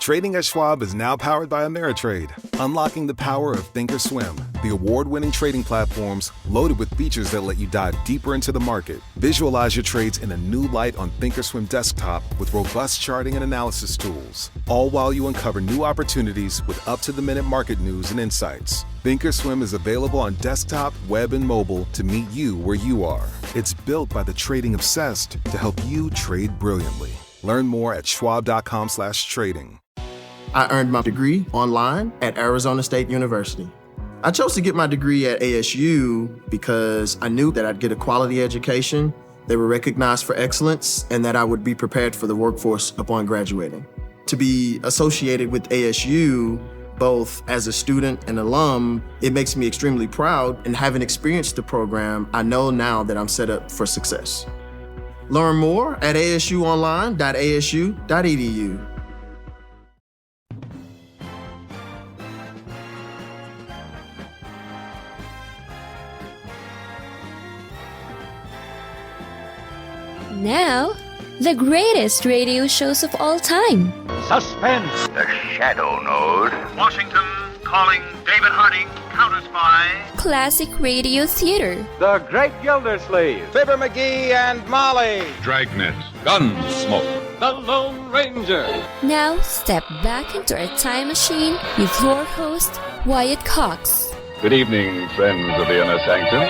Trading at Schwab is now powered by Ameritrade, unlocking the power of Thinkorswim, the award-winning trading platforms loaded with features that let you dive deeper into the market. Visualize your trades in a new light on Thinkorswim desktop with robust charting and analysis tools, all while you uncover new opportunities with up-to-the-minute market news and insights. Thinkorswim is available on desktop, web, and mobile to meet you where you are. It's built by the trading obsessed to help you trade brilliantly. Learn more at schwab.com/trading. I earned my degree online at Arizona State University. I chose to get my degree at ASU because I knew that I'd get a quality education, they were recognized for excellence, and that I would be prepared for the workforce upon graduating. To be associated with ASU, both as a student and alum, it makes me extremely proud, and having experienced the program, I know now that I'm set up for success. Learn more at asuonline.asu.edu. Now, the greatest radio shows of all time. Suspense. The Shadow Node. Washington calling David Harding, counter-spy. Classic radio theater. The Great Gildersleeve. Fibber McGee and Molly. Dragnet. Gunsmoke. The Lone Ranger. Now, step back into our time machine with your host, Wyatt Cox. Good evening, friends of the Inner Sanctum.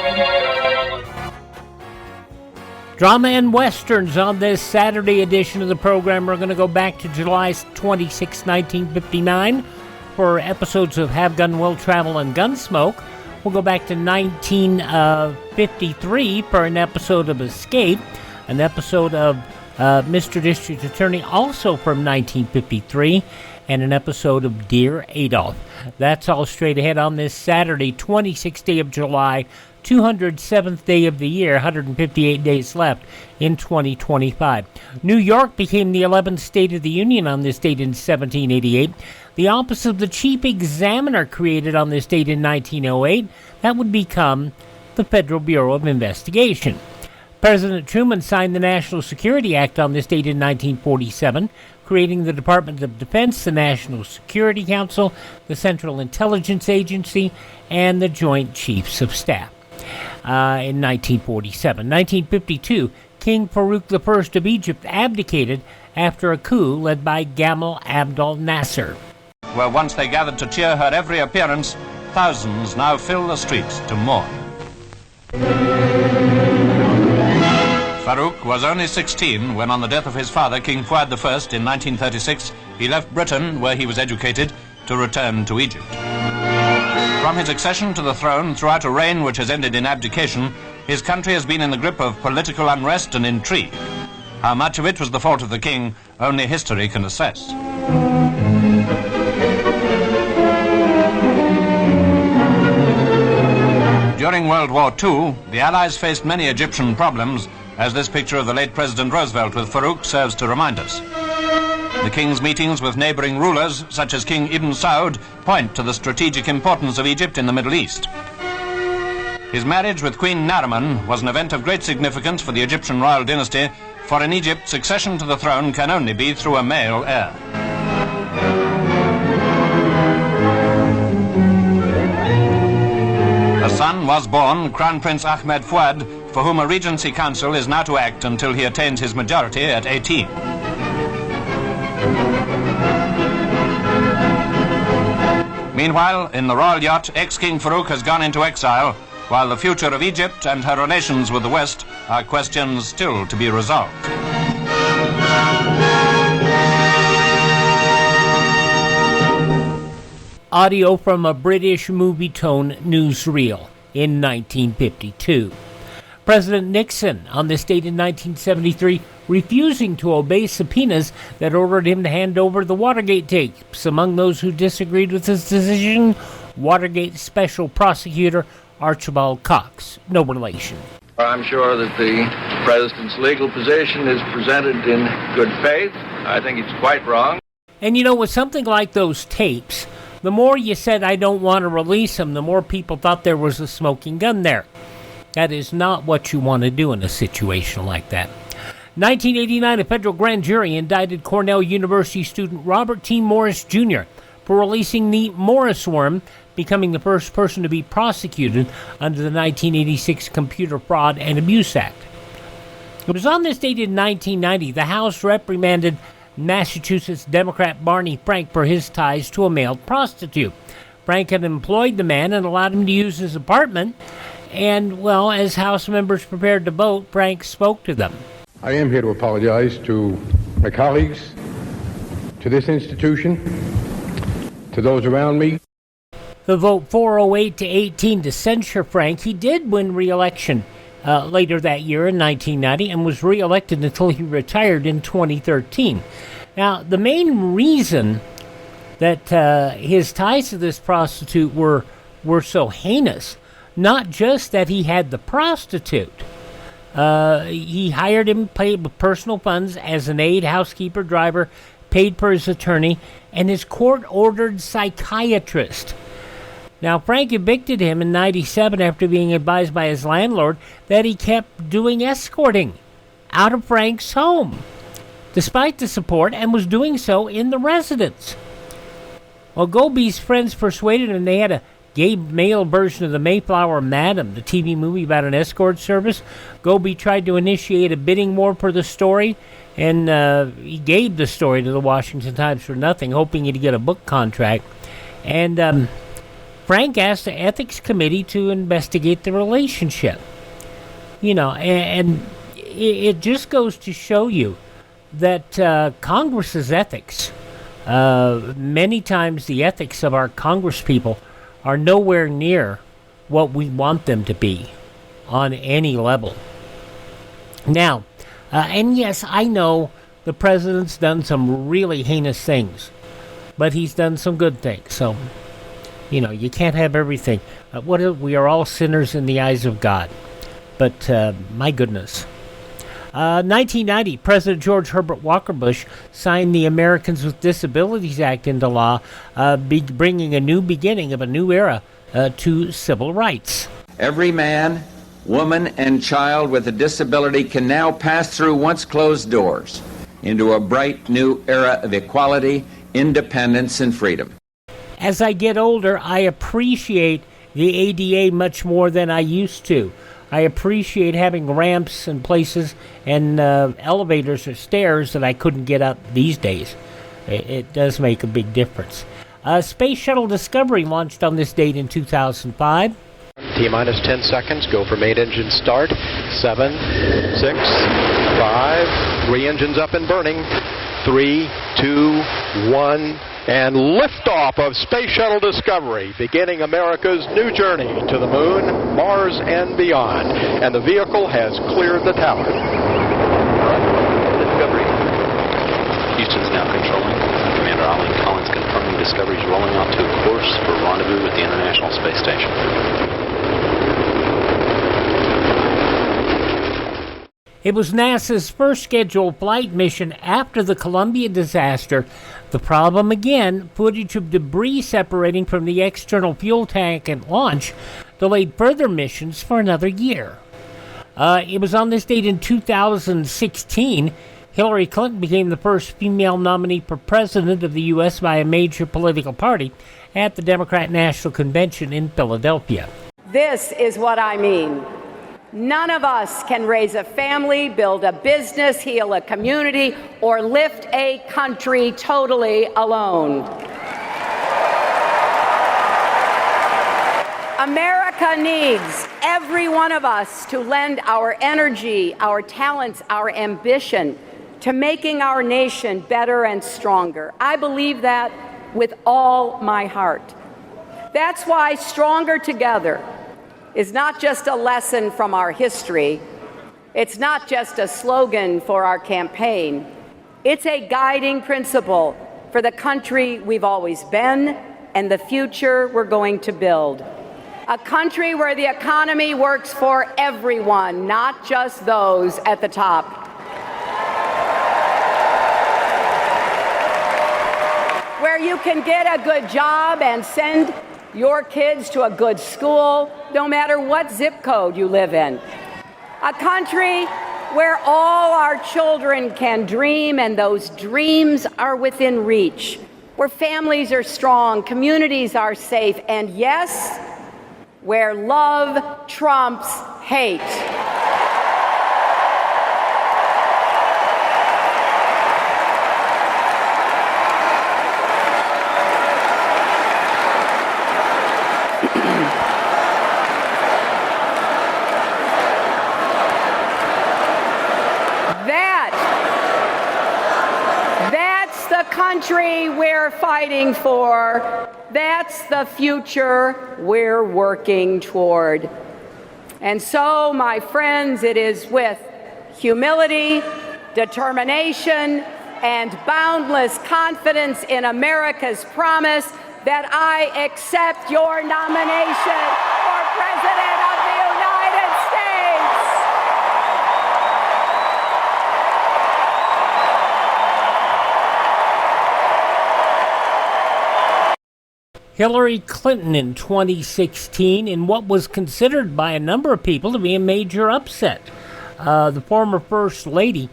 Drama and Westerns on this Saturday edition of the program. We're going to go back to July 26, 1959 for episodes of Have Gun, Will Travel, and Gunsmoke. We'll go back to 1953 for an episode of Escape, an episode of Mr. District Attorney, also from 1953, and an episode of Dear Adolf. That's all straight ahead on this Saturday, 26th day of July, 207th day of the year, 158 days left in 2025. New York became the 11th state of the Union on this date in 1788. The office of the Chief Examiner created on this date in 1908. That would become the Federal Bureau of Investigation. President Truman signed the National Security Act on this date in 1947, creating the Department of Defense, the National Security Council, the Central Intelligence Agency, and the Joint Chiefs of Staff. In 1947. 1952, King Farouk I of Egypt abdicated after a coup led by Gamal Abdel Nasser. Where once they gathered to cheer her every appearance, thousands now fill the streets to mourn. Farouk was only 16 when, on the death of his father, King Fuad I, in 1936, he left Britain, where he was educated, to return to Egypt. From his accession to the throne throughout a reign which has ended in abdication, his country has been in the grip of political unrest and intrigue. How much of it was the fault of the king, only history can assess. During World War II, the Allies faced many Egyptian problems, as this picture of the late President Roosevelt with Farouk serves to remind us. The king's meetings with neighboring rulers, such as King Ibn Saud, point to the strategic importance of Egypt in the Middle East. His marriage with Queen Nariman was an event of great significance for the Egyptian royal dynasty, for in Egypt, succession to the throne can only be through a male heir. A son was born, Crown Prince Ahmed Fuad, for whom a regency council is now to act until he attains his majority at 18. Meanwhile, in the royal yacht, ex-King Farouk has gone into exile, while the future of Egypt and her relations with the West are questions still to be resolved. Audio from a British movie tone newsreel in 1952. President Nixon, on this date in 1973, refusing to obey subpoenas that ordered him to hand over the Watergate tapes. Among those who disagreed with his decision, Watergate Special Prosecutor Archibald Cox, no relation. I'm sure that the president's legal position is presented in good faith. I think it's quite wrong. And you know, with something like those tapes, the more you said, I don't want to release them, the more people thought there was a smoking gun there. That is not what you want to do in a situation like that. 1989, a federal grand jury indicted Cornell University student Robert T. Morris Jr. for releasing the Morris worm, becoming the first person to be prosecuted under the 1986 Computer Fraud and Abuse Act. It was on this date in 1990 the House reprimanded Massachusetts Democrat Barney Frank for his ties to a male prostitute. Frank had employed the man and allowed him to use his apartment, and, well, as House members prepared to vote, Frank spoke to them. I am here to apologize to my colleagues, to this institution, to those around me. The vote 408 to 18 to censure Frank. He did win re-election later that year in 1990 and was re-elected until he retired in 2013. Now, the main reason that his ties to this prostitute were so heinous, not just that he had the prostitute. He hired him, paid with personal funds as an aide, housekeeper, driver, paid for his attorney, and his court-ordered psychiatrist. Now, Frank evicted him in 97 after being advised by his landlord that he kept doing escorting out of Frank's home, despite the support, and was doing so in the residence. Well, Goby's friends persuaded him they had a gay male version of the Mayflower Madam, the TV movie about an escort service. Goby tried to initiate a bidding war for the story, and he gave the story to the Washington Times for nothing, hoping he'd get a book contract. And Frank asked the ethics committee to investigate the relationship. You know, and it just goes to show you that Congress's ethics, many times the ethics of our congresspeople, are nowhere near what we want them to be on any level. Now, and yes, I know the president's done some really heinous things, but he's done some good things. So, you know, you can't have everything. We are all sinners in the eyes of God. But, my goodness. 1990, President George Herbert Walker Bush signed the Americans with Disabilities Act into law, bringing a new beginning of a new era to civil rights. Every man, woman, and child with a disability can now pass through once closed doors into a bright new era of equality, independence, and freedom. As I get older, I appreciate the ADA much more than I used to. I appreciate having ramps and places and elevators or stairs that I couldn't get up these days. It does make a big difference. Space Shuttle Discovery launched on this date in 2005. T-minus 10 seconds. Go for main engine start. 7, 6, 5. 3 engines up and burning. 3, 2, 1. And liftoff of Space Shuttle Discovery, beginning America's new journey to the moon, Mars, and beyond. And the vehicle has cleared the tower. Discovery. Houston's now controlling. Commander Eileen Collins confirming Discovery's rolling onto a course for rendezvous with the International Space Station. It was NASA's first scheduled flight mission after the Columbia disaster. The problem again, footage of debris separating from the external fuel tank at launch delayed further missions for another year. It was on this date in 2016, Hillary Clinton became the first female nominee for president of the U.S. by a major political party at the Democrat National Convention in Philadelphia. This is what I mean. None of us can raise a family, build a business, heal a community, or lift a country totally alone. America needs every one of us to lend our energy, our talents, our ambition to making our nation better and stronger. I believe that with all my heart. That's why Stronger Together is not just a lesson from our history. It's not just a slogan for our campaign. It's a guiding principle for the country we've always been and the future we're going to build. A country where the economy works for everyone, not just those at the top. Where you can get a good job and send your kids to a good school, no matter what zip code you live in. A country where all our children can dream and those dreams are within reach, where families are strong, communities are safe, and yes, where love trumps hate. That's the country we're fighting for. That's the future we're working toward. And so, my friends, it is with humility, determination, and boundless confidence in America's promise that I accept your nomination for President of the United States. Hillary Clinton in 2016 in what was considered by a number of people to be a major upset. The former First Lady,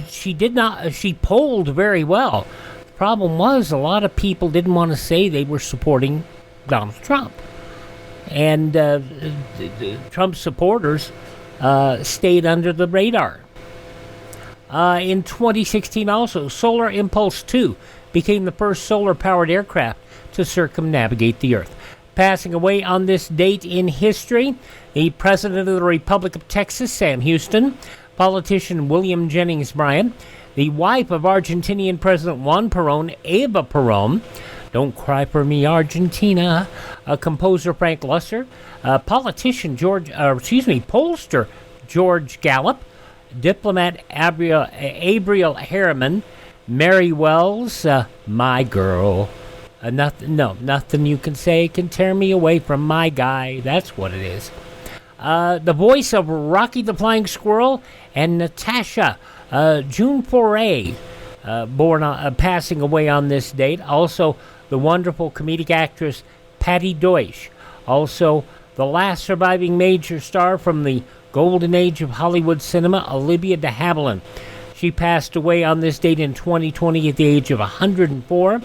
she polled very well. The problem was a lot of people didn't want to say they were supporting Donald Trump. And Trump supporters stayed under the radar. In 2016 also, Solar Impulse 2 became the first solar-powered aircraft to circumnavigate the Earth. Passing away on this date in history, the President of the Republic of Texas, Sam Houston, politician William Jennings Bryan, the wife of Argentinian President Juan Perón, Eva Perón, Don't Cry for Me, Argentina, composer Frank Lusser, pollster George Gallup, diplomat Abriel Harriman, Mary Wells, my girl. Nothing you can say can tear me away from my guy. That's what it is. The voice of Rocky the Flying Squirrel and Natasha, June Foray, passing away on this date. Also, the wonderful comedic actress Patty Deutsch. Also, the last surviving major star from the golden age of Hollywood cinema, Olivia de Havilland. She passed away on this date in 2020 at the age of 104,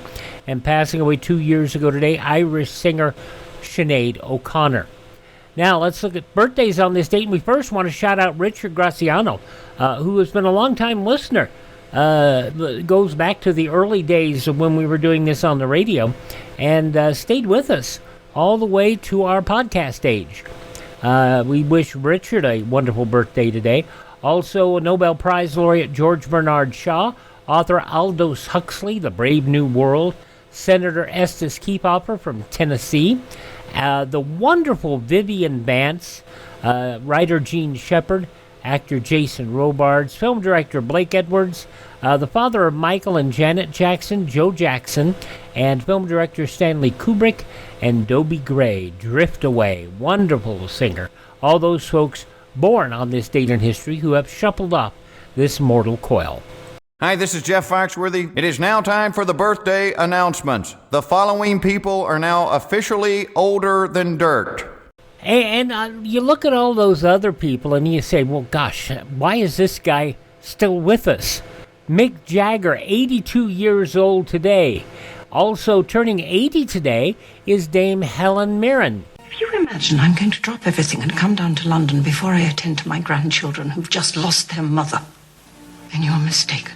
and passing away 2 years ago today, Irish singer Sinead O'Connor. Now, let's look at birthdays on this date, and we first want to shout out Richard Graciano, who has been a long-time listener. Goes back to the early days of when we were doing this on the radio, and stayed with us all the way to our podcast age. We wish Richard a wonderful birthday today. Also, Nobel Prize laureate George Bernard Shaw, author Aldous Huxley, The Brave New World, Senator Estes Kefauver from Tennessee, the wonderful Vivian Vance, writer Gene Shepard, actor Jason Robards, film director Blake Edwards, the father of Michael and Janet Jackson, Joe Jackson, and film director Stanley Kubrick, and Dobie Gray, Drift Away, wonderful singer. All those folks born on this date in history who have shuffled off this mortal coil. Hi, this is Jeff Foxworthy. It is now time for the birthday announcements. The following people are now officially older than dirt. And you look at all those other people and you say, well, gosh, why is this guy still with us? Mick Jagger, 82 years old today. Also turning 80 today is Dame Helen Mirren. If you imagine I'm going to drop everything and come down to London before I attend to my grandchildren who've just lost their mother, then you're mistaken.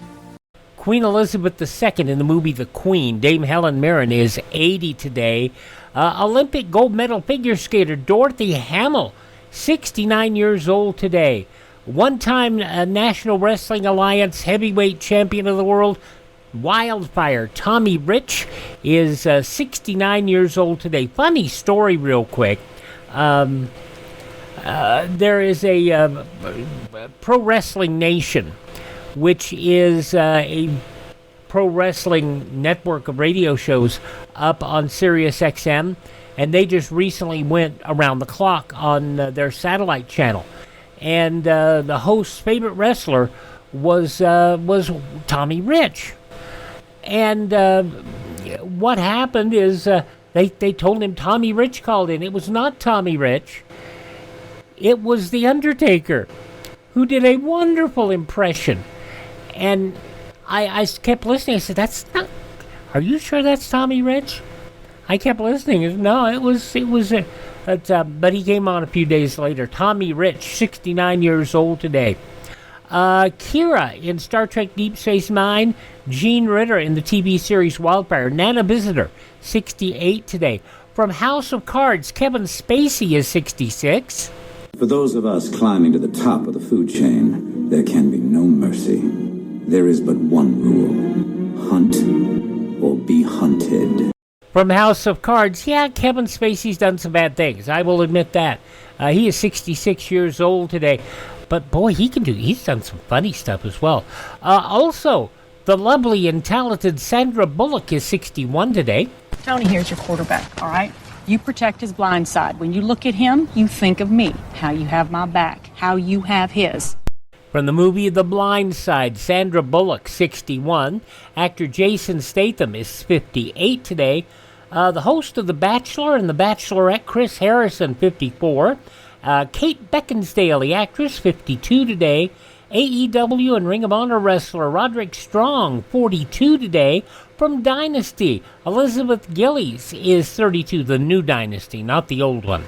Queen Elizabeth II in the movie The Queen, Dame Helen Mirren, is 80 today. Olympic gold medal figure skater Dorothy Hamill, 69 years old today. One-time National Wrestling Alliance heavyweight champion of the world, Wildfire Tommy Rich, is 69 years old today. Funny story real quick. There is a Pro Wrestling Nation, which is a pro wrestling network of radio shows up on Sirius XM, and they just recently went around the clock on their satellite channel. And the host's favorite wrestler was Tommy Rich. And what happened is they told him Tommy Rich called in. It was not Tommy Rich. it was The Undertaker, who did a wonderful impression. And I kept listening. I said, that's not... Are you sure that's Tommy Rich? I kept listening. No, it was. But he came on a few days later. Tommy Rich, 69 years old today. Kira in Star Trek Deep Space Nine. Gene Ritter in the TV series Wildfire. Nana Visitor, 68 today. From House of Cards, Kevin Spacey is 66. For those of us climbing to the top of the food chain, there can be no mercy. There is but one rule. Hunt or be hunted. From House of Cards, yeah, Kevin Spacey's done some bad things. I will admit that. He is 66 years old today. But boy, he's done some funny stuff as well. Also, the lovely and talented Sandra Bullock is 61 today. Tony here's your quarterback, all right? You protect his blind side. When you look at him, you think of me, how you have my back, how you have his. From the movie The Blind Side, Sandra Bullock, 61. Actor Jason Statham is 58 today. The host of The Bachelor and The Bachelorette, Chris Harrison, 54. Kate Beckinsale, the actress, 52 today. AEW and Ring of Honor wrestler Roderick Strong, 42 today. From Dynasty, Elizabeth Gillies is 32, the new Dynasty, not the old one.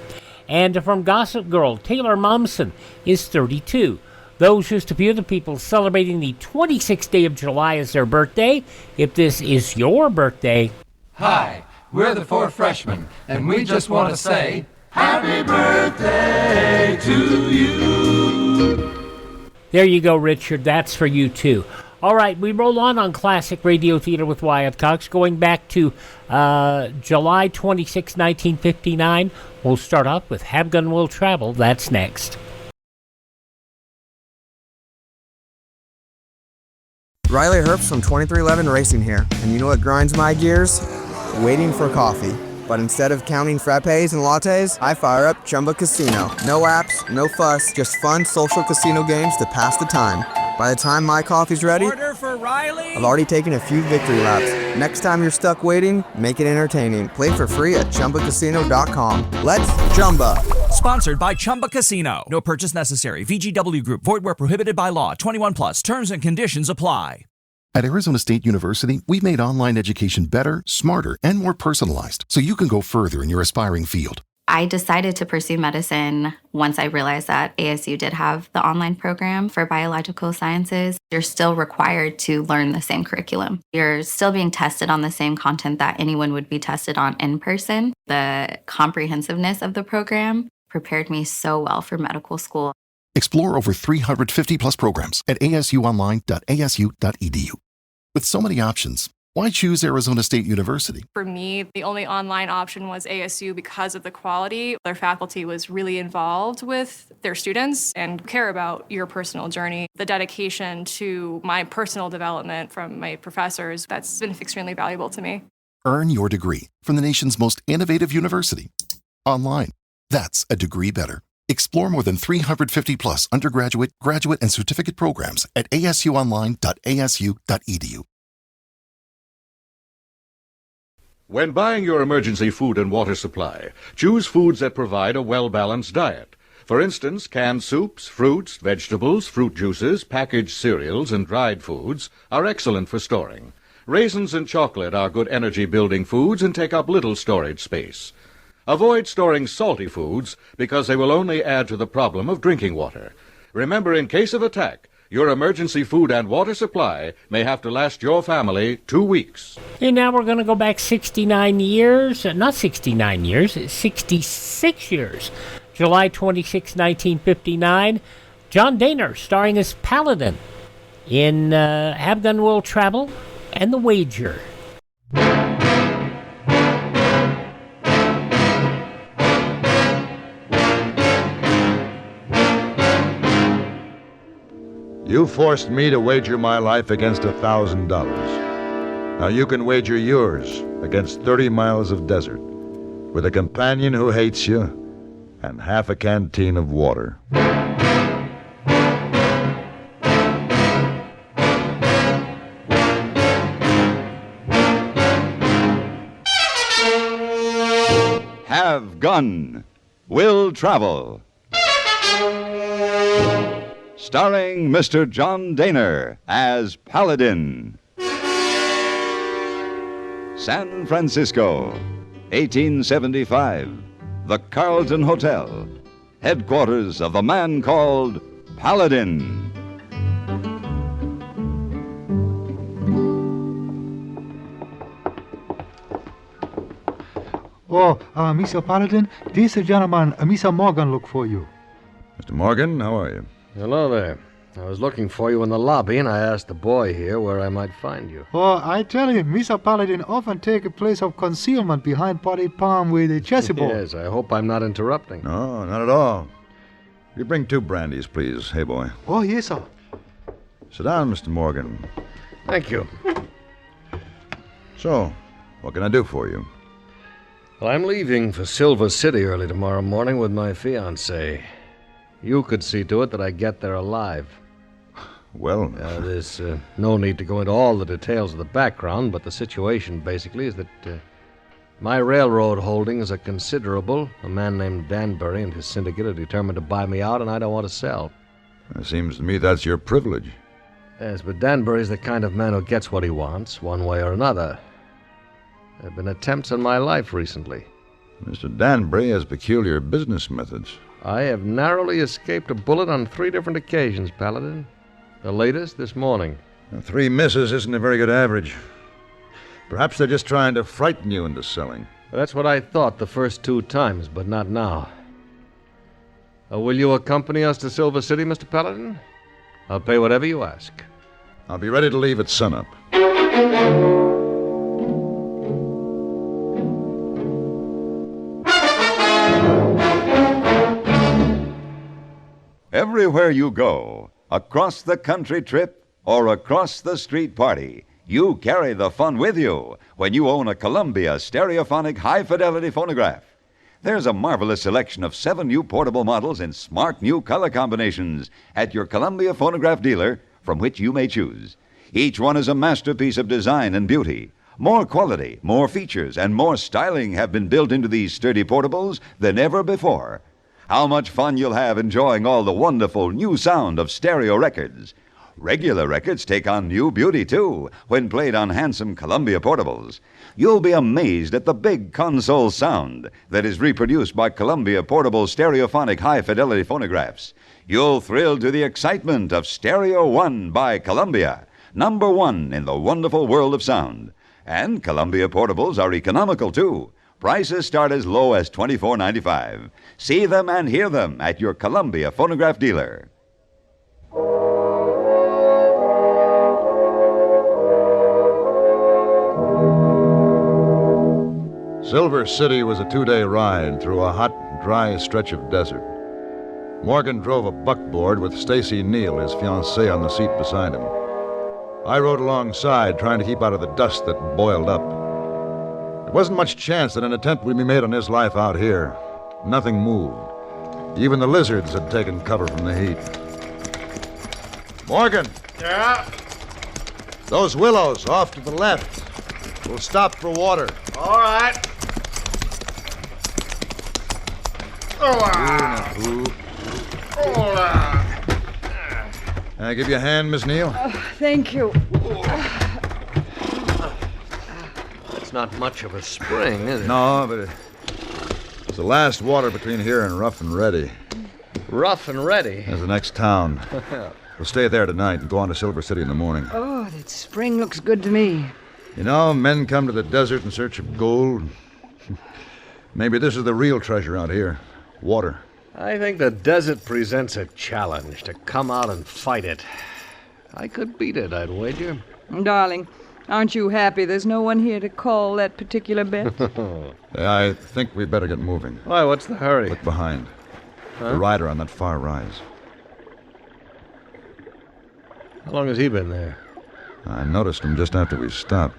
And from Gossip Girl, Taylor Momsen is 32. Those just a few of the people celebrating the 26th day of July as their birthday. If this is your birthday... Hi, we're the Four Freshmen, and we just want to say, Happy birthday to you! There you go, Richard. That's for you, too. All right, we roll on Classic Radio Theater with Wyatt Cox. Going back to July 26, 1959, we'll start off with Have Gun Will Travel. That's next. Riley Herbst from 2311 Racing here, and you know what grinds my gears? Waiting for coffee. But instead of counting frappes and lattes, I fire up Chumba Casino. No apps, no fuss, just fun social casino games to pass the time. By the time my coffee's ready, order for Riley. I've already taken a few victory laps. Next time you're stuck waiting, make it entertaining. Play for free at ChumbaCasino.com. Let's Chumba. Sponsored by Chumba Casino. No purchase necessary. VGW Group. Void where prohibited by law. 21 plus. Terms and conditions apply. At Arizona State University, we've made online education better, smarter, and more personalized so you can go further in your aspiring field. I decided to pursue medicine once I realized that ASU did have the online program for biological sciences. You're still required to learn the same curriculum. You're still being tested on the same content that anyone would be tested on in person. The comprehensiveness of the program prepared me so well for medical school. Explore over 350 plus programs at asuonline.asu.edu. With so many options, why choose Arizona State University? For me, the only online option was ASU because of the quality. Their faculty was really involved with their students and care about your personal journey. The dedication to my personal development from my professors, that's been extremely valuable to me. Earn your degree from the nation's most innovative university. Online. That's a degree better. Explore more than 350 plus undergraduate, graduate, and certificate programs at asuonline.asu.edu. When buying your emergency food and water supply, choose foods that provide a well-balanced diet. For instance, canned soups, fruits, vegetables, fruit juices, packaged cereals, and dried foods are excellent for storing. Raisins and chocolate are good energy-building foods and take up little storage space. Avoid storing salty foods because they will only add to the problem of drinking water. Remember, in case of attack, your emergency food and water supply may have to last your family 2 weeks. And now we're going to go back 69 years. Not 69 years, 66 years. July 26, 1959. John Dehner starring as Paladin in Have Gun Will Travel and The Wager. You forced me to wager my life against $1,000. Now you can wager yours against 30 miles of desert with a companion who hates you and half a canteen of water. Have Gun Will Travel. Starring Mr. John Dehner as Paladin. San Francisco, 1875. The Carlton Hotel, headquarters of the man called Paladin. Oh, Mr. Paladin, this gentleman, Mr. Morgan, look for you. Mr. Morgan, how are you? Hello there. I was looking for you in the lobby, and I asked the boy here where I might find you. Oh, I tell you, Mr. Paladin often take a place of concealment behind potted palm with a chessboard. Yes, I hope I'm not interrupting. No, not at all. You bring 2 brandies, please. Hey, boy. Oh, yes, sir. Sit down, Mr. Morgan. Thank you. So, what can I do for you? Well, I'm leaving for Silver City early tomorrow morning with my fiancée. You could see to it that I get there alive. Well... there's no need to go into all the details of the background, but the situation, basically, is that my railroad holdings are considerable. A man named Danbury and his syndicate are determined to buy me out, and I don't want to sell. It seems to me that's your privilege. Yes, but Danbury's the kind of man who gets what he wants, one way or another. There have been attempts on my life recently. Mr. Danbury has peculiar business methods. I have narrowly escaped a bullet on 3 different occasions, Paladin. The latest this morning. 3 misses isn't a very good average. Perhaps they're just trying to frighten you into selling. That's what I thought the first 2 times, but not now. Will you accompany us to Silver City, Mr. Paladin? I'll pay whatever you ask. I'll be ready to leave at sunup. Everywhere you go, across the country trip or across the street party, you carry the fun with you when you own a Columbia stereophonic high-fidelity phonograph. There's a marvelous selection of 7 new portable models in smart new color combinations at your Columbia phonograph dealer from which you may choose. Each one is a masterpiece of design and beauty. More quality, more features, and more styling have been built into these sturdy portables than ever before. How much fun you'll have enjoying all the wonderful new sound of stereo records. Regular records take on new beauty, too, when played on handsome Columbia portables. You'll be amazed at the big console sound that is reproduced by Columbia portable stereophonic high-fidelity phonographs. You'll thrill to the excitement of Stereo One by Columbia, #1 in the wonderful world of sound. And Columbia portables are economical, too. Prices start as low as $24.95. See them and hear them at your Columbia phonograph dealer. Silver City was a 2-day ride through a hot, dry stretch of desert. Morgan drove a buckboard with Stacy Neal, his fiancée, on the seat beside him. I rode alongside, trying to keep out of the dust that boiled up. There wasn't much chance that an attempt would be made on his life out here. Nothing moved. Even the lizards had taken cover from the heat. Morgan! Yeah? Those willows off to the left. We'll stop for water. All right. Can I give you a hand, Miss Neal? Thank you. It's not much of a spring, is it? No, but it's the last water between here and Rough and Ready. Rough and Ready? That's the next town. We'll stay there tonight and go on to Silver City in the morning. Oh, that spring looks good to me. You know, men come to the desert in search of gold. Maybe this is the real treasure out here. Water. I think the desert presents a challenge to come out and fight it. I could beat it, I'd wager. Darling, aren't you happy there's no one here to call that particular bet? I think we'd better get moving. Why, what's the hurry? Look behind. Huh? The rider on that far rise. How long has he been there? I noticed him just after we stopped.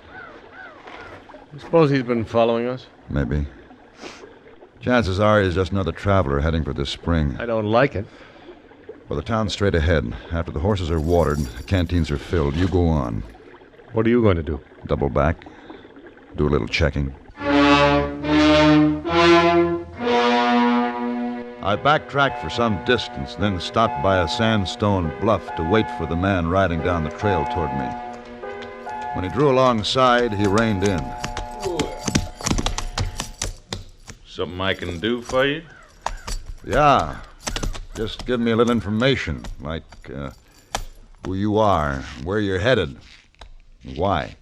You suppose he's been following us? Maybe. Chances are he's just another traveler heading for this spring. I don't like it. Well, the town's straight ahead. After the horses are watered, the canteens are filled, you go on. What are you going to do? Double back. Do a little checking. I backtracked for some distance, then stopped by a sandstone bluff to wait for the man riding down the trail toward me. When he drew alongside, he reined in. Something I can do for you? Yeah. Just give me a little information, like who you are, where you're headed, and why.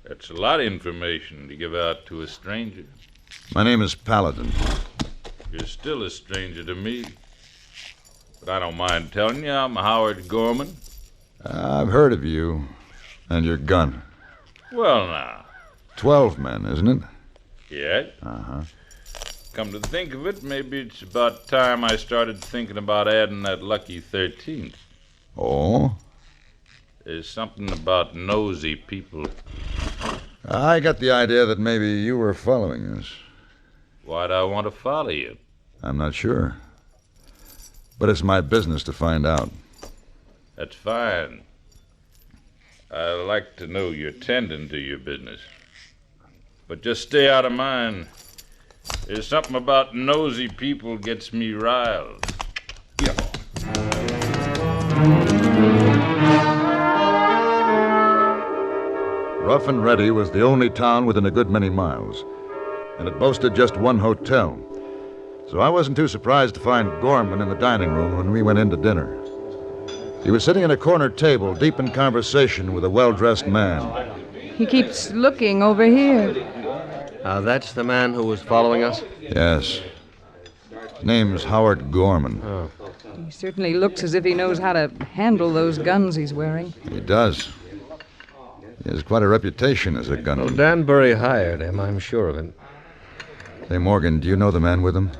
That's a lot of information to give out to a stranger. My name is Paladin. You're still a stranger to me. But I don't mind telling you, I'm Howard Gorman. I've heard of you and your gun. Well, now. 12 men, isn't it? Yeah? Uh-huh. Come to think of it, maybe it's about time I started thinking about adding that lucky 13th. Oh? There's something about nosy people. I got the idea that maybe you were following us. Why'd I want to follow you? I'm not sure. But it's my business to find out. That's fine. I like to know you're tending to your business. But just stay out of mine. There's something about nosy people gets me riled. Yeah. Rough and Ready was the only town within a good many miles, and it boasted just one hotel. So I wasn't too surprised to find Gorman in the dining room when we went in to dinner. He was sitting at a corner table, deep in conversation with a well-dressed man. He keeps looking over here. That's the man who was following us? Yes. His name's Howard Gorman. Oh. He certainly looks as if he knows how to handle those guns he's wearing. He does. He has quite a reputation as a gunman. Well, Danbury hired him, I'm sure of it. Say, Morgan, do you know the man with him?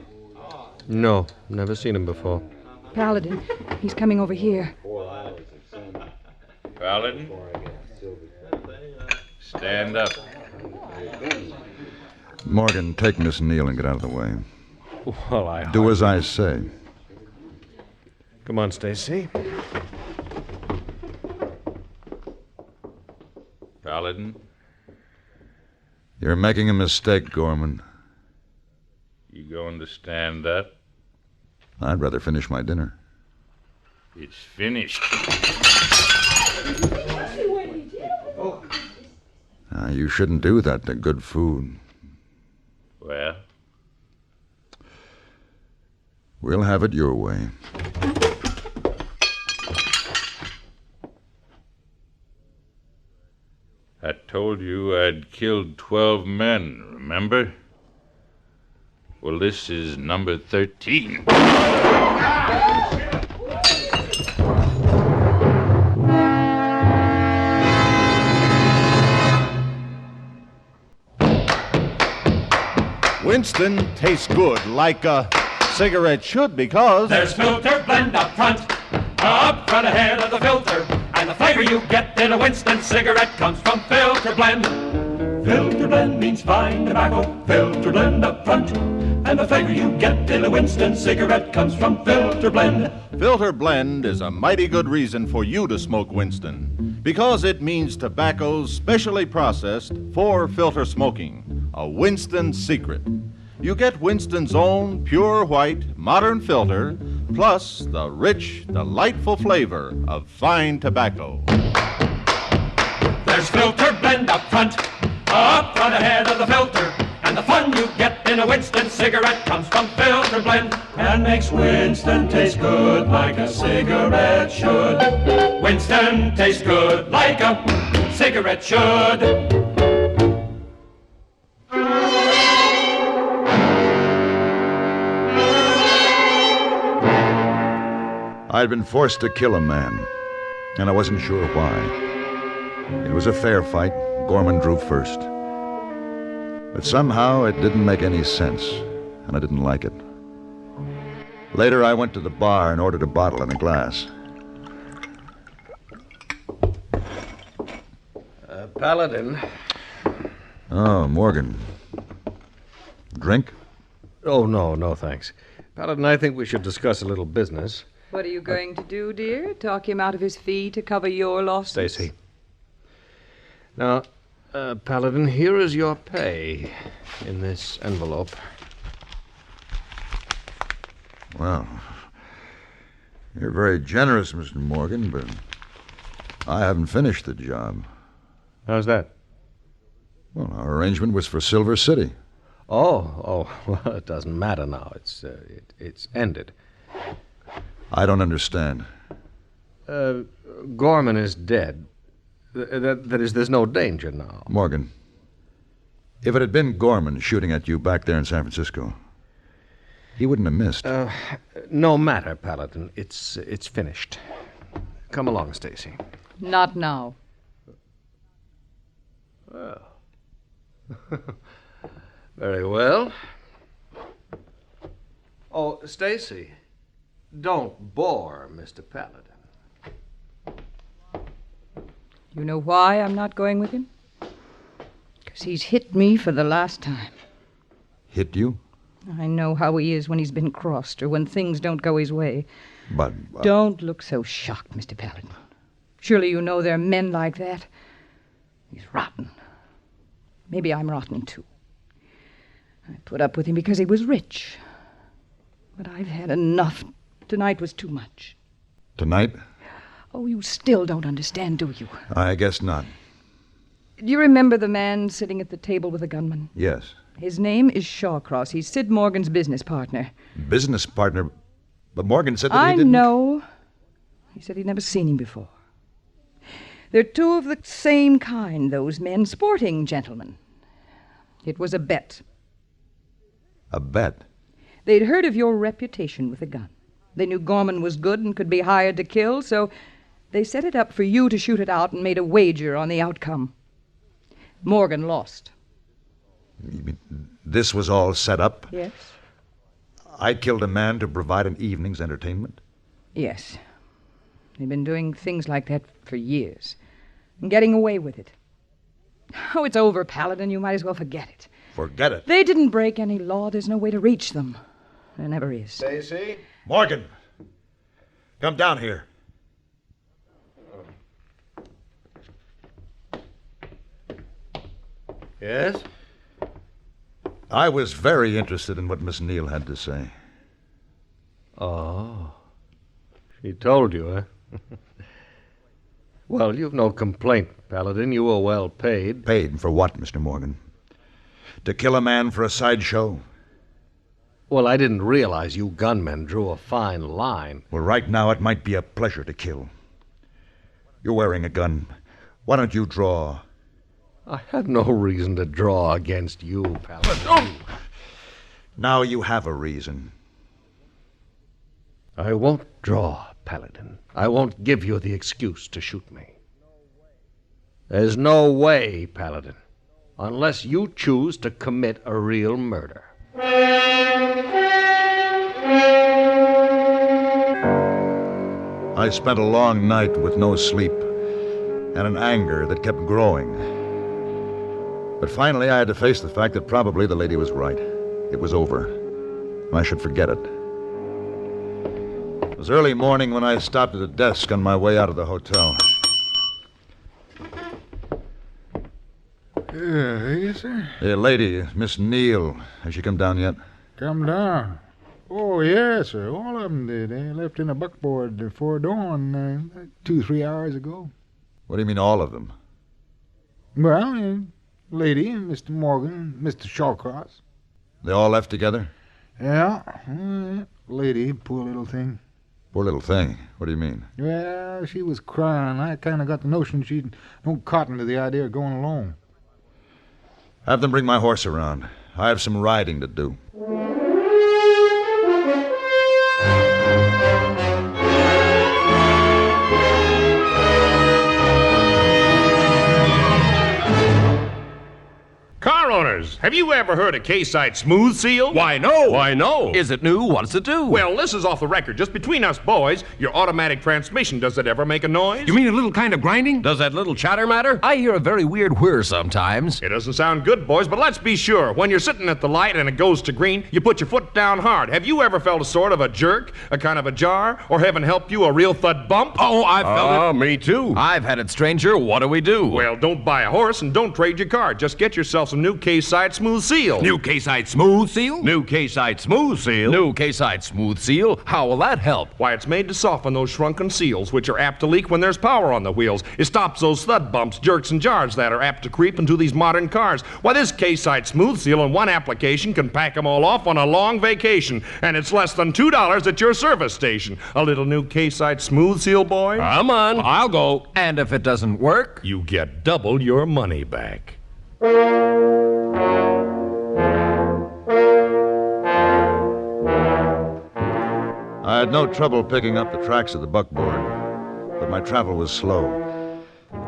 No, never seen him before. Paladin, he's coming over here. Paladin? Stand up. Morgan, take Miss Neal and get out of the way. Well, Do as I say. Come on, Stacy. Paladin? You're making a mistake, Gorman. You going to stand up? I'd rather finish my dinner. It's finished. You shouldn't do that to good food. Well? We'll have it your way. I told you I'd killed 12 men, remember? Well, this is number 13. Winston tastes good like a cigarette should because there's filter blend up front ahead of the filter, and the flavor you get in a Winston cigarette comes from filter blend. Filter blend means fine tobacco, filter blend up front, and the flavor you get in a Winston cigarette comes from filter blend. Filter blend is a mighty good reason for you to smoke Winston, because it means tobacco's specially processed for filter smoking, a Winston secret. You get Winston's own pure white, modern filter, plus the rich, delightful flavor of fine tobacco. There's filter blend up front ahead of the filter, and the fun you get in a Winston cigarette comes from filter blend, and makes Winston taste good like a cigarette should. Winston tastes good like a cigarette should. I'd been forced to kill a man, and I wasn't sure why. It was a fair fight. Gorman drew first. But somehow it didn't make any sense, and I didn't like it. Later, I went to the bar and ordered a bottle and a glass. Paladin. Oh, Morgan. Drink? Oh, no, thanks. Paladin, I think we should discuss a little business. What are you going to do, dear? Talk him out of his fee to cover your losses? Stacy. Now, Paladin, here is your pay in this envelope. Well, you're very generous, Mr. Morgan, but I haven't finished the job. How's that? Well, our arrangement was for Silver City. Oh, well, it doesn't matter now. It's ended. I don't understand. Gorman is dead. That is, there's no danger now. Morgan, if it had been Gorman shooting at you back there in San Francisco, he wouldn't have missed. No matter, Paladin. It's finished. Come along, Stacy. Not now. Well. Very well. Oh, Stacy, don't bore Mr. Paladin. You know why I'm not going with him? Because he's hit me for the last time. Hit you? I know how he is when he's been crossed or when things don't go his way. But... Don't look so shocked, Mr. Paladin. Surely you know there are men like that. He's rotten. Maybe I'm rotten, too. I put up with him because he was rich. But I've had enough. Tonight was too much. Tonight? Oh, you still don't understand, do you? I guess not. Do you remember the man sitting at the table with the gunman? Yes. His name is Shawcross. He's Sid Morgan's business partner. Business partner? But Morgan said that he didn't... I know. He said he'd never seen him before. They're two of the same kind, those men, sporting gentlemen. It was a bet. A bet? They'd heard of your reputation with a gun. They knew Gorman was good and could be hired to kill, so they set it up for you to shoot it out and made a wager on the outcome. Morgan lost. You mean this was all set up? Yes. I killed a man to provide an evening's entertainment? Yes. They've been doing things like that for years. And getting away with it. Oh, it's over, Paladin. You might as well forget it. Forget it? They didn't break any law. There's no way to reach them. There never is. Stacy? Morgan! Come down here. Yes? I was very interested in what Miss Neal had to say. Oh. She told you, eh? Well, you've no complaint, Paladin. You were well paid. Paid for what, Mr. Morgan? To kill a man for a sideshow? Well, I didn't realize you gunmen drew a fine line. Well, right now it might be a pleasure to kill. You're wearing a gun. Why don't you draw? I had no reason to draw against you, Paladin. Oh! Now you have a reason. I won't draw, Paladin. I won't give you the excuse to shoot me. There's no way, Paladin, unless you choose to commit a real murder. I spent a long night with no sleep and an anger that kept growing. But finally I had to face the fact that probably the lady was right. It was over. I should forget it. It was early morning when I stopped at a desk on my way out of the hotel. Yes, sir? The lady, Miss Neal, has she come down yet? Come down. Oh, yes, sir. All of them did. They left in a buckboard before dawn 2-3 hours ago. What do you mean, all of them? Well, lady, Mr. Morgan, Mr. Shawcross. They all left together? Yeah. Lady, poor little thing. Poor little thing? What do you mean? Well, she was crying. I kind of got the notion she'd no cotton to the idea of going alone. Have them bring my horse around. I have some riding to do. Car owners, have you ever heard of K-Site Smooth Seal? Why, no. Why, no. Is it new? What does it do? Well, this is off the record. Just between us boys, your automatic transmission, does it ever make a noise? You mean a little kind of grinding? Does that little chatter matter? I hear a very weird whir sometimes. It doesn't sound good, boys, but let's be sure. When you're sitting at the light and it goes to green, you put your foot down hard. Have you ever felt a sort of a jerk, a kind of a jar, or heaven help you, a real thud bump? Oh, I've felt it. Oh, me too. I've had it, stranger. What do we do? Well, don't buy a horse and don't trade your car. Just get yourself some new new K-Side Smooth Seal. New K-Side Smooth Seal? New K-Side Smooth Seal. New K-Side Smooth Seal? How will that help? Why, it's made to soften those shrunken seals, which are apt to leak when there's power on the wheels. It stops those thud bumps, jerks, and jars that are apt to creep into these modern cars. Why, this K-Side Smooth Seal in one application can pack them all off on a long vacation, and it's less than $2 at your service station. A little new K-Side Smooth Seal, boy? Come on, I'll go. And if it doesn't work? You get double your money back. I had no trouble picking up the tracks of the buckboard, but my travel was slow.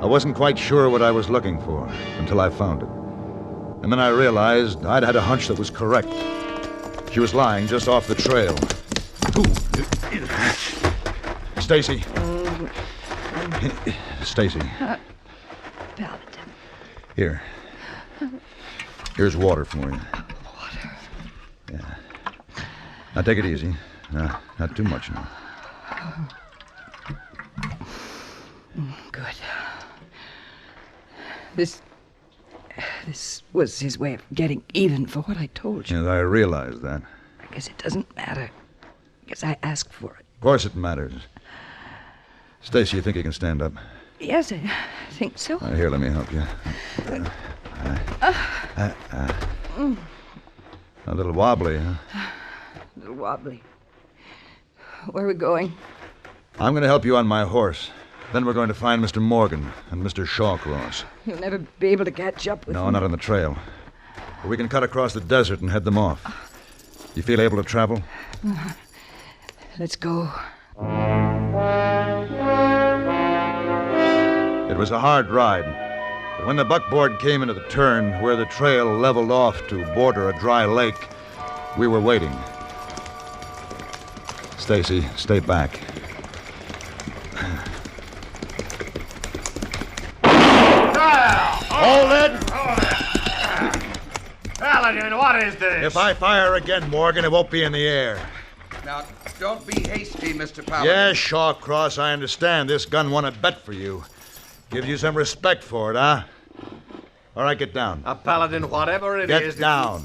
I wasn't quite sure what I was looking for until I found it. And then I realized I'd had a hunch that was correct. She was lying just off the trail. Stacy. Stacy. Paladin. Here. Here's water for you. Water? Yeah. Now take it easy. Not too much now. Good. This was his way of getting even for what I told you. Yes, I realize that. I guess it doesn't matter. Because I asked for it. Of course it matters. Stacy, you think you can stand up? Yes, I think so. Here, let me help you. A little wobbly, huh? A little wobbly. Where are we going? I'm going to help you on my horse. Then we're going to find Mr. Morgan and Mr. Shawcross. You'll never be able to catch up with them. No, not on the trail. But we can cut across the desert and head them off. You feel able to travel? Let's go. It was a hard ride. But when the buckboard came into the turn where the trail leveled off to border a dry lake, we were waiting. Stacy, stay back. Hold it! Paladin, what is this? If I fire again, Morgan, it won't be in the air. Now, don't be hasty, Mr. Paladin. Yes, Shawcross, I understand. This gun won a bet for you. Gives you some respect for it, huh? All right, get down. Paladin, whatever it is... Get down.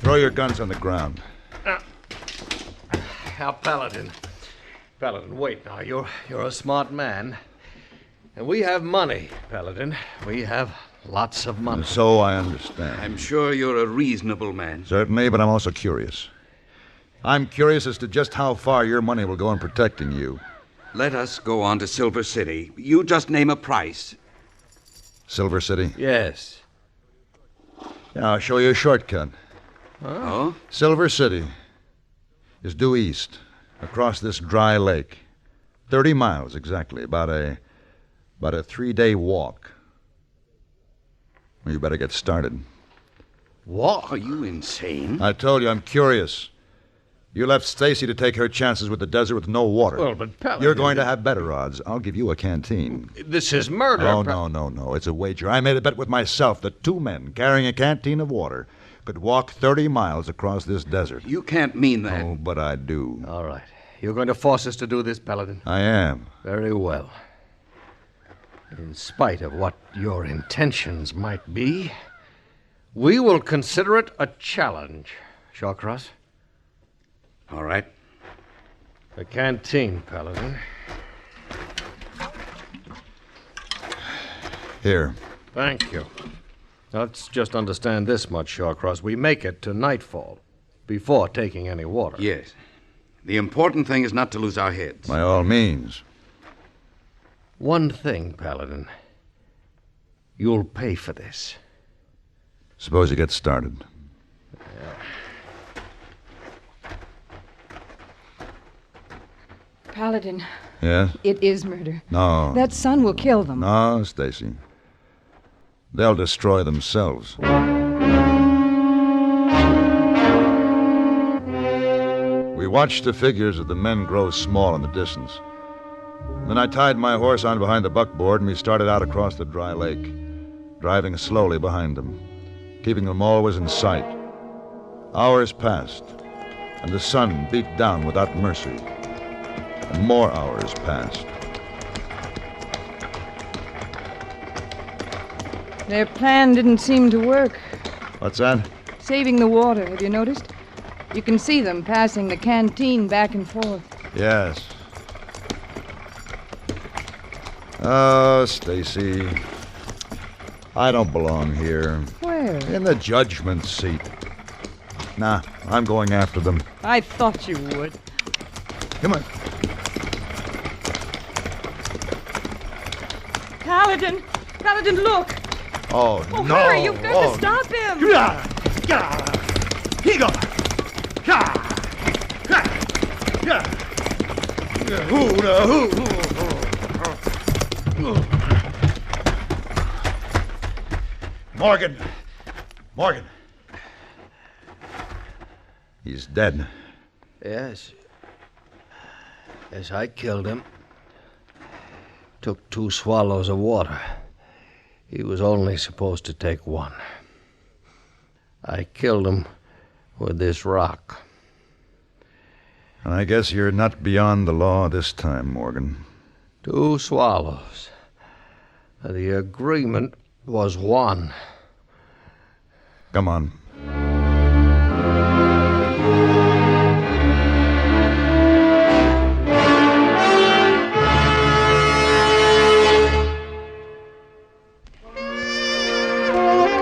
Throw your guns on the ground. Now, Paladin, wait now. You're a smart man. And we have money, Paladin. We have lots of money. So I understand. I'm sure you're a reasonable man. Certainly, but I'm also curious. I'm curious as to just how far your money will go in protecting you. Let us go on to Silver City. You just name a price. Silver City? Yes. Yeah, I'll show you a shortcut. Oh? Silver City is due east, across this dry lake. 30 miles exactly, about a 3-day walk. Well, you better get started. What? Are you insane? I told you I'm curious. You left Stacy to take her chances with the desert with no water. Well, but Paladin... You're going to have better odds. I'll give you a canteen. This is murder. Oh, no. It's a wager. I made a bet with myself that 2 men carrying a canteen of water could walk 30 miles across this desert. You can't mean that. Oh, but I do. All right. You're going to force us to do this, Paladin? I am. Very well. In spite of what your intentions might be, we will consider it a challenge. Shawcross? All right. The canteen, Paladin. Here. Thank you. Let's just understand this much, Shawcross. We make it to nightfall before taking any water. Yes. The important thing is not to lose our heads. By all means. One thing, Paladin. You'll pay for this. Suppose you get started. Paladin. Yes? It is murder. No. That sun will kill them. No, Stacy. They'll destroy themselves. We watched the figures of the men grow small in the distance. Then I tied my horse on behind the buckboard, and we started out across the dry lake, driving slowly behind them, keeping them always in sight. Hours passed, and the sun beat down without mercy. And more hours passed. Their plan didn't seem to work. What's that? Saving the water, have you noticed? You can see them passing the canteen back and forth. Yes. Oh, Stacy. I don't belong here. Where? In the judgment seat. Nah, I'm going after them. I thought you would. Come on. Paladin! Paladin, look! Oh, Oh, no. hurry, you've got to stop him! Here you go. Morgan. Morgan. He's dead. Yes. Yes, I killed him. Took 2 swallows of water. He was only supposed to take 1. I killed him with this rock. And I guess you're not beyond the law this time, Morgan. 2 swallows. The agreement was 1. Come on.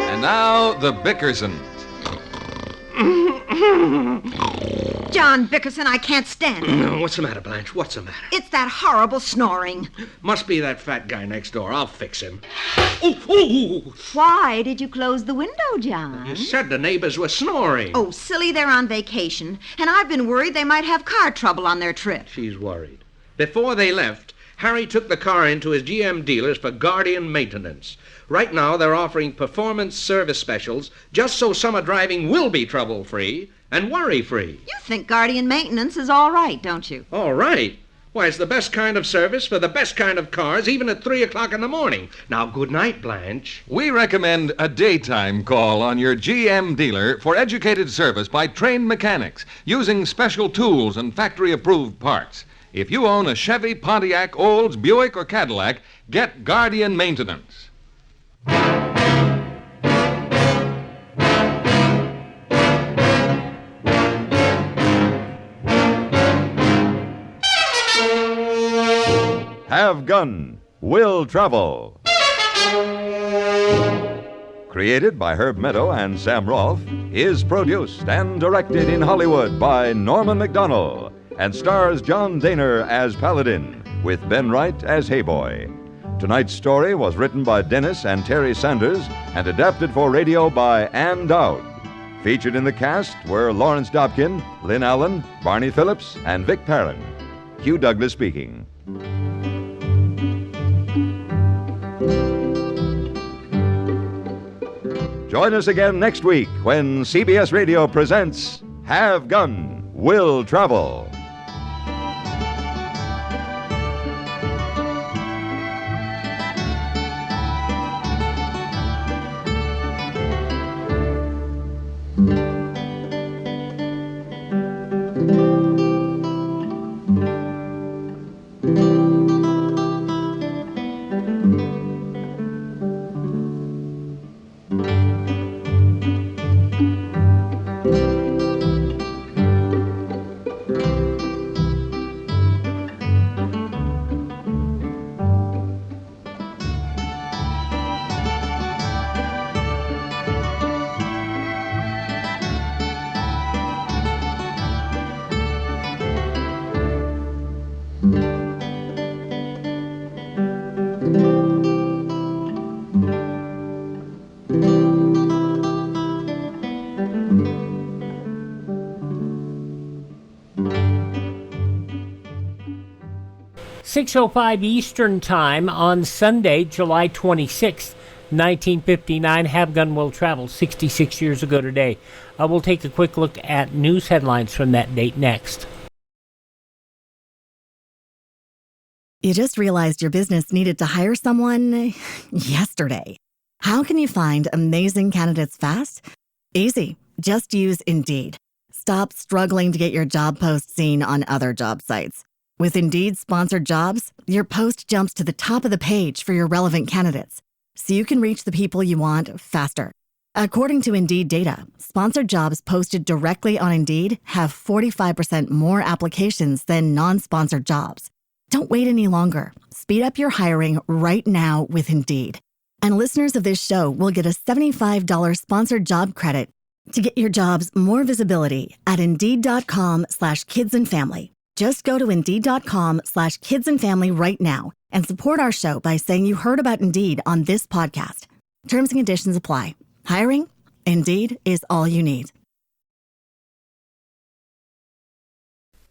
And now, the Bickersons. John Bickerson, I can't stand it. What's the matter, Blanche? What's the matter? It's that horrible snoring. Must be that fat guy next door. I'll fix him. Oh! Why did you close the window, John? You said the neighbors were snoring. Oh, silly, they're on vacation. And I've been worried they might have car trouble on their trip. She's worried. Before they left, Harry took the car into his GM dealers for Guardian maintenance. Right now, they're offering performance service specials just so summer driving will be trouble-free and worry-free. You think Guardian maintenance is all right, don't you? All right. Why, it's the best kind of service for the best kind of cars, even at 3 o'clock in the morning. Now, good night, Blanche. We recommend a daytime call on your GM dealer for educated service by trained mechanics using special tools and factory-approved parts. If you own a Chevy, Pontiac, Olds, Buick, or Cadillac, get Guardian Maintenance. Have Gun, Will Travel. Created by Herb Meadow and Sam Rolfe, is produced and directed in Hollywood by Norman McDonnell and stars John Dehner as Paladin, with Ben Wright as Hayboy. Tonight's story was written by Dennis and Terry Sanders and adapted for radio by Ann Dowd. Featured in the cast were Lawrence Dobkin, Lynn Allen, Barney Phillips, and Vic Perrin. Hugh Douglas speaking. Join us again next week when CBS Radio presents Have Gun, Will Travel. .05 Eastern Time on Sunday, July 26th, 1959. Have Gun Will Travel, 66 years ago today. We'll take a quick look at news headlines from that date next. You just realized your business needed to hire someone yesterday. How can you find amazing candidates fast? Easy. Just use Indeed. Stop struggling to get your job post seen on other job sites. With Indeed sponsored jobs, your post jumps to the top of the page for your relevant candidates. so you can reach the people you want faster. According to Indeed data, sponsored jobs posted directly on Indeed have 45% more applications than non-sponsored jobs. Don't wait any longer. Speed up your hiring right now with Indeed. And listeners of this show will get a $75 sponsored job credit to get your jobs more visibility at Indeed.com/kidsandfamily. Just go to Indeed.com/kidsandfamily right now and support our show by saying you heard about Indeed on this podcast. Terms and conditions apply. Hiring? Indeed is all you need.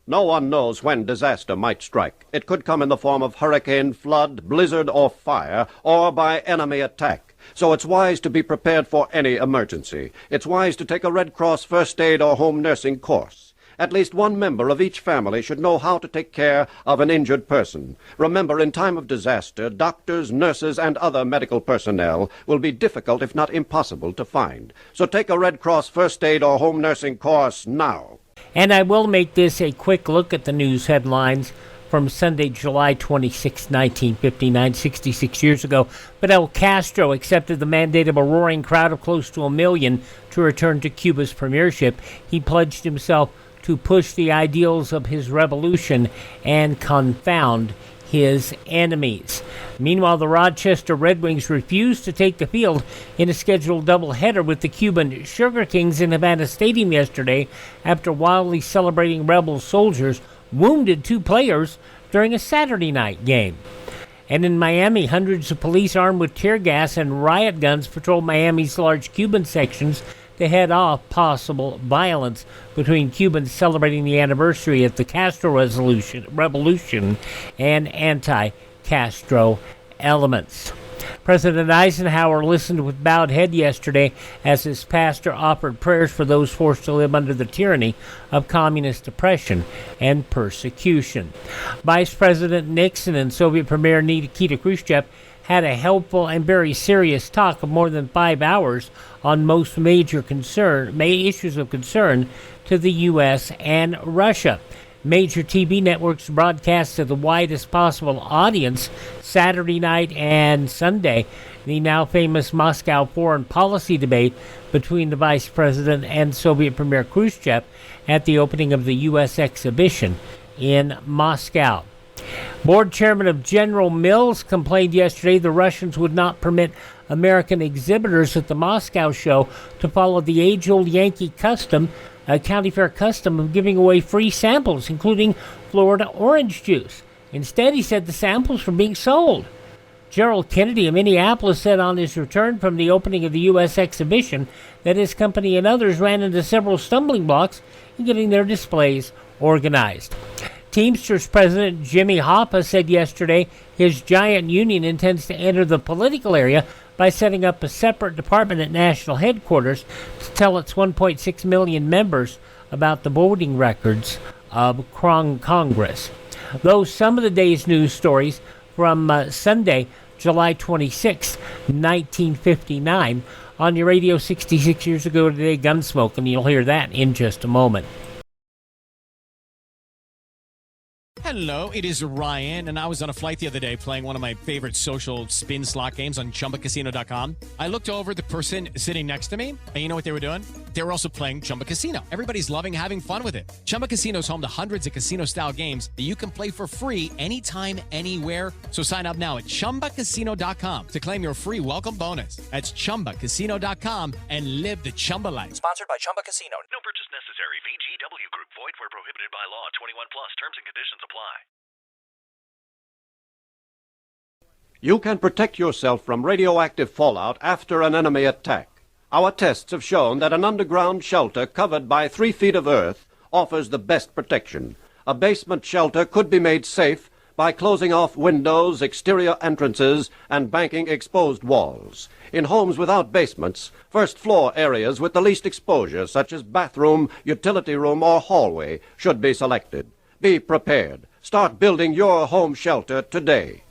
No one knows when disaster might strike. It could come in the form of hurricane, flood, blizzard, or fire, or by enemy attack. So it's wise to be prepared for any emergency. It's wise to take a Red Cross first aid or home nursing course. At least one member of each family should know how to take care of an injured person. Remember, in time of disaster, doctors, nurses, and other medical personnel will be difficult, if not impossible, to find. So take a Red Cross first aid or home nursing course now. And I will make this a quick look at the news headlines from Sunday, July 26, 1959, 66 years ago. Fidel Castro accepted the mandate of a roaring crowd of close to 1 million to return to Cuba's premiership. He pledged himself to push the ideals of his revolution and confound his enemies. Meanwhile, the Rochester Red Wings refused to take the field in a scheduled doubleheader with the Cuban Sugar Kings in Havana Stadium yesterday after wildly celebrating rebel soldiers wounded 2 players during a Saturday night game. And in Miami, hundreds of police armed with tear gas and riot guns patrolled Miami's large Cuban sections to head off possible violence between Cubans celebrating the anniversary of the Castro Revolution and anti-Castro elements. President Eisenhower listened with bowed head yesterday as his pastor offered prayers for those forced to live under the tyranny of communist oppression and persecution. Vice President Nixon and Soviet Premier Nikita Khrushchev had a helpful and very serious talk of more than 5 hours on most major issues of concern to the U.S. and Russia. Major TV networks broadcast to the widest possible audience Saturday night and Sunday the now famous Moscow foreign policy debate between the Vice President and Soviet Premier Khrushchev at the opening of the U.S. exhibition in Moscow. Board Chairman of General Mills complained yesterday the Russians would not permit American exhibitors at the Moscow show to follow the age-old Yankee custom, county fair custom of giving away free samples, including Florida orange juice. Instead, he said the samples were being sold. Gerald Kennedy of Minneapolis said on his return from the opening of the U.S. exhibition that his company and others ran into several stumbling blocks in getting their displays organized. Teamsters President Jimmy Hoffa said yesterday his giant union intends to enter the political area by setting up a separate department at national headquarters to tell its 1.6 million members about the voting records of Congress. Those some of the day's news stories from Sunday, July 26, 1959, on your radio 66 years ago today, Gunsmoke, and you'll hear that in just a moment. Hello, it is Ryan, and I was on a flight the other day playing one of my favorite social spin slot games on ChumbaCasino.com. I looked over at the person sitting next to me, and you know what they were doing? They were also playing Chumba Casino. Everybody's loving having fun with it. Chumba Casino is home to hundreds of casino-style games that you can play for free anytime, anywhere. So sign up now at ChumbaCasino.com to claim your free welcome bonus. That's ChumbaCasino.com and live the Chumba life. Sponsored by Chumba Casino. No purchase necessary. VGW Group. Void where prohibited by law. 21 plus. Terms and conditions apply. You can protect yourself from radioactive fallout after an enemy attack. Our tests have shown that an underground shelter covered by 3 feet of earth offers the best protection. A basement shelter could be made safe by closing off windows, exterior entrances, and banking exposed walls. In homes without basements, first-floor areas with the least exposure, such as bathroom, utility room, or hallway, should be selected. Be prepared. Start building your home shelter today.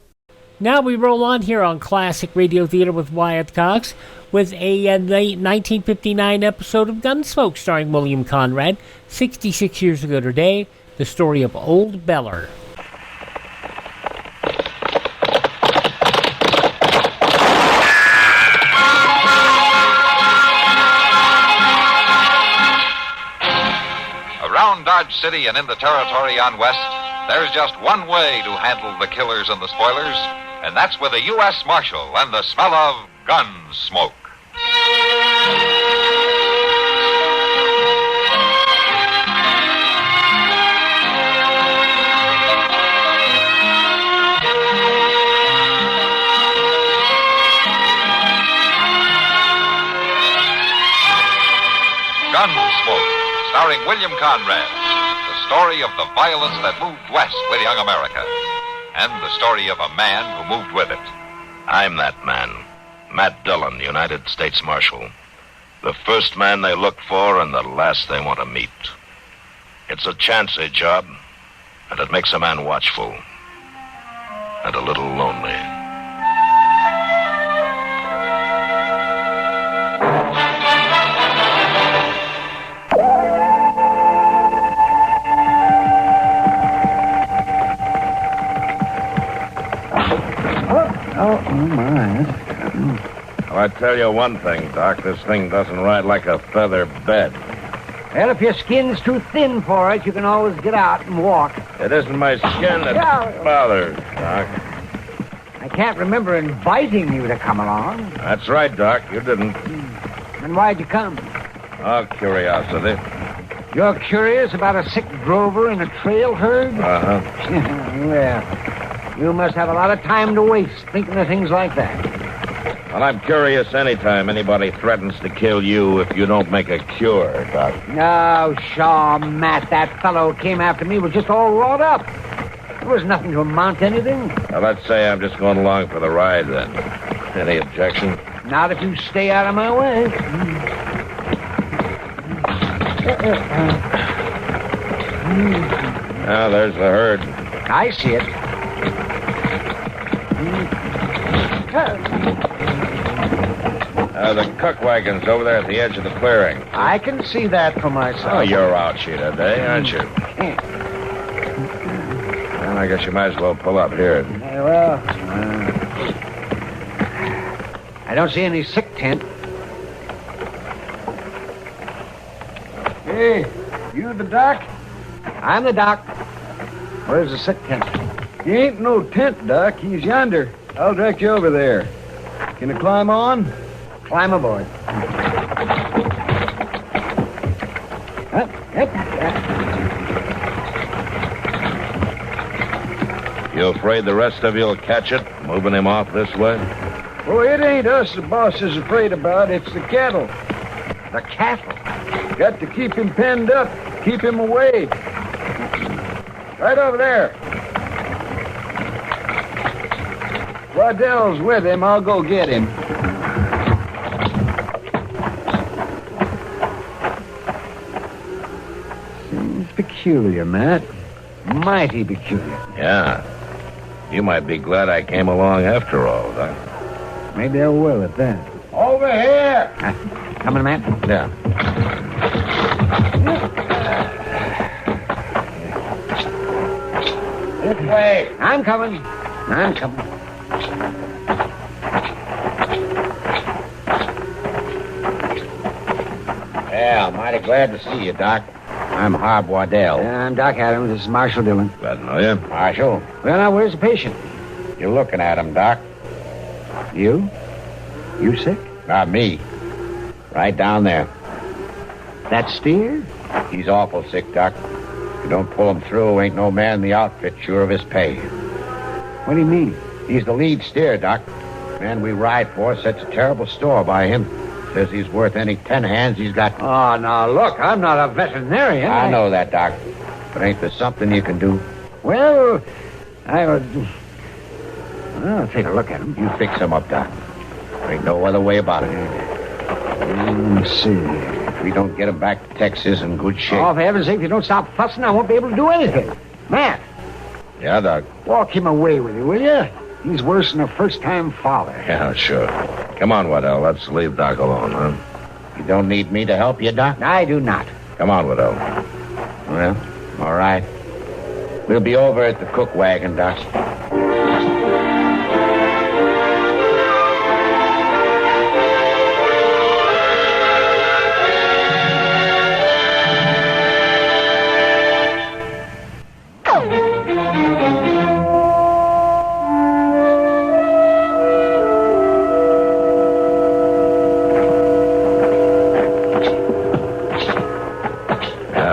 Now we roll on here on Classic Radio Theater with Wyatt Cox with a late 1959 episode of Gunsmoke starring William Conrad. 66 years ago today, the story of Old Beller. Dodge City and in the territory on west, there's just one way to handle the killers and the spoilers, and that's with a U.S. Marshal and the smell of Gunsmoke. Gunsmoke, starring William Conrad. The story of the violence that moved west with young America. And the story of a man who moved with it. I'm that man. Matt Dillon, United States Marshal. The first man they look for and the last they want to meet. It's a chancy job, and it makes a man watchful. And a little lonely. Oh, my. Well, I tell you one thing, Doc. This thing doesn't ride like a feather bed. Well, if your skin's too thin for it, you can always get out and walk. It isn't my skin that bothers, Doc. I can't remember inviting you to come along. That's right, Doc. You didn't. Then why'd you come? Oh, curiosity. You're curious about a sick drover in a trail herd? Uh-huh. Well, you must have a lot of time to waste thinking of things like that. Well, I'm curious anytime anybody threatens to kill you if you don't make a cure, Doc. Oh, Shaw, Matt, that fellow came after me was just all wrought up. There was nothing to amount to anything. Well, let's say I'm just going along for the ride, then. Any objection? Not if you stay out of my way. Now, there's the herd. I see it. The cook wagon's over there at the edge of the clearing. I can see that for myself. Oh, you're out here today, aren't you? Well, I guess you might as well pull up here. Well, I don't see any sick tent. Hey, you the doc? I'm the doc. Where's the sick tent? He ain't no tent, Doc. He's yonder. I'll direct you over there. Can you climb on? Climb aboard. You afraid the rest of you'll catch it, moving him off this way? Oh, it ain't us the boss is afraid about. It's the cattle. The cattle? Got to keep him penned up. Keep him away. Right over there. Waddell's with him. I'll go get him. Seems peculiar, Matt. Mighty peculiar. Yeah. You might be glad I came along after all, Doc. Maybe I will at that. Over here! Coming, Matt? Yeah. This way. I'm coming. Well, mighty glad to see you, Doc. I'm Harb Waddell. I'm Doc Adams. This is Marshal Dillon. Glad to know you. Marshal. Well, now, where's the patient? You're looking at him, Doc. You? You sick? Not me. Right down there. That steer? He's awful sick, Doc. If you don't pull him through, ain't no man in the outfit sure of his pay. What do you mean? He's the lead steer, Doc. Man we ride for sets a terrible store by him. Says he's worth any 10 hands he's got. Oh, now, look, I'm not a veterinarian. I know that, Doc. But ain't there something you can do? Well, I'll take a look at him. You fix him up, Doc. There ain't no other way about it. Let's see. If we don't get him back to Texas in good shape. Oh, for heaven's sake, if you don't stop fussing, I won't be able to do anything. Matt. Yeah, Doc. Walk him away with you, will you? He's worse than a first-time father. Yeah, sure. Come on, Waddell. Let's leave Doc alone, huh? You don't need me to help you, Doc? I do not. Come on, Waddell. Well, all right. We'll be over at the cook wagon, Doc.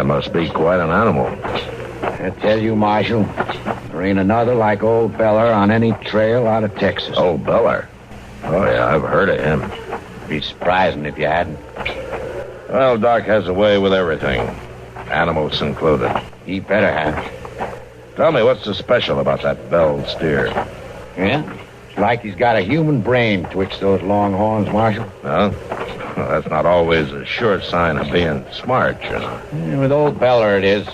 That must be quite an animal. I tell you, Marshal, there ain't another like Old Beller on any trail out of Texas. Old Beller? Oh, yeah, I've heard of him. Be surprising if you hadn't. Well, Doc has a way with everything. Animals included. He better have. Tell me, what's so special about that belled steer? Yeah? It's like he's got a human brain twixt those long horns, Marshal. Well, that's not always a sure sign of being smart, you know. Yeah, with Old Beller it is.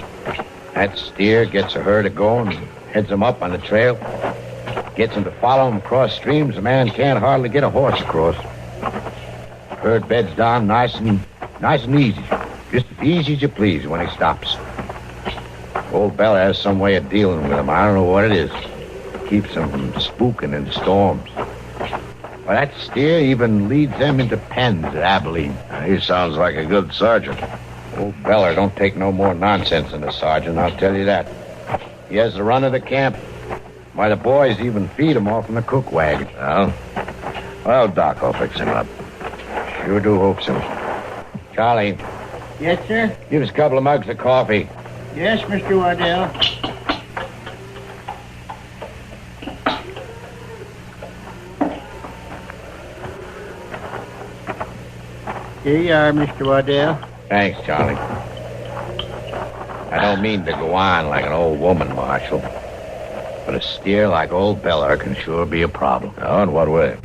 That steer gets a herd going, heads them up on the trail, gets them to follow him across streams a man can't hardly get a horse across. Herd beds down nice and easy. Just as easy as you please when he stops. Old Beller has some way of dealing with him. I don't know what it is. Keeps them from spooking in storms. Well, that steer even leads them into pens at Abilene. He sounds like a good sergeant. Old Beller don't take no more nonsense than a sergeant, I'll tell you that. He has the run of the camp. Why, the boys even feed him off in the cook wagon. Well, Doc will fix him up. Sure do hope so. Charlie. Yes, sir? Give us a couple of mugs of coffee. Yes, Mr. Waddell. Here you are, Mr. Waddell. Thanks, Charlie. I don't mean to go on like an old woman, Marshal. But a steer like Old Beller can sure be a problem. Oh, in what way?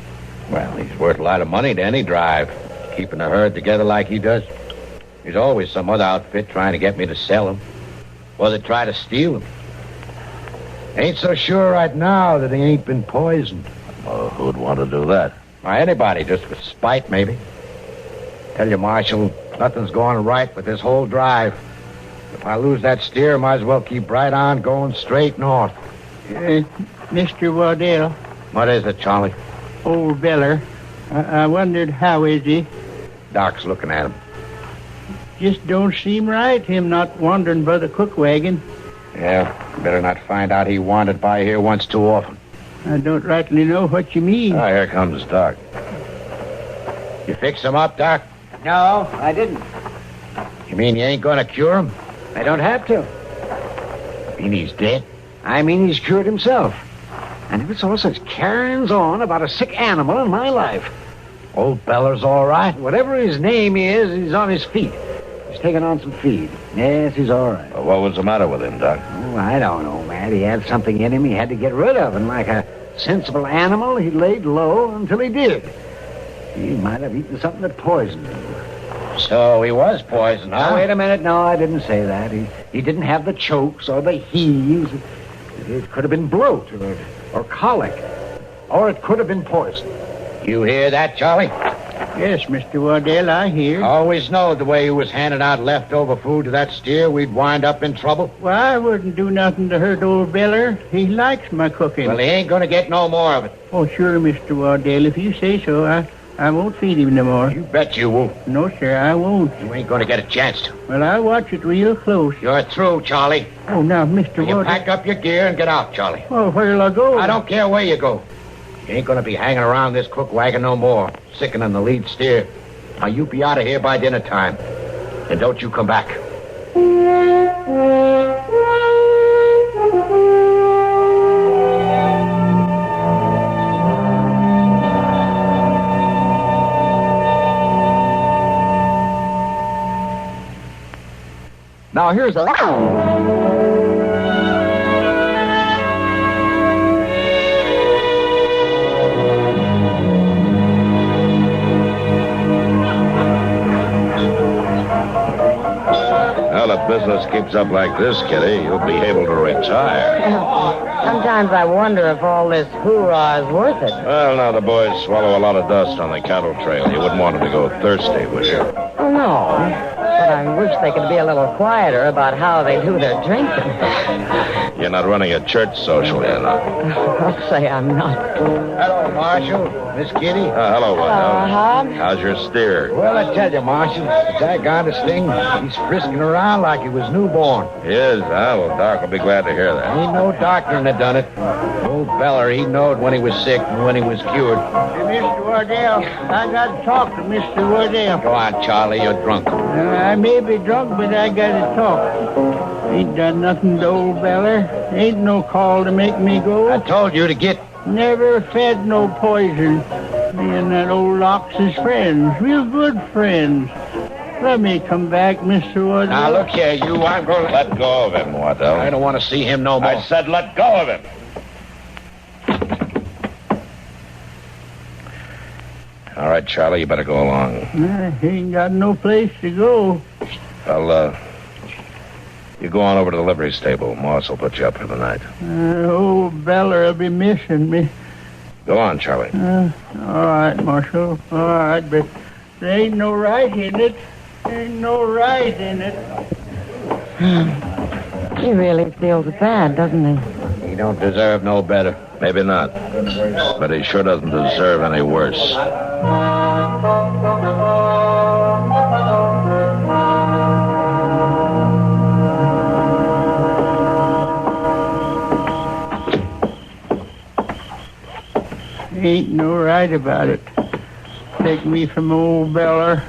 Well, he's worth a lot of money to any drive, keeping the herd together like he does. There's always some other outfit trying to get me to sell him. Or they try to steal him. Ain't so sure right now that he ain't been poisoned. Well, who'd want to do that? Why, anybody, just with spite, maybe. Tell you, Marshal, nothing's going right with this whole drive. If I lose that steer, might as well keep right on going straight north. Mr. Waddell. What is it, Charlie? Old Beller. I wondered how is he? Doc's looking at him. Just don't seem right, him not wandering by the cook wagon. Yeah, better not find out he wandered by here once too often. I don't rightly know what you mean. Ah, here comes Doc. You fix him up, Doc? No, I didn't. You mean you ain't gonna cure him? I don't have to. You mean he's dead? I mean he's cured himself. I never saw such carryings on about a sick animal in my life. Old Beller's all right? Whatever his name is, he's on his feet. He's taking on some feed. Yes, he's all right. Well, what was the matter with him, Doc? Oh, I don't know, Matt. He had something in him he had to get rid of, and like a sensible animal, he laid low until he did. He might have eaten something that poisoned him. So he was poisoned, huh? Now, wait a minute. No, I didn't say that. He didn't have the chokes or the heaves. It could have been bloat or colic. Or it could have been poison. You hear that, Charlie? Yes, Mr. Waddell, I hear. I always knowed the way you was handing out leftover food to that steer, we'd wind up in trouble. Well, I wouldn't do nothing to hurt Old Beller. He likes my cooking. Well, he ain't going to get no more of it. Oh, sure, Mr. Waddell. If you say so, I won't feed him no more. You bet you won't. No, sir, I won't. You ain't going to get a chance to. Well, I'll watch it real close. You're through, Charlie. Oh, now, Mr. Waddell. You pack up your gear and get out, Charlie. Oh, where'll I go? I don't care where you go. You ain't going to be hanging around this cook wagon no more, sickening the lead steer. Now, you be out of here by dinner time. And don't you come back. Now, here's a... Well, if business keeps up like this, Kitty, you'll be able to retire. Sometimes I wonder if all this hoorah is worth it. Well, now the boys swallow a lot of dust on the cattle trail. You wouldn't want them to go thirsty, would you? Oh, no. But I wish they could be a little quieter about how they do their drinking. You're not running a church social, you know. I'll say I'm not. Hello, Marshal. Miss Kitty. Hello, Waddell. Hob. How's your steer? Well, I tell you, Marshal, the daggondest thing, he's frisking around like he was newborn. He is, huh? Well, Doc will be glad to hear that. Ain't no doctoring that done it. Old Beller, he knowed when he was sick and when he was cured. Hey, Mr. Waddell, I got to talk to Mr. Waddell. Go on, Charlie, you're drunk. I I may be drunk, but I gotta talk. Ain't done nothing to old Beller. Ain't no call to make me go. I told you to get... Never fed no poison. Me and that old Locke's is friends. Real good friends. Let me come back, Mr. Waddell. Now, look here, you. I'm going to... Let go of him, Waddell. I don't want to see him no more. I said let go of him. All right, Charlie, you better go along. I ain't got no place to go. Well, you go on over to the livery stable. Moss will put you up for the night. Old Beller will be missing me. Go on, Charlie. All right, Marshal. All right, but there ain't no right in it. Ain't no right in it. He really feels bad, doesn't he? He don't deserve no better. Maybe not. But he sure doesn't deserve any worse. Ain't no right about it. Take me from old Beller,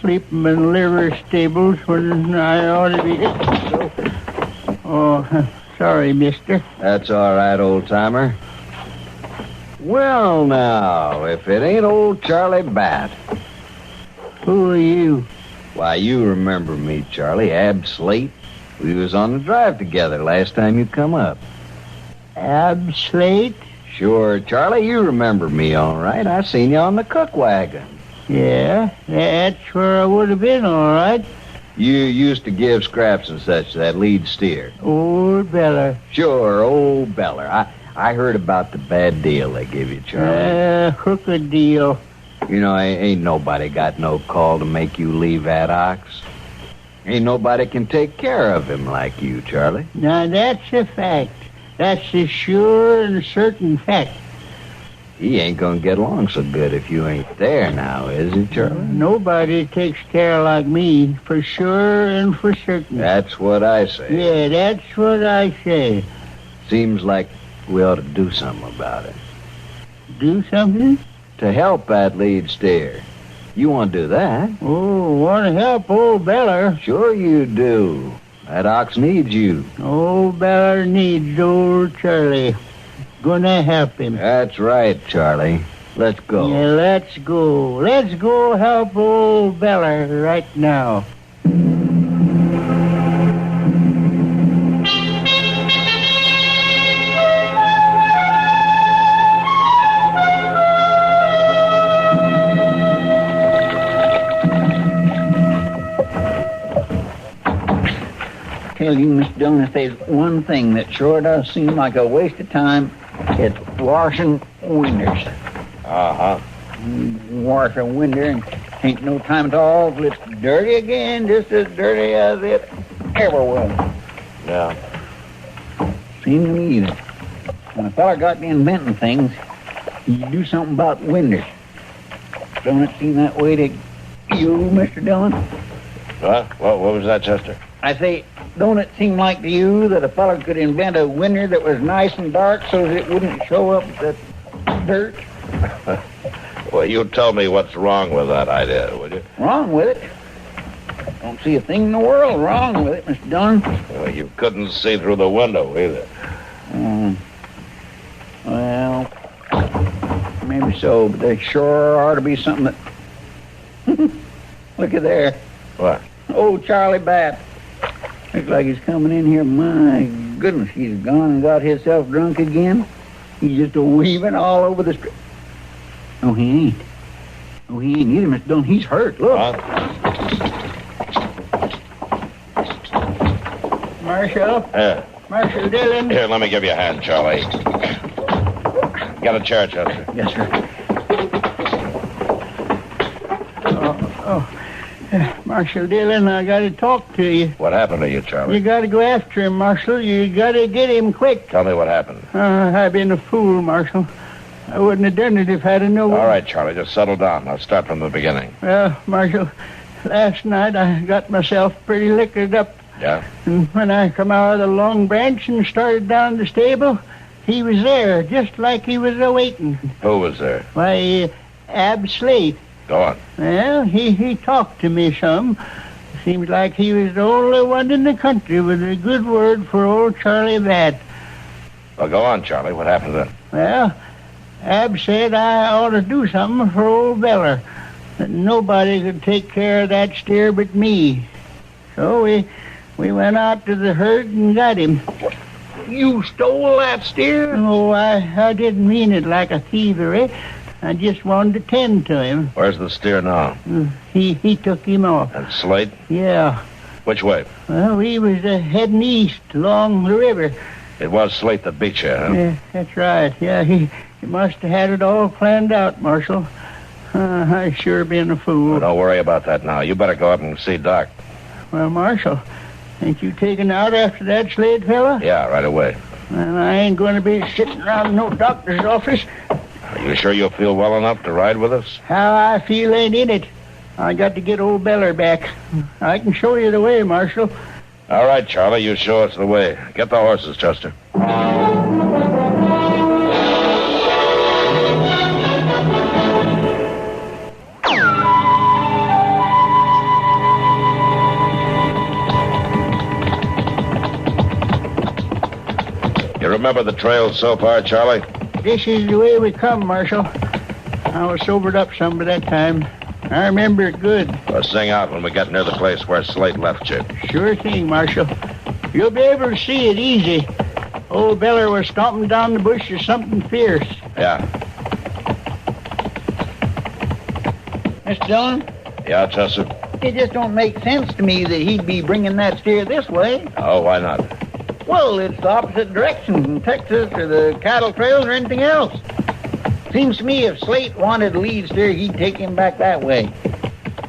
sleep in liver stables when I ought to be... Oh, sorry, mister. That's all right, old-timer. Well, now, if it ain't old Charlie Bat. Who are you? Why, you remember me, Charlie. Ab Slate. We was on the drive together last time you come up. Ab Slate? Sure, Charlie, you remember me all right. I seen you on the cook wagon. Yeah, that's where I would have been, all right. You used to give scraps and such to that lead steer. Old Beller. Sure, old Beller. I heard about the bad deal they give you, Charlie. Crooked deal. You know, ain't nobody got no call to make you leave that ox. Ain't nobody can take care of him like you, Charlie. Now, that's a fact. That's a sure and certain fact. He ain't gonna get along so good if you ain't there now, is he, Charlie? Nobody takes care like me, for sure and for certain. That's what I say. Yeah, that's what I say. Seems like we ought to do something about it. Do something? To help that lead steer. You want to do that? Oh, want to help old Beller? Sure you do. That ox needs you. Old Beller needs old Charlie. Gonna help him. That's right, Charlie. Let's go. Yeah, let's go. Let's go help old Beller right now. Tell you, Miss Dillon, if there's one thing that sure does seem like a waste of time, it's washing winders. Uh-huh. Wash a winder and ain't no time at all till it's dirty again, just as dirty as it ever was. Yeah. Seems to me that when a fella got to inventing things, you do something about winders. Don't it seem that way to you, Mr. Dillon? What was that, Chester? I say, don't it seem like to you that a fella could invent a window that was nice and dark so that it wouldn't show up the dirt? Well, you tell me what's wrong with that idea, would you? Wrong with it? Don't see a thing in the world wrong with it, Mr. Dillon. Well, you couldn't see through the window either. Well, maybe so, but there sure ought to be something that... Look at there. What? Old Charlie Bat. Looks like he's coming in here. My goodness, he's gone and got himself drunk again. He's just a-weaving all over the street. Oh, he ain't. Oh, he ain't either, Mr. Dillon. He's hurt. Look. Marshal? Yeah. Marshal Dillon? Here, let me give you a hand, Charlie. Got a chair, Chester? Yes, sir. Marshal Dillon, I got to talk to you. What happened to you, Charlie? You got to go after him, Marshal. You got to get him quick. Tell me what happened. I've been a fool, Marshal. I wouldn't have done it if I'd have known. All right, Charlie, just settle down. I'll start from the beginning. Well, Marshal, last night I got myself pretty liquored up. Yeah? And when I come out of the Long Branch and started down the stable, he was there, just like he was a-waiting. Who was there? Why, Ab Slate. Go on. Well, he talked to me some. Seems like he was the only one in the country with a good word for old Charlie Bat. Well, go on, Charlie. What happened then? Well, Ab said I ought to do something for old Beller. That nobody could take care of that steer but me. So we went out to the herd and got him. You stole that steer? Oh, I didn't mean it like a thievery. I just wanted to tend to him. Where's the steer now? He took him off. And Slate? Yeah. Which way? Well, we was heading east along the river. It was Slate that beat you, huh? Yeah, that's right. Yeah, he must have had it all planned out, Marshal. I sure been a fool. Well, don't worry about that now. You better go up and see Doc. Well, Marshal, ain't you taken out after that Slade fella? Yeah, right away. Well, I ain't going to be sitting around no doctor's office. Are you sure you'll feel well enough to ride with us? How I feel ain't in it. I got to get old Beller back. I can show you the way, Marshal. All right, Charlie, you show us the way. Get the horses, Chester. You remember the trail so far, Charlie? This is the way we come, Marshal. I was sobered up some by that time. I remember it good. Well, sing out when we get near the place where Slate left you. Sure thing, Marshal. You'll be able to see it easy. Old Beller was stomping down the bush of something fierce. Yeah. Mr. Dillon? Yeah, Chester? It just don't make sense to me that he'd be bringing that steer this way. Oh, why not? Well, it's the opposite direction from Texas or the cattle trails or anything else. Seems to me if Slate wanted to lead steer, he'd take him back that way.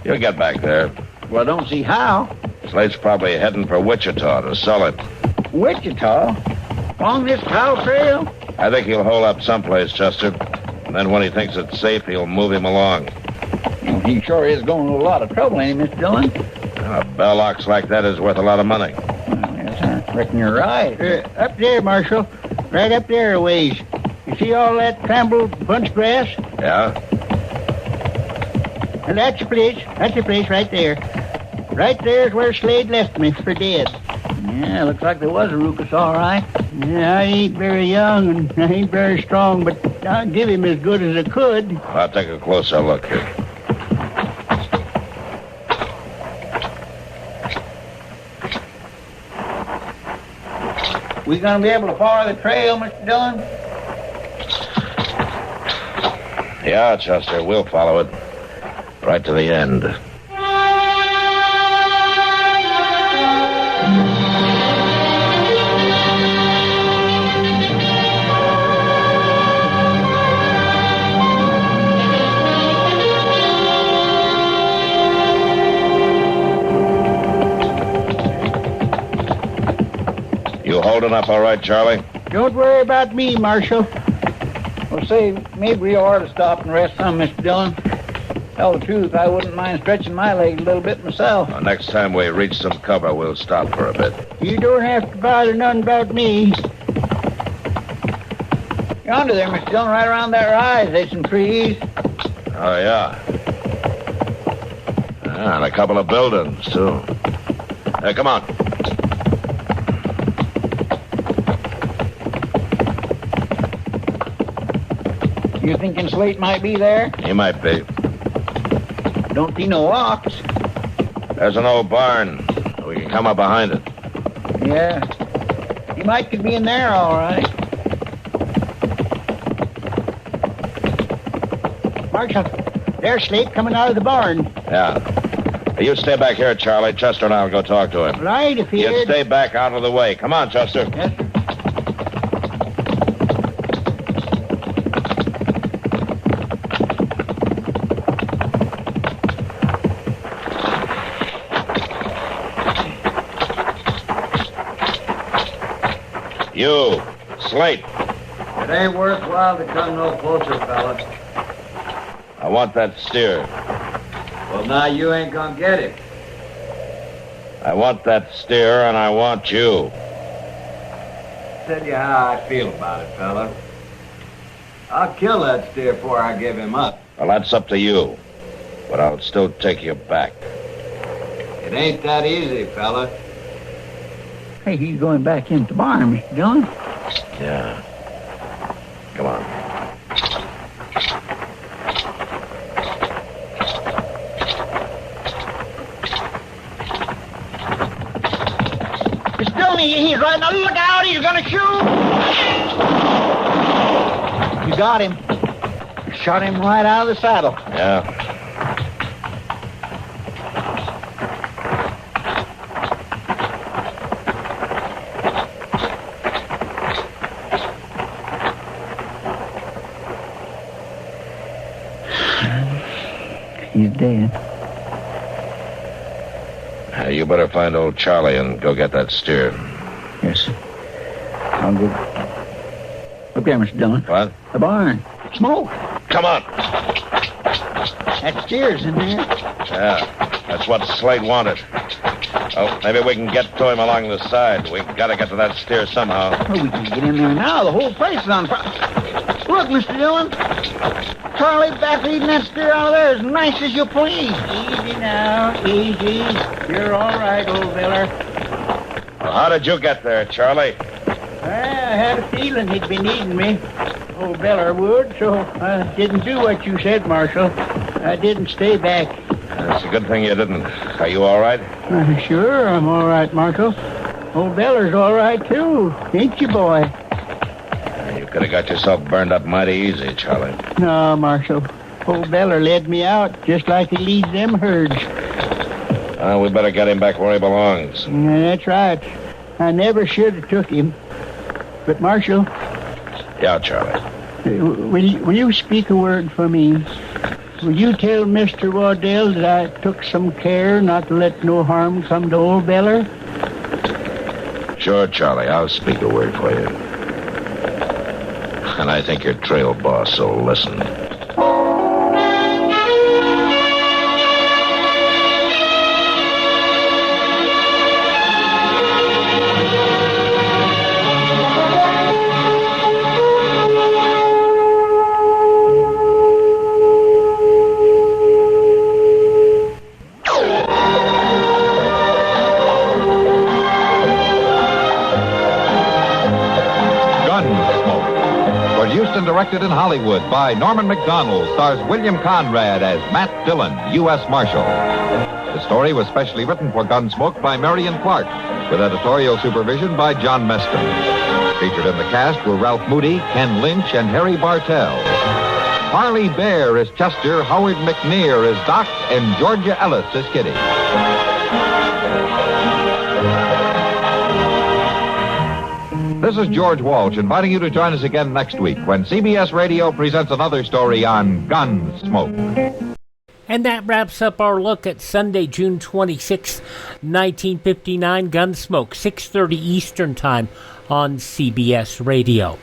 You'll get back there. Well, I don't see how. Slate's probably heading for Wichita to sell it. Wichita? Along this cattle trail? I think he'll hole up someplace, Chester. And then when he thinks it's safe, he'll move him along. Well, he sure is going to a lot of trouble, ain't he, Mr. Dillon? A bell ox like that is worth a lot of money. Yes, I reckon you're right. Up there, Marshal. Right up there a ways. You see all that trampled bunch grass? Yeah? And that's your place. That's your place right there. Right there's where Slade left me for dead. Yeah, looks like there was a ruckus, all right. Yeah, I ain't very young and I ain't very strong, but I'll give him as good as I could. I'll take a closer look here. We gonna be able to follow the trail, Mr. Dillon? Yeah, Chester, we'll follow it. Right to the end. You holding up all right, Charlie? Don't worry about me, Marshal. Well, say, maybe we ought to stop and rest some, Mr. Dillon. Tell the truth, I wouldn't mind stretching my legs a little bit myself. Well, next time we reach some cover, we'll stop for a bit. You don't have to bother none about me. Yonder there, Mr. Dillon, right around that rise, there's some trees. Oh, yeah. And a couple of buildings, too. Hey, come on. You thinking Slate might be there? He might be. Don't see no ox. There's an old barn. We can come up behind it. Yeah. He might could be in there, all right. Marshal, there's Slate coming out of the barn. Yeah. You stay back here, Charlie. Chester and I'll go talk to him. Right, if You stay back out of the way. Come on, Chester. Yes, sir. You, Slate. It ain't worthwhile to come no closer, fellas. I want that steer. Well, now you ain't gonna get it. I want that steer, and I want you. Tell you how I feel about it, fella. I'll kill that steer before I give him up. Well, that's up to you. But I'll still take you back. It ain't that easy, fella. Hey, he's going back into the barn, Mr. Dillon. Yeah. Come on. Mr. Dillon, he's right now. Look out, he's gonna shoot! You got him. Shot him right out of the saddle. Yeah. He's dead. You better find old Charlie and go get that steer. Yes, sir. I'll go. Look there, Mr. Dillon. What? The barn. Smoke. Come on. That steer's in there. Yeah, that's what Slate wanted. Oh, maybe we can get to him along the side. We've got to get to that steer somehow. Oh, we can get in there now. The whole place is on fire. Look, Mr. Dillon. Charlie back leading that steer out of there as nice as you please. Easy now, easy. You're all right, old feller. Well, how did you get there, Charlie? I had a feeling he'd be needing me. Old Beller would, so I didn't do what you said, Marshal. I didn't stay back. It's a good thing you didn't. Are you all right? Sure, I'm all right, Marshal. Old Beller's all right, too. Ain't you, boy? You could have got yourself burned up mighty easy, Charlie. No, Marshal. Old Beller led me out just like he leads them herds. We better get him back where he belongs. Yeah, that's right. I never should have took him. But, Marshal... Yeah, Charlie. Will you speak a word for me? Will you tell Mr. Waddell that I took some care not to let no harm come to old Beller? Sure, Charlie. I'll speak a word for you. And I think your trail boss will listen. Directed in Hollywood by Norman Macdonald, stars William Conrad as Matt Dillon, U.S. Marshal. The story was specially written for Gunsmoke by Marion Clark, with editorial supervision by John Meston. Featured in the cast were Ralph Moody, Ken Lynch, and Harry Bartell. Harley Bear is Chester, Howard McNear is Doc, and Georgia Ellis is Kitty. This is George Walsh inviting you to join us again next week when CBS Radio presents another story on Gunsmoke. And that wraps up our look at Sunday, June 26, 1959, Gunsmoke, 6:30 Eastern Time on CBS Radio.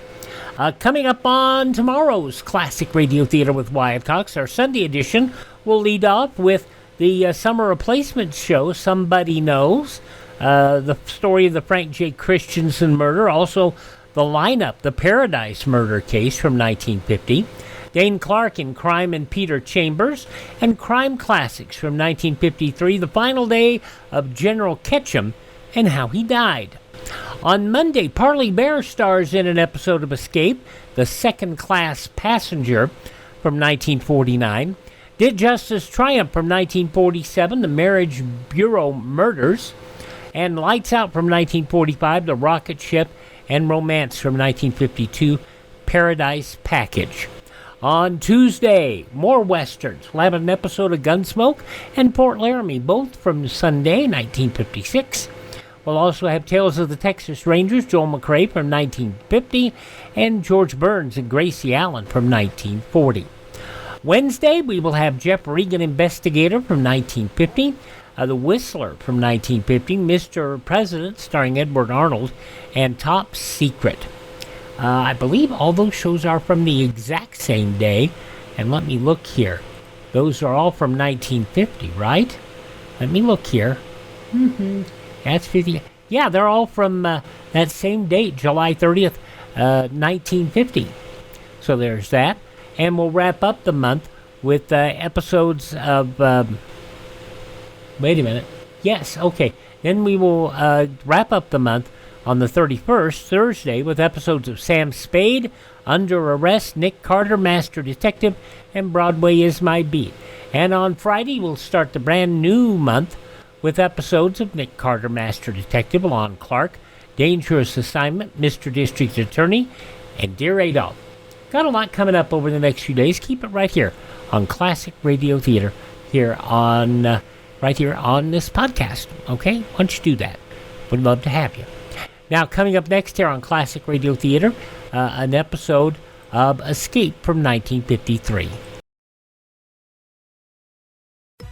Coming up on tomorrow's Classic Radio Theater with Wyatt Cox, our Sunday edition will lead off with the summer replacement show, Somebody Knows. The story of the Frank J. Christensen murder, also the lineup, the Paradise murder case from 1950, Dane Clark in Crime and Peter Chambers, and Crime Classics from 1953, the final day of General Ketchum and how he died. On Monday, Parley Bear stars in an episode of Escape, The Second Class Passenger from 1949, Did Justice Triumph from 1947, The Marriage Bureau Murders, and Lights Out from 1945, The Rocket Ship, and Romance from 1952, Paradise Package. On Tuesday, more Westerns. We'll have an episode of Gunsmoke and Port Laramie, both from Sunday, 1956. We'll also have Tales of the Texas Rangers, Joel McRae from 1950, and George Burns and Gracie Allen from 1940. Wednesday, we will have Jeff Regan, Investigator from 1950, The Whistler from 1950, Mr. President starring Edward Arnold, and Top Secret. I believe all those shows are from the exact same day, and let me look here. Those are all from 1950, right? Let me look here. That's 50. Yeah, they're all from that same date, July 30th, 1950. So there's that. And we'll wrap up the month with episodes of... wait a minute. Yes, okay. Then we will wrap up the month on the 31st, Thursday, with episodes of Sam Spade, Under Arrest, Nick Carter, Master Detective, and Broadway is My Beat. And on Friday, we'll start the brand new month with episodes of Nick Carter, Master Detective, Lon Clark, Dangerous Assignment, Mr. District Attorney, and Dear Adolf. Got a lot coming up over the next few days. Keep it right here on Classic Radio Theater, right here on this podcast. Okay? Why don't you do that? Would love to have you. Now, coming up next here on Classic Radio Theater, an episode of Escape from 1953.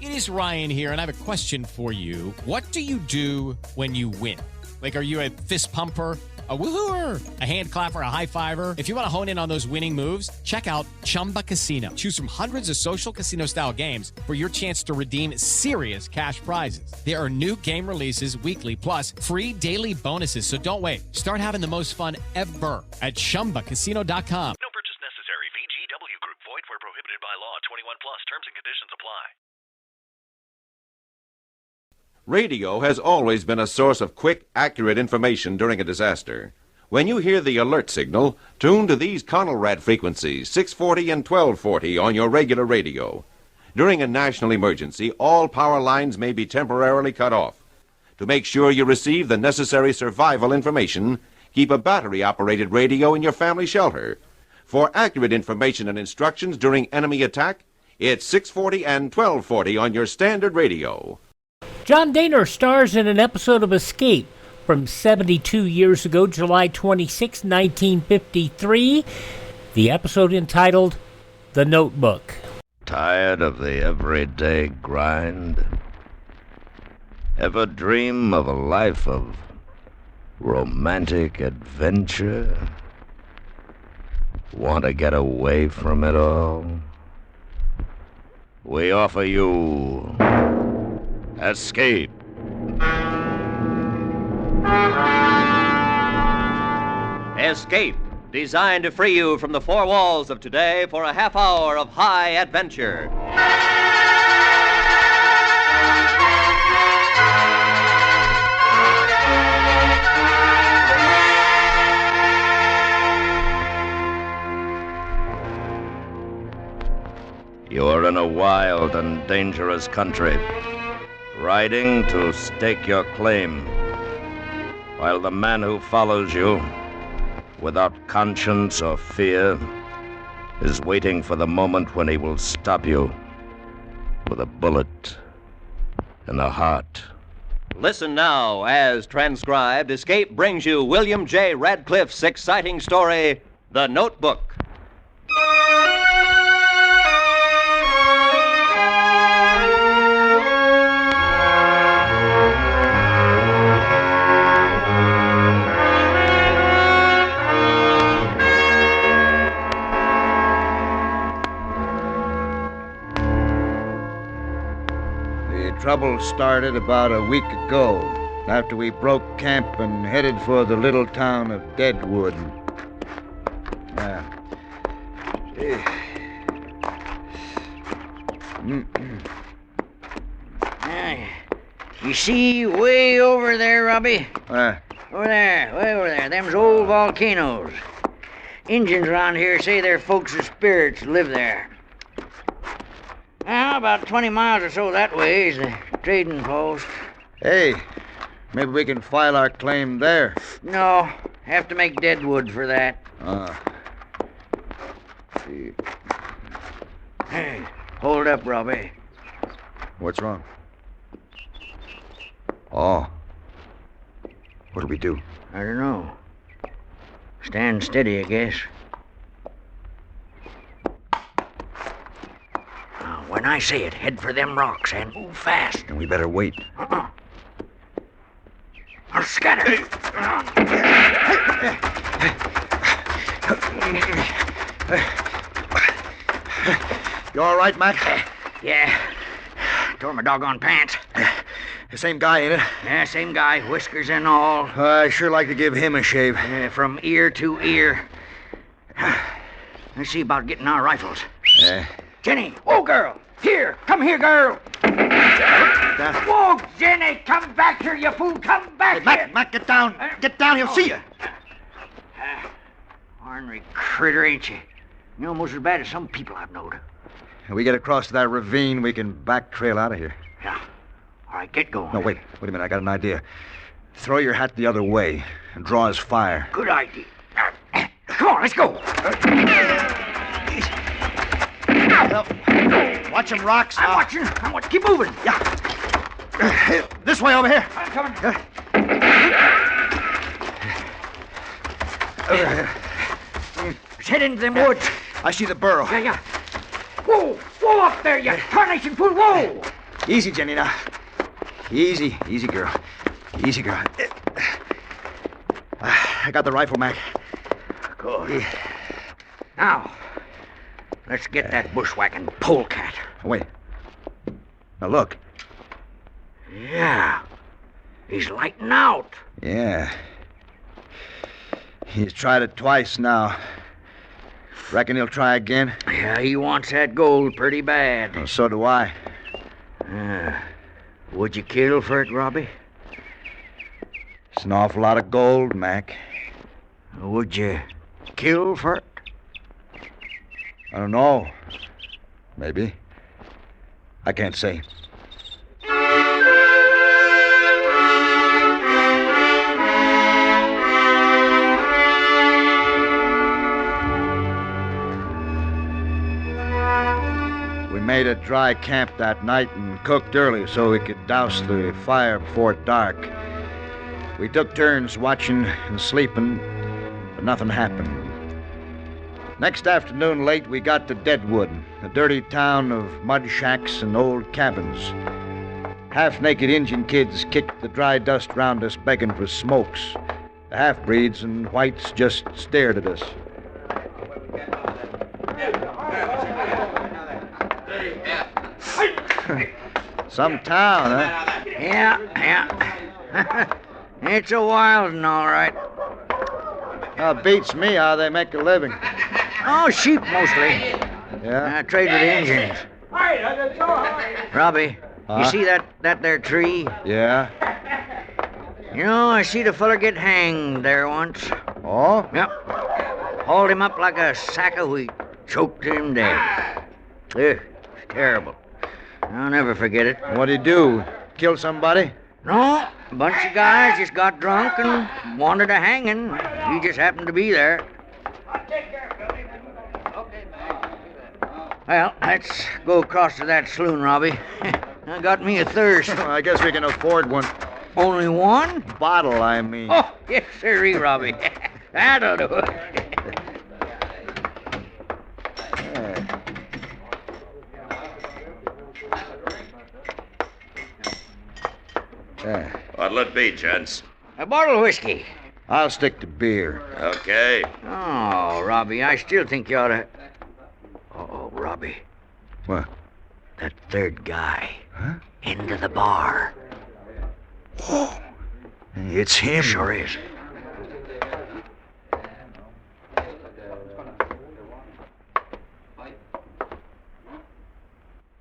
It is Ryan here, and I have a question for you. What do you do when you win? Like, are you a fist pumper, a woo-hooer, a hand clapper, a high-fiver? If you want to hone in on those winning moves, check out Chumba Casino. Choose from hundreds of social casino-style games for your chance to redeem serious cash prizes. There are new game releases weekly, plus free daily bonuses. So don't wait. Start having the most fun ever at ChumbaCasino.com. No purchase necessary. VGW Group. Void where prohibited by law. 21 plus. Terms and conditions apply. Radio has always been a source of quick, accurate information during a disaster. When you hear the alert signal, tune to these Conrad frequencies, 640 and 1240 on your regular radio. During a national emergency, all power lines may be temporarily cut off. To make sure you receive the necessary survival information, keep a battery-operated radio in your family shelter. For accurate information and instructions during enemy attack, it's 640 and 1240 on your standard radio. John Dehner stars in an episode of Escape from 72 years ago, July 26, 1953. The episode entitled The Notebook. Tired of the everyday grind? Ever dream of a life of romantic adventure? Want to get away from it all? We offer you Escape. Escape, designed to free you from the four walls of today for a half hour of high adventure. You're in a wild and dangerous country, riding to stake your claim, while the man who follows you, without conscience or fear, is waiting for the moment when he will stop you with a bullet in the heart. Listen now, as transcribed, Escape brings you William J. Radcliffe's exciting story, The Notebook. Trouble started about a week ago, after we broke camp and headed for the little town of Deadwood. You see way over there, Robbie? Where? Over there, way over there. Them's old volcanoes. Injuns around here say their folks' spirits live there. Now, about 20 miles or so that way is the trading post. Hey, maybe we can file our claim there. No, have to make Deadwood for that. See. Hey, hold up, Robbie. What's wrong? Oh. What do we do? I don't know. Stand steady, I guess. Now, when I say it, head for them rocks and move fast. And we better wait. I'll scatter. You all right, Mac? Yeah. Tore my doggone pants. The same guy, ain't it? Yeah, same guy, whiskers and all. I sure like to give him a shave. Yeah, from ear to ear. Let's see about getting our rifles. Jenny! Oh, girl! Here! Come here, girl! that. Whoa, Jenny, come back here, you fool. Come back here. Mac, get down. Get down. He'll see you. Ornery critter, ain't you? You're almost as bad as some people I've known. When we get across that ravine, we can back trail out of here. Yeah. All right, get going. No, wait a minute. I got an idea. Throw your hat the other way and draw his fire. Good idea. Come on, let's go. Watch him, rocks. I'm watching. Keep moving. Yeah. This way over here. I'm coming. Let's head into them woods. I see the burrow. Yeah. Whoa up there, you tarnation fool. Whoa. Easy, Jenny, now. Easy, girl. Easy, girl. I got the rifle, Mac. Good. Now, let's get that bushwhacking polecat. Wait. Now, look. Yeah. He's lighting out. Yeah. He's tried it twice now. Reckon he'll try again? Yeah, he wants that gold pretty bad. Well, so do I. Would you kill for it, Robbie? It's an awful lot of gold, Mac. Would you kill for it? I don't know. Maybe. I can't say. We made a dry camp that night and cooked early so we could douse the fire before dark. We took turns watching and sleeping, but nothing happened. Next afternoon late, we got to Deadwood, a dirty town of mud shacks and old cabins. Half-naked Indian kids kicked the dry dust round us begging for smokes. The half-breeds and whites just stared at us. Some town, huh? Yeah. It's a wild one, all right. Beats me how they make a living. Oh, sheep mostly. Yeah? I trade with the Indians. Robbie, you see that there tree? Yeah? You know, I see the feller get hanged there once. Oh? Yep. Hauled him up like a sack of wheat. Choked him dead. It's terrible. I'll never forget it. What'd he do? Kill somebody? No, a bunch of guys just got drunk and wanted a hanging. He just happened to be there. Well, let's go across to that saloon, Robbie. I got me a thirst. Well, I guess we can afford one. Only one? Bottle, I mean. Oh, yes, sirree, Robbie. That'll do it. What'll it be, gents? A bottle of whiskey. I'll stick to beer. Okay. Oh, Robbie, I still think you ought to... Oh, Robbie. What? That third guy. Huh? Into the bar. Oh, it's him. Sure is.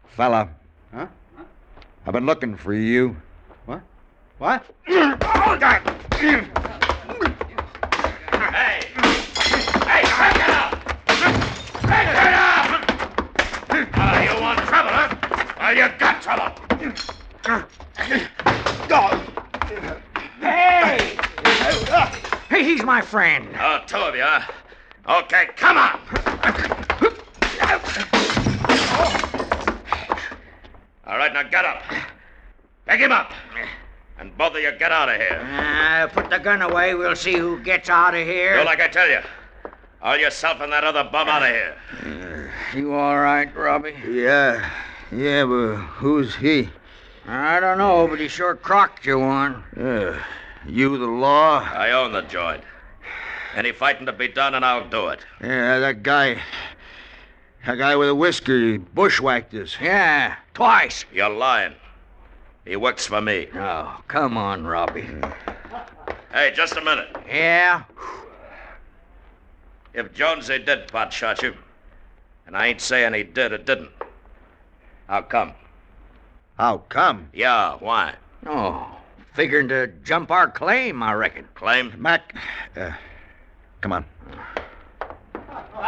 Fella. Huh? I've been looking for you. What? Hey, back it up! Back it up! You want trouble, huh? Well, you got trouble. Hey! Hey, he's my friend. Oh, two of you, huh? Okay, come on! All right, now get up. Pick him up. And both of you get out of here. Put the gun away. We'll see who gets out of here. Do like I tell you. Haul yourself and that other bum out of here. You all right, Robbie? Yeah, but who's he? I don't know, but he sure crocked you one. You the law? I own the joint. Any fighting to be done, and I'll do it. Yeah, that guy with a whisker, he bushwhacked us. Yeah, twice. You're lying. He works for me. Oh, come on, Robbie. Hey, just a minute. Yeah? If Jonesy did pot shot you, and I ain't saying he did or didn't, how come? How come? Yeah, why? Oh, figuring to jump our claim, I reckon. Claim? Mac, come on. All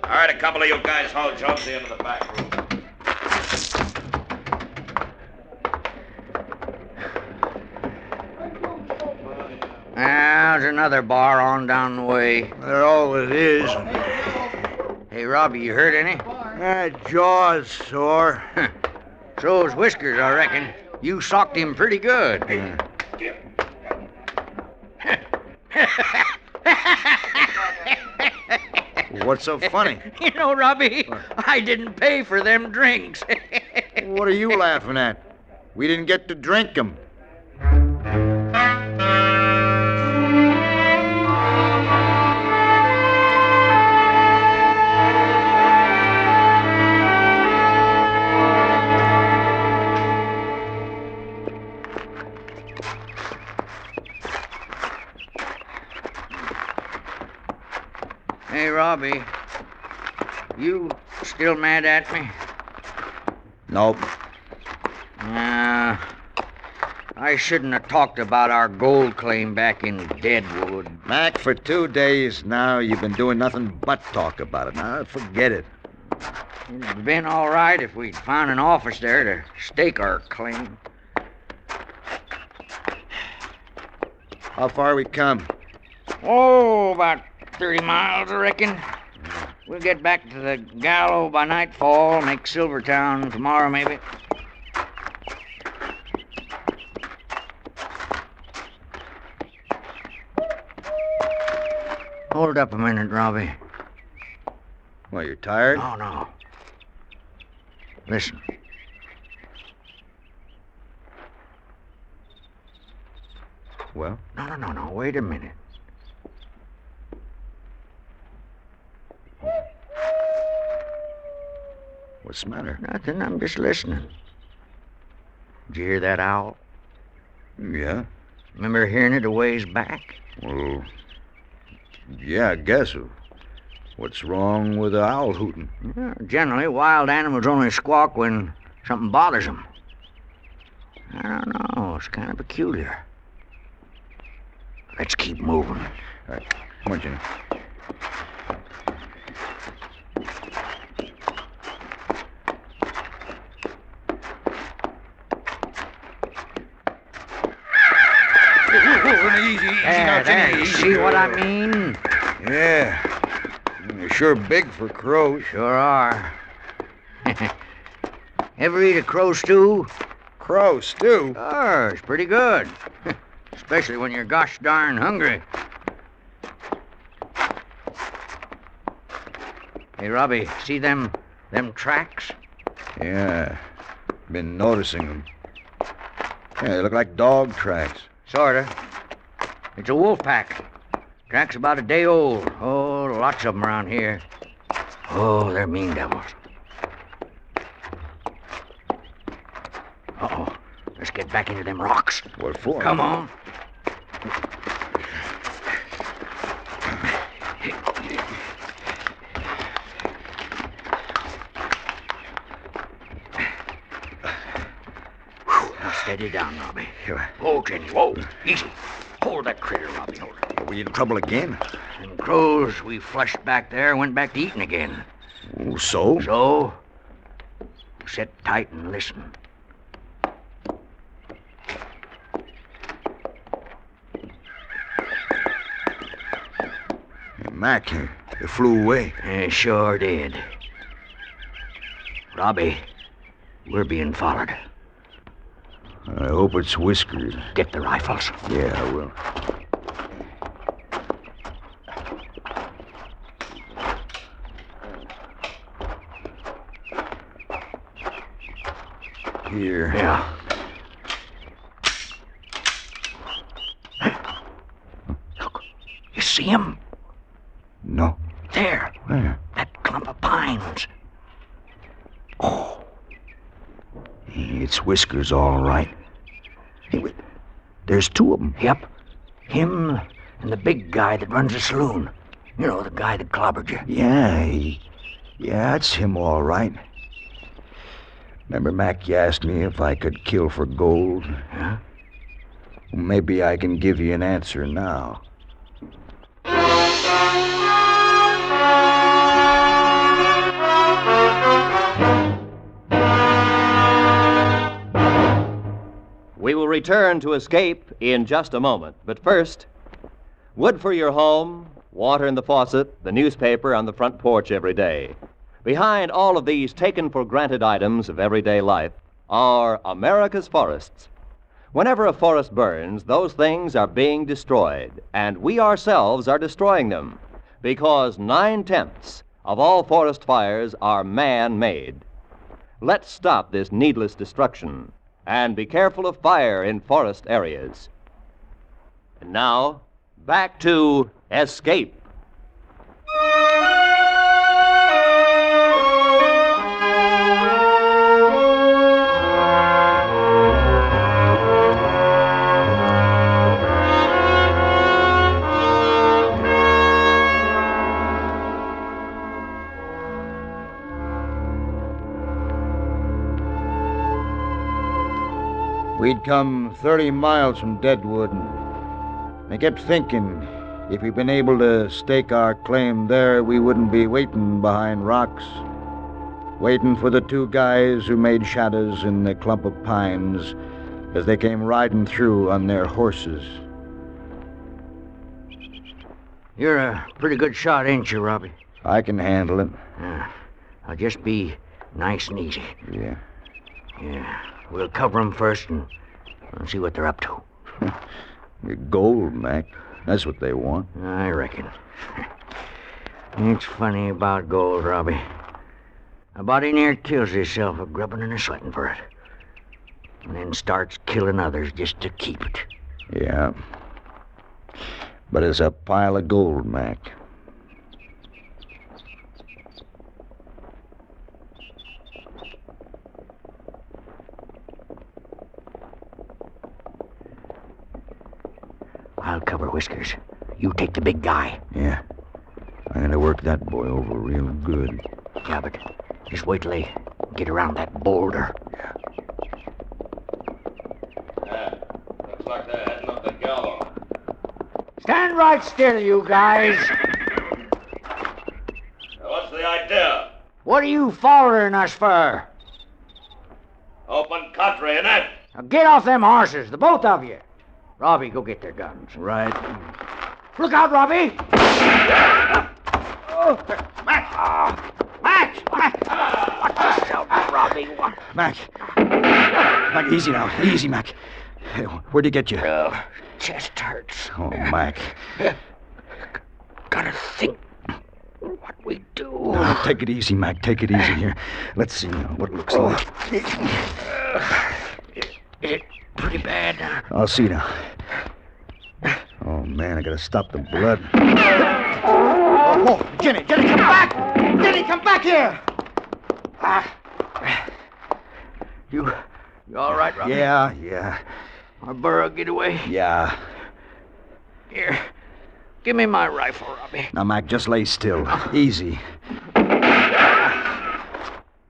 right, a couple of you guys haul Jonesy into the back room. There's another bar on down the way. There always is. Hey, Robbie, you hurt any? That jaw's sore. So's Whiskers, I reckon. You socked him pretty good. What's so funny? You know, Robbie, I didn't pay for them drinks. What are you laughing at? We didn't get to drink them. Hey, Robbie, you still mad at me? Nope. I shouldn't have talked about our gold claim back in Deadwood. Mac, for 2 days now, you've been doing nothing but talk about it. Now, forget it. It'd have been all right if we'd found an office there to stake our claim. How far we come? Oh, about 30 miles, I reckon. We'll get back to the Gallo by nightfall, make Silvertown tomorrow, maybe. Hold up a minute, Robbie. Well, you're tired? Oh, no. Listen. Well? No. Wait a minute. What's the matter? Nothing. I'm just listening. Did you hear that owl? Yeah. Remember hearing it a ways back? Well, yeah, I guess. What's wrong with the owl hooting? Yeah, generally, wild animals only squawk when something bothers them. I don't know. It's kind of peculiar. Let's keep moving. All right. Come on, Jimmy. Easy now, there. You see what I mean? Yeah. They're sure big for crows. Sure are. Ever eat a crow stew? Crow stew? Oh, it's pretty good. Especially when you're gosh darn hungry. Hey, Robbie, see them tracks? Yeah. Been noticing them. Yeah, they look like dog tracks. Sorta. It's a wolf pack. Tracks about a day old. Oh, lots of them around here. Oh, they're mean devils. Uh-oh. Let's get back into them rocks. What for? Come on. Steady down, Robbie. Whoa, Jenny, whoa. Easy. Hold that critter, Robbie. Hold it. Are we in trouble again? Them crows we flushed back there went back to eating again. Oh, so? So? Sit tight and listen. Mac, they flew away. They sure did. Robbie, we're being followed. I hope it's Whiskers. Get the rifles. Yeah, I will. Here. Yeah. Look, you see him? No. There. Where? That clump of pines. Oh. It's Whiskers, all right. Hey, wait. There's two of them. Yep. Him and the big guy that runs the saloon. You know, the guy that clobbered you. Yeah, yeah, it's him, all right. Remember, Mac, you asked me if I could kill for gold? Huh? Well, maybe I can give you an answer now. We will return to Escape in just a moment. But first, wood for your home, water in the faucet, the newspaper on the front porch every day. Behind all of these taken-for-granted items of everyday life are America's forests. Whenever a forest burns, those things are being destroyed, and we ourselves are destroying them, because 9/10 of all forest fires are man-made. Let's stop this needless destruction, and be careful of fire in forest areas. And now, back to Escape. We'd come 30 miles from Deadwood, and I kept thinking if we'd been able to stake our claim there, we wouldn't be waiting behind rocks, waiting for the two guys who made shadows in the clump of pines as they came riding through on their horses. You're a pretty good shot, ain't you, Robbie? I can handle it. I'll just be nice and easy. Yeah. Yeah. We'll cover 'em first and see what they're up to. Gold, Mac. That's what they want. I reckon. It's funny about gold, Robbie. A body near kills himself a grubbing and a sweating for it. And then starts killing others just to keep it. Yeah. But it's a pile of gold, Mac. I'll cover Whiskers. You take the big guy. Yeah. I'm gonna work that boy over real good. Yeah, but just wait till they get around that boulder. Looks like they're heading up the gallows. Stand right still, you guys. What's the idea? What are you following us for? Open country, innit? Now get off them horses, the both of you. Robbie, go get their guns. Right. Look out, Robbie! Oh, Mac! Mac! Watch yourself, Robbie. Mac! Mac, easy now. Easy, Mac. Hey, where'd he get you? Chest hurts. Oh, Mac. Gotta think what we do. No, take it easy, Mac. Take it easy here. Let's see what it looks like. It's pretty bad. I'll see now. Oh, man, I gotta stop the blood. Oh, Jenny, come back! Jenny, come back here! You all right, Robbie? Yeah. Our burro get away? Yeah. Here, give me my rifle, Robbie. Now, Mac, just lay still. Easy.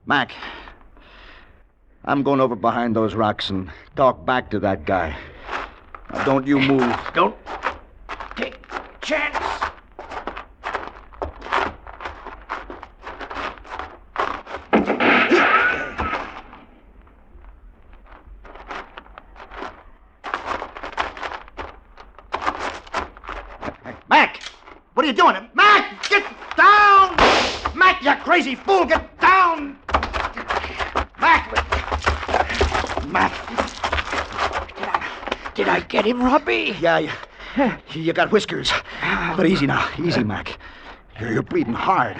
Mac, I'm going over behind those rocks and talk back to that guy. Now, don't you move. Don't take a chance. Mac! What are you doing? Mac! Get down! Mac, you crazy fool! Get down! Mac! Did I get him, Robbie? Yeah, you got whiskers. But easy now. Easy, Mac. You're bleeding hard.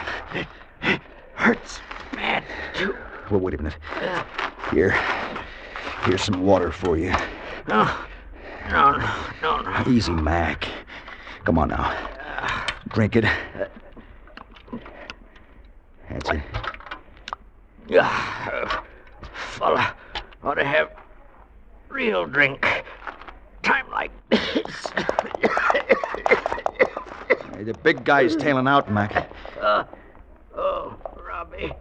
It hurts bad, too. Well, wait a minute. Here's some water for you. No. Easy, Mac. Come on now. Drink it. That's it. Fella ought to have real drink. Time like this. Hey, the big guy's tailing out, Mac. Oh, Robbie.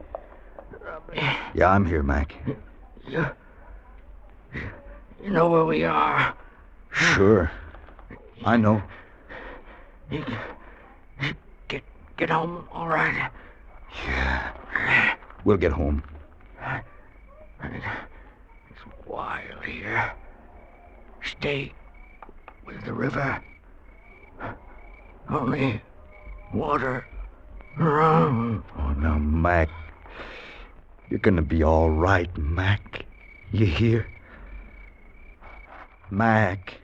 Yeah, I'm here, Mac. You know where we are. Sure. I know. You get home all right? Yeah. We'll get home. It's wild here. Stay with the river. Only water around. Oh, now, Mac. You're gonna be all right, Mac. You hear? Mac.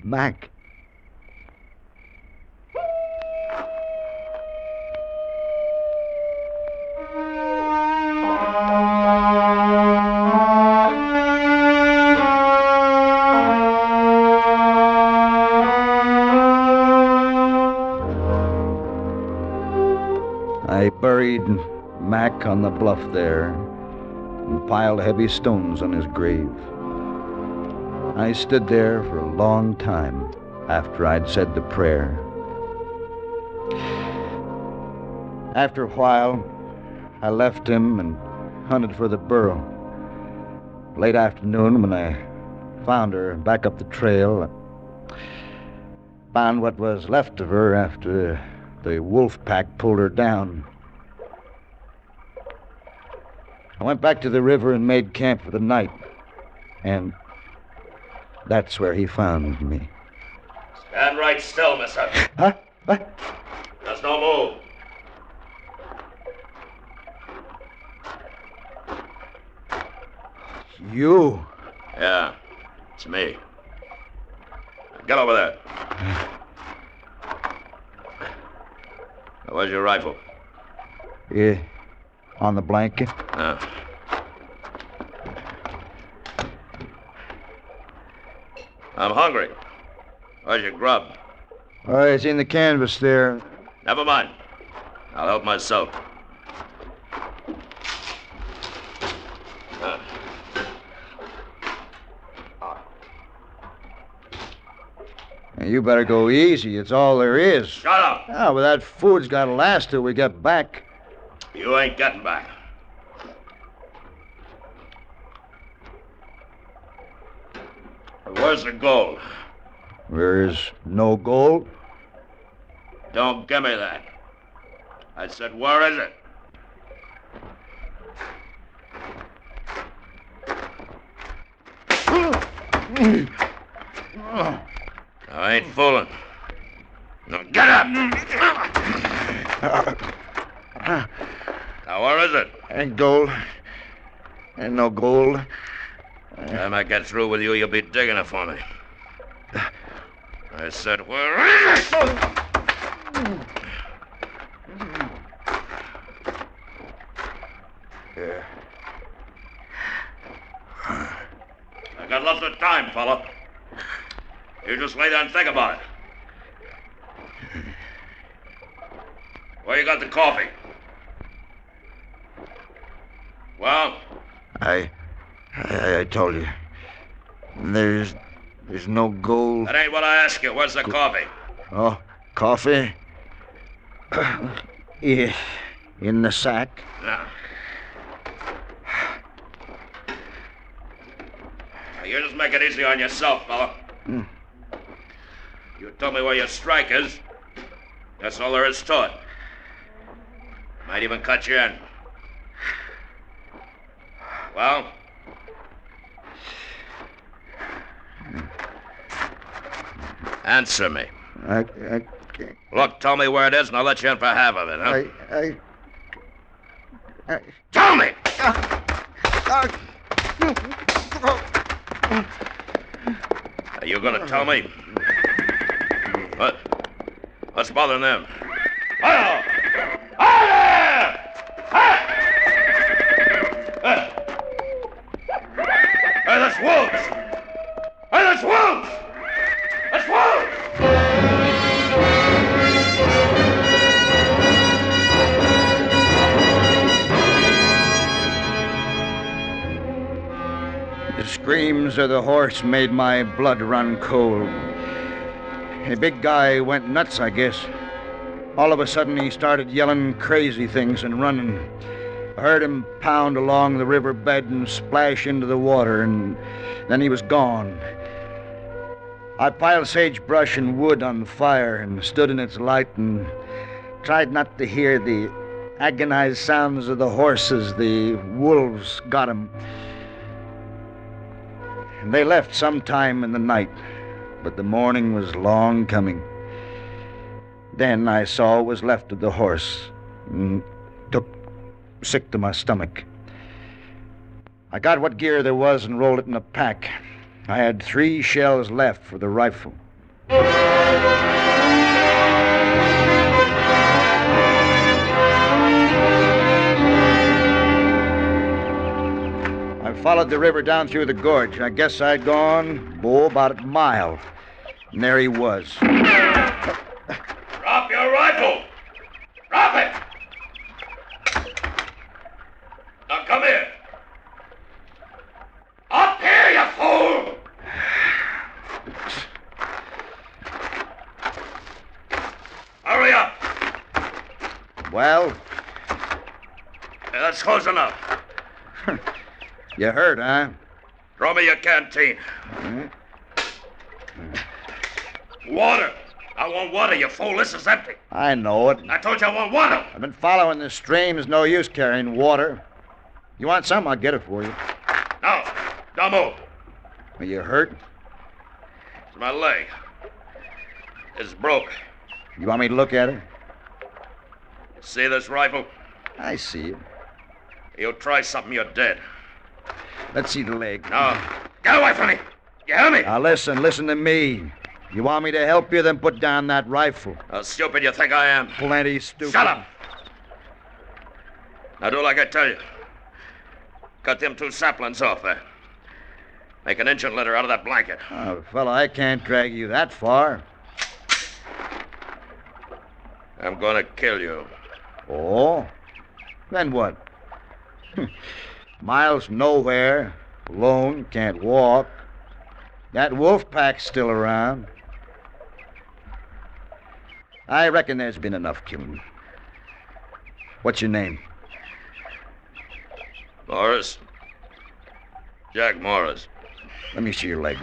Mac. I buried Mac on the bluff there and piled heavy stones on his grave. I stood there for a long time after I'd said the prayer. After a while, I left him and hunted for the burro. Late afternoon, when I found her back up the trail, I found what was left of her after the wolf pack pulled her down. I went back to the river and made camp for the night. And that's where he found me. Stand right still, mister. Huh? What? There's no move. You? Yeah, it's me. Get over there. Where's your rifle? Yeah, on the blanket. I'm hungry. Where's your grub? Oh, it's in the canvas there. Never mind. I'll help myself. Now, you better go easy. It's all there is. Shut up! Oh, but that food's got to last till we get back. You ain't getting back. Where's the gold? There is no gold. Don't give me that. I said, where is it? I ain't fooling. Now get up! Now where is it? Ain't gold. Ain't no gold. Time I get through with you, you'll be digging it for me. I said, where is it? Yeah. I got lots of time, fella. You just lay there and think about it. Where you got the coffee? Well? I told you. There's no gold. That ain't what I asked you. Where's the coffee? Oh, coffee? Yeah, in the sack. Now, you just make it easy on yourself, fella. You tell me where your strike is. That's all there is to it. Might even cut you in. Well? Answer me. I can't. Look, tell me where it is, and I'll let you in for half of it, huh? I Tell me! Are you gonna tell me? What? What's bothering them? Hey, that's wolves! Hey, that's wolves! That's wolves! The screams of the horse made my blood run cold. The big guy went nuts, I guess. All of a sudden, he started yelling crazy things and running. I heard him pound along the riverbed and splash into the water, and then he was gone. I piled sagebrush and wood on the fire and stood in its light and tried not to hear the agonized sounds of the horses. The wolves got 'em. And they left sometime in the night, but the morning was long coming. Then I saw what was left of the horse and took sick to my stomach. I got what gear there was and rolled it in a pack. I had 3 shells left for the rifle. I followed the river down through the gorge. I guess I'd gone, about a mile. And there he was. Drop your rifle! Drop it! Now come here. Up here, you fool! Hurry up! Well? That's close enough. You hurt, huh? Throw me your canteen. Water! I want water, you fool. This is empty. I know it. I told you I want water. I've been following this stream. There's no use carrying water. You want some? I'll get it for you. No, don't move. Are you hurt? It's my leg. It's broke. You want me to look at it? See this rifle? I see it. You try something, you're dead. Let's see the leg. No. Get away from me. You hear me? Now listen to me. You want me to help you, then put down that rifle. How stupid you think I am? Plenty stupid. Shut up. Now do like I tell you. Cut them 2 saplings off there. Make an engine litter out of that blanket. Oh, fella, I can't drag you that far. I'm gonna kill you. Oh? Then what? Miles from nowhere, alone, can't walk. That wolf pack's still around. I reckon there's been enough killing. What's your name? Morris. Jack Morris. Let me see your leg.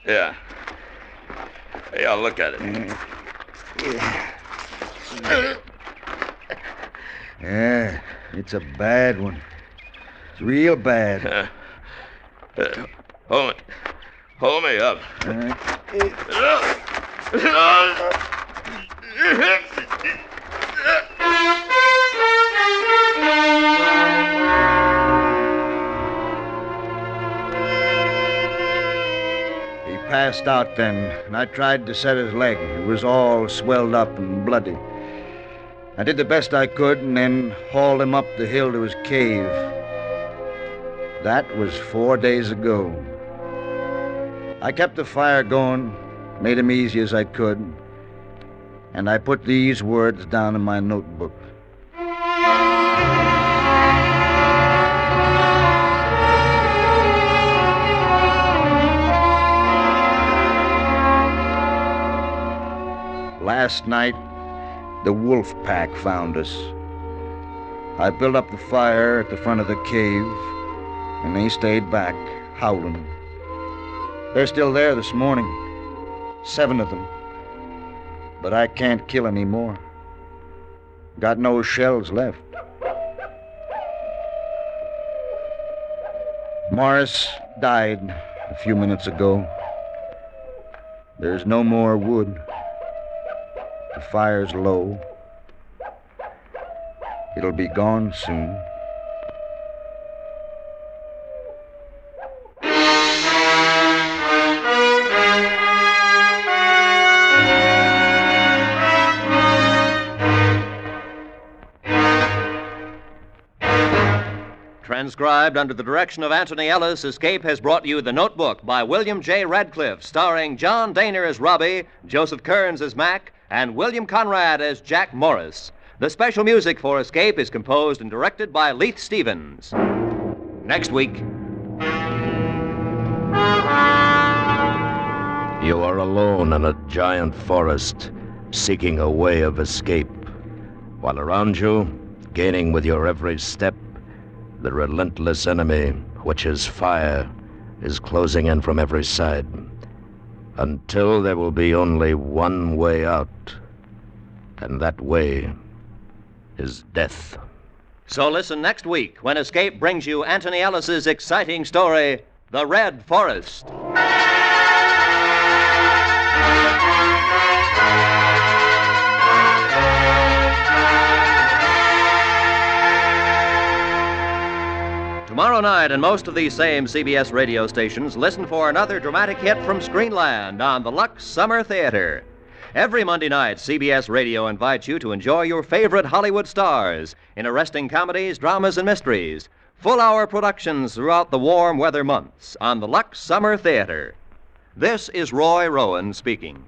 Yeah. Hey, I'll look at it. Yeah, it's a bad one. It's real bad. Hold me up. He passed out then, and I tried to set his leg. It was all swelled up and bloody. I did the best I could and then hauled him up the hill to his cave. That was 4 days ago. I kept the fire going, made him easy as I could, and I put these words down in my notebook. Last night, the wolf pack found us. I built up the fire at the front of the cave, and they stayed back, howling. They're still there this morning, 7 of them. But I can't kill any more. Got no shells left. Morris died a few minutes ago. There's no more wood. The fire's low. It'll be gone soon. Transcribed under the direction of Anthony Ellis, Escape has brought you The Notebook by William J. Radcliffe, starring John Dehner as Robbie, Joseph Kearns as Mac, and William Conrad as Jack Morris. The special music for Escape is composed and directed by Leith Stevens. Next week. You are alone in a giant forest, seeking a way of escape, while around you, gaining with your every step, the relentless enemy, which is fire, is closing in from every side, until there will be only one way out, and that way is death. So listen next week when Escape brings you Anthony Ellis's exciting story, The Red Forest. Tomorrow night, and most of these same CBS radio stations, listen for another dramatic hit from Screenland on the Lux Summer Theater. Every Monday night, CBS Radio invites you to enjoy your favorite Hollywood stars in arresting comedies, dramas, and mysteries. Full-hour productions throughout the warm weather months on the Lux Summer Theater. This is Roy Rowan speaking.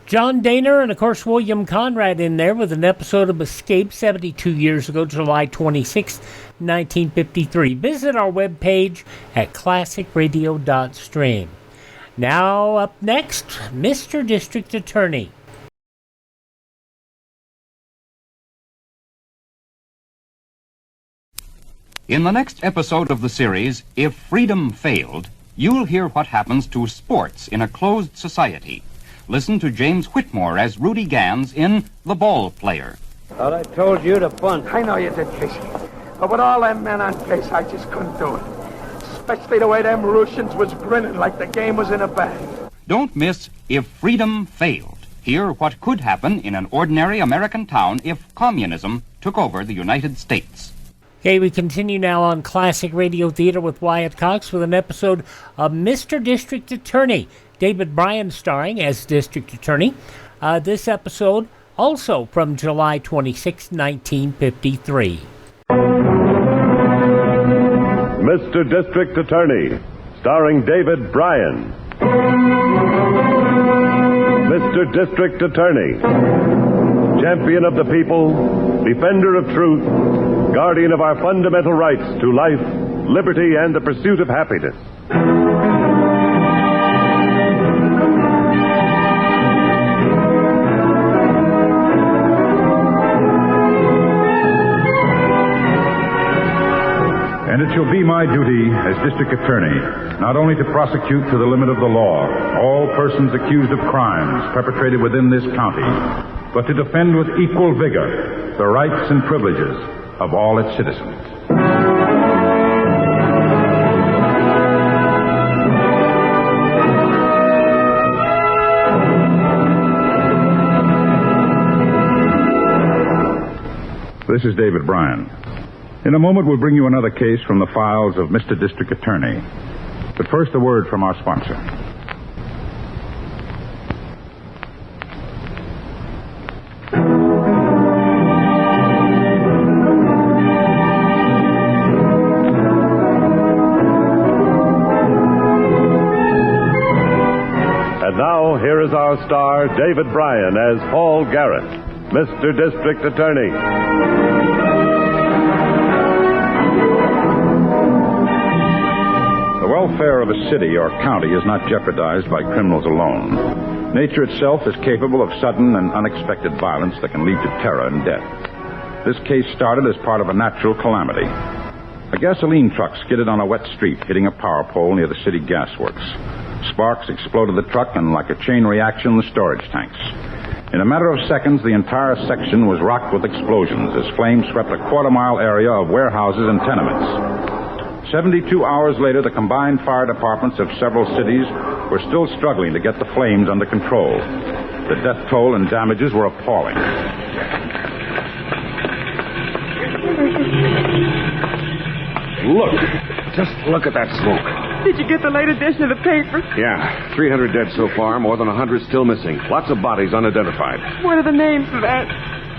John Dehner and, of course, William Conrad in there with an episode of Escape 72 years ago, July 26, 1953. Visit our webpage at classicradio.stream. Now, up next, Mr. District Attorney. In the next episode of the series, If Freedom Failed, you'll hear what happens to sports in a closed society. Listen to James Whitmore as Rudy Gans in The Ball Player. Thought I told you to bunt. I know you did, Casey. But with all them men on base, I just couldn't do it. Especially the way them Russians was grinning like the game was in a bag. Don't miss If Freedom Failed. Hear what could happen in an ordinary American town if communism took over the United States. Okay, we continue now on Classic Radio Theater with Wyatt Cox with an episode of Mr. District Attorney. David Bryan starring as District Attorney. This episode also from July 26, 1953. Mr. District Attorney, starring David Bryan. Mr. District Attorney, champion of the people, defender of truth, guardian of our fundamental rights to life, liberty, and the pursuit of happiness. And it shall be my duty as district attorney not only to prosecute to the limit of the law all persons accused of crimes perpetrated within this county, but to defend with equal vigor the rights and privileges of all its citizens. This is David Bryan. In a moment, we'll bring you another case from the files of Mr. District Attorney. But first, a word from our sponsor. And now, here is our star, David Bryan, as Paul Garrett, Mr. District Attorney. The welfare of a city or county is not jeopardized by criminals alone. Nature itself is capable of sudden and unexpected violence that can lead to terror and death. This case started as part of a natural calamity. A gasoline truck skidded on a wet street, hitting a power pole near the city gasworks. Sparks exploded the truck, and like a chain reaction, the storage tanks. In a matter of seconds, the entire section was rocked with explosions as flames swept a quarter-mile area of warehouses and tenements. 72 hours later, the combined fire departments of several cities were still struggling to get the flames under control. The death toll and damages were appalling. Look, just look at that smoke. Did you get the late edition of the paper? Yeah, 300 dead so far, more than 100 still missing. Lots of bodies unidentified. What are the names for that?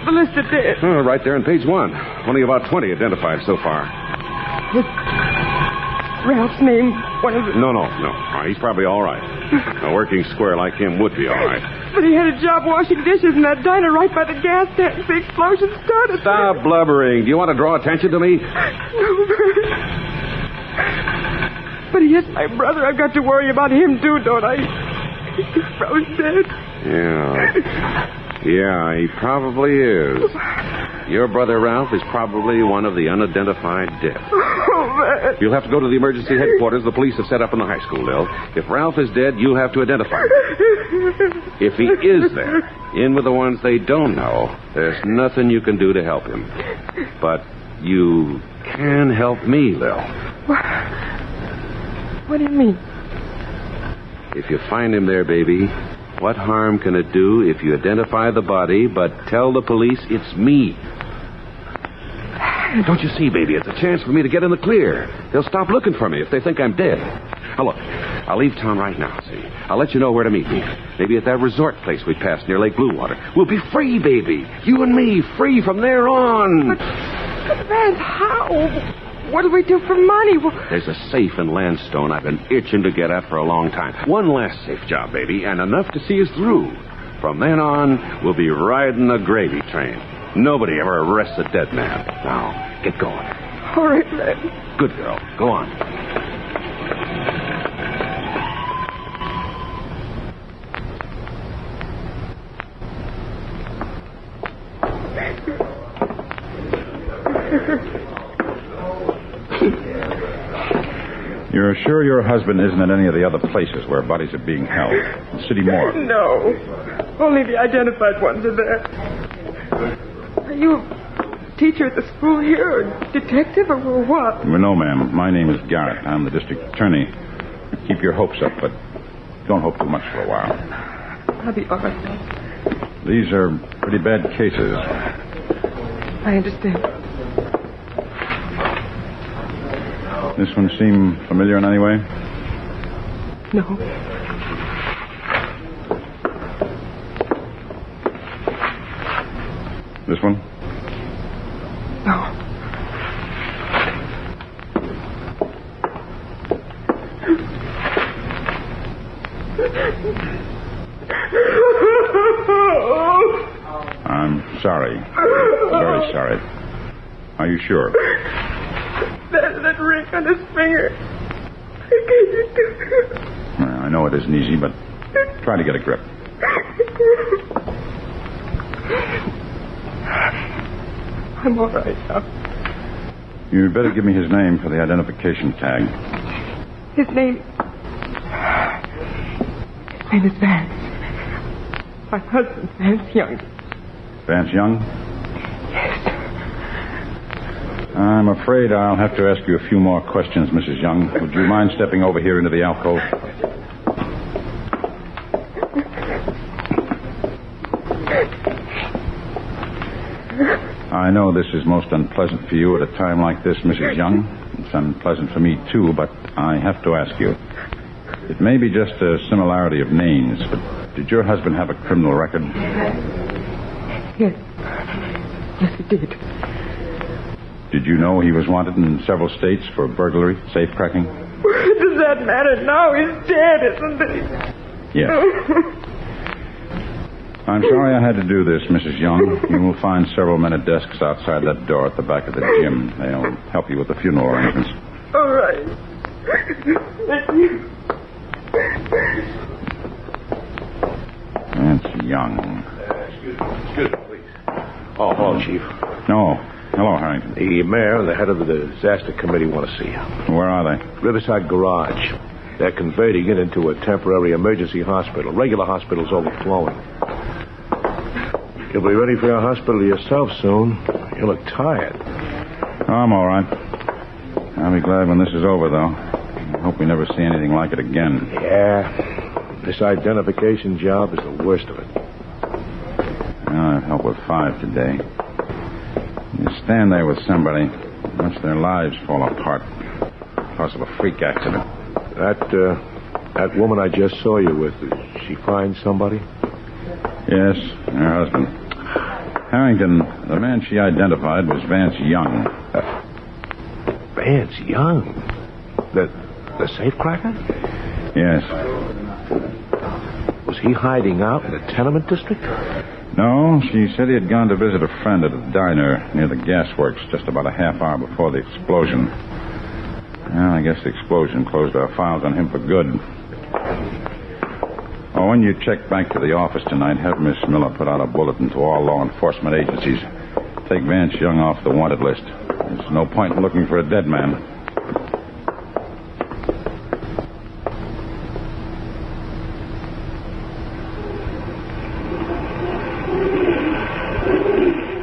The list of dead. Oh, right there on page 1. Only about 20 identified so far. Is Ralph's name one of the... No. He's probably all right. A working square like him would be all right. But he had a job washing dishes in that diner right by the gas tank. The explosion started. Stop blubbering. Do you want to draw attention to me? No, Bert. But he is my brother. I've got to worry about him, too, don't I? He's probably dead. Yeah, he probably is. Your brother Ralph is probably one of the unidentified dead. Oh, man. You'll have to go to the emergency headquarters the police have set up in the high school, Lil. If Ralph is dead, you'll have to identify him. If he is there, in with the ones they don't know, there's nothing you can do to help him. But you can help me, Lil. What do you mean? If you find him there, baby, what harm can it do if you identify the body but tell the police it's me? Don't you see, baby, it's a chance for me to get in the clear. They'll stop looking for me if they think I'm dead. Now, look, I'll leave town right now, see? I'll let you know where to meet me. Maybe at that resort place we passed near Lake Blue Water. We'll be free, baby. You and me, free from there on. But Vance, how? What'll we do for money? There's a safe in Landstone I've been itching to get at for a long time. One last safe job, baby, and enough to see us through. From then on, we'll be riding the gravy train. Nobody ever arrests a dead man. Now, get going. All right, man. Good girl. Go on. You're sure your husband isn't at any of the other places where bodies are being held? The city morgue? No. Only the identified ones are there. Are you a teacher at the school here, or detective, or what? Well, no, ma'am. My name is Garrett. I'm the district attorney. Keep your hopes up, but don't hope too much for a while. I'll be all right. These are pretty bad cases. I understand. This one seem familiar in any way? No. This one? No. I'm sorry. Very sorry. Are you sure? That ring on his finger. I know it isn't easy, but try to get a grip. I'm all right now. You'd better give me his name for the identification tag. His name is Vance. My husband, Vance Young. Vance Young? I'm afraid I'll have to ask you a few more questions, Mrs. Young. Would you mind stepping over here into the alcove? I know this is most unpleasant for you at a time like this, Mrs. Young. It's unpleasant for me, too, but I have to ask you. It may be just a similarity of names, but did your husband have a criminal record? Yes. Yes, he did. Did you know he was wanted in several states for burglary, safecracking? Does that matter now? He's dead, isn't he? Yes. I'm sorry I had to do this, Mrs. Young. You will find several men at desks outside that door at the back of the gym. They'll help you with the funeral arrangements. All right. Thank you. That's Young. Excuse me, please. Oh, hello, Chief. No. Hello, Harrington. The mayor and the head of the disaster committee want to see you. Where are they? Riverside Garage. They're converting it into a temporary emergency hospital. Regular hospital's overflowing. You'll be ready for your hospital yourself soon. You look tired. Oh, I'm all right. I'll be glad when this is over, though. I hope we never see anything like it again. Yeah. This identification job is the worst of it. I've helped with 5 today. You stand there with somebody, watch their lives fall apart because of a freak accident. That woman I just saw you with, did she find somebody? Yes, her husband. Harrington, the man she identified was Vance Young. Vance Young? The safecracker? Yes. Was he hiding out in the tenement district? No, she said he had gone to visit a friend at a diner near the gasworks just about a half hour before the explosion. Well, I guess the explosion closed our files on him for good. Oh, when you check back to the office tonight, have Miss Miller put out a bulletin to all law enforcement agencies. Take Vance Young off the wanted list. There's no point in looking for a dead man.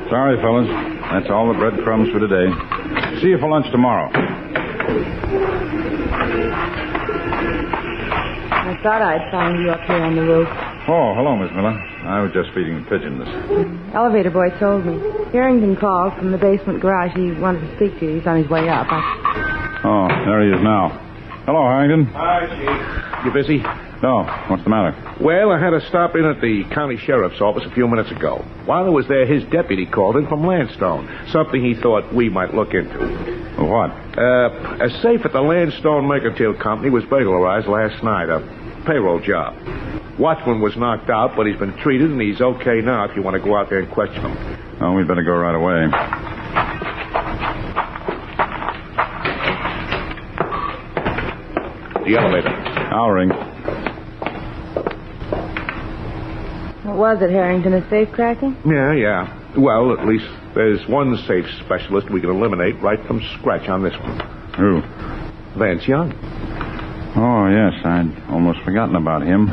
Sorry, fellas. That's all the breadcrumbs for today. See you for lunch tomorrow. I thought I'd found you up here on the roof. Oh, hello, Miss Miller. I was just feeding the pigeons. Elevator boy told me. Harrington called from the basement garage. He wanted to speak to you. He's on his way up. Oh, there he is now. Hello, Harrington. Hi, Chief. You busy? No. What's the matter? Well, I had to stop in at the county sheriff's office a few minutes ago. While I was there, his deputy called in from Landstone. Something he thought we might look into. What? A safe at the Landstone Mercantile Company was burglarized last night. A payroll job. Watchman was knocked out, but he's been treated, and he's okay now if you want to go out there and question him. Oh, we'd better go right away. The elevator. I'll ring. What was it, Harrington? A safe cracking? Yeah. Well, at least there's one safe specialist we can eliminate right from scratch on this one. Who? Vance Young. Oh, yes. I'd almost forgotten about him.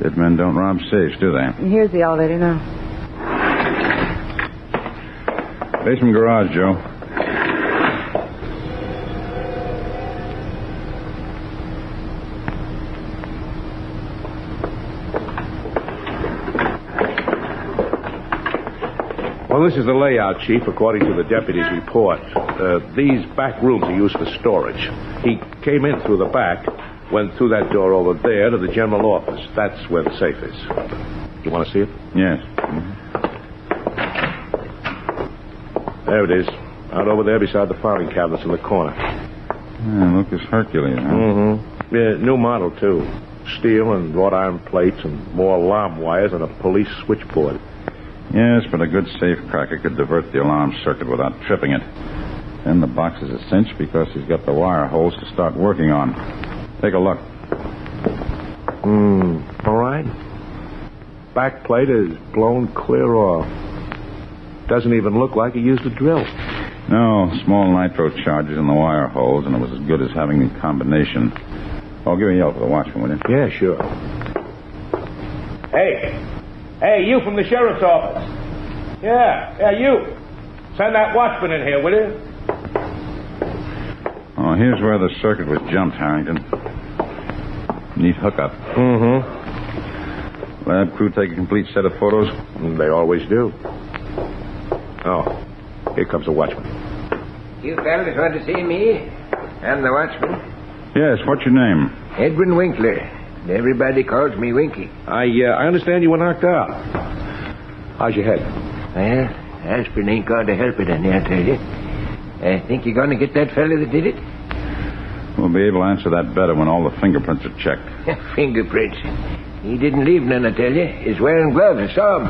Dead men don't rob safes, do they? Here's the elevator now. Basement garage, Joe. Well, this is the layout, Chief, according to the deputy's report. These back rooms are used for storage. He came in through the back, went through that door over there to the general office. That's where the safe is. You want to see it? Yes. There it is. Out over there beside the filing cabinets in the corner. Yeah, Lucas Hercules, huh? Mm-hmm. Yeah, new model, too. Steel and wrought iron plates and more alarm wires and a police switchboard. Yes, but a good safecracker could divert the alarm circuit without tripping it. Then the box is a cinch because he's got the wire holes to start working on. Take a look. All right. Back plate is blown clear off. Doesn't even look like he used a drill. No, small nitro charges in the wire holes, and it was as good as having the combination. Oh, give me a yell for the watchman, will you? Yeah, sure. Hey, you from the sheriff's office. Yeah, you. Send that watchman in here, will you? Oh, here's where the circuit was jumped, Harrington. Neat hookup. Mm-hmm. Lab crew take a complete set of photos? They always do. Oh, here comes the watchman. You fellas want to see me? I'm the watchman. Yes, what's your name? Edwin Winkler. Everybody calls me Winky. I understand you were knocked out. How's your head? Well, aspirin ain't going to help it any, I tell you. I think you're going to get that fella that did it? We'll be able to answer that better when all the fingerprints are checked. Fingerprints? He didn't leave none, I tell you. He's wearing gloves. I saw him.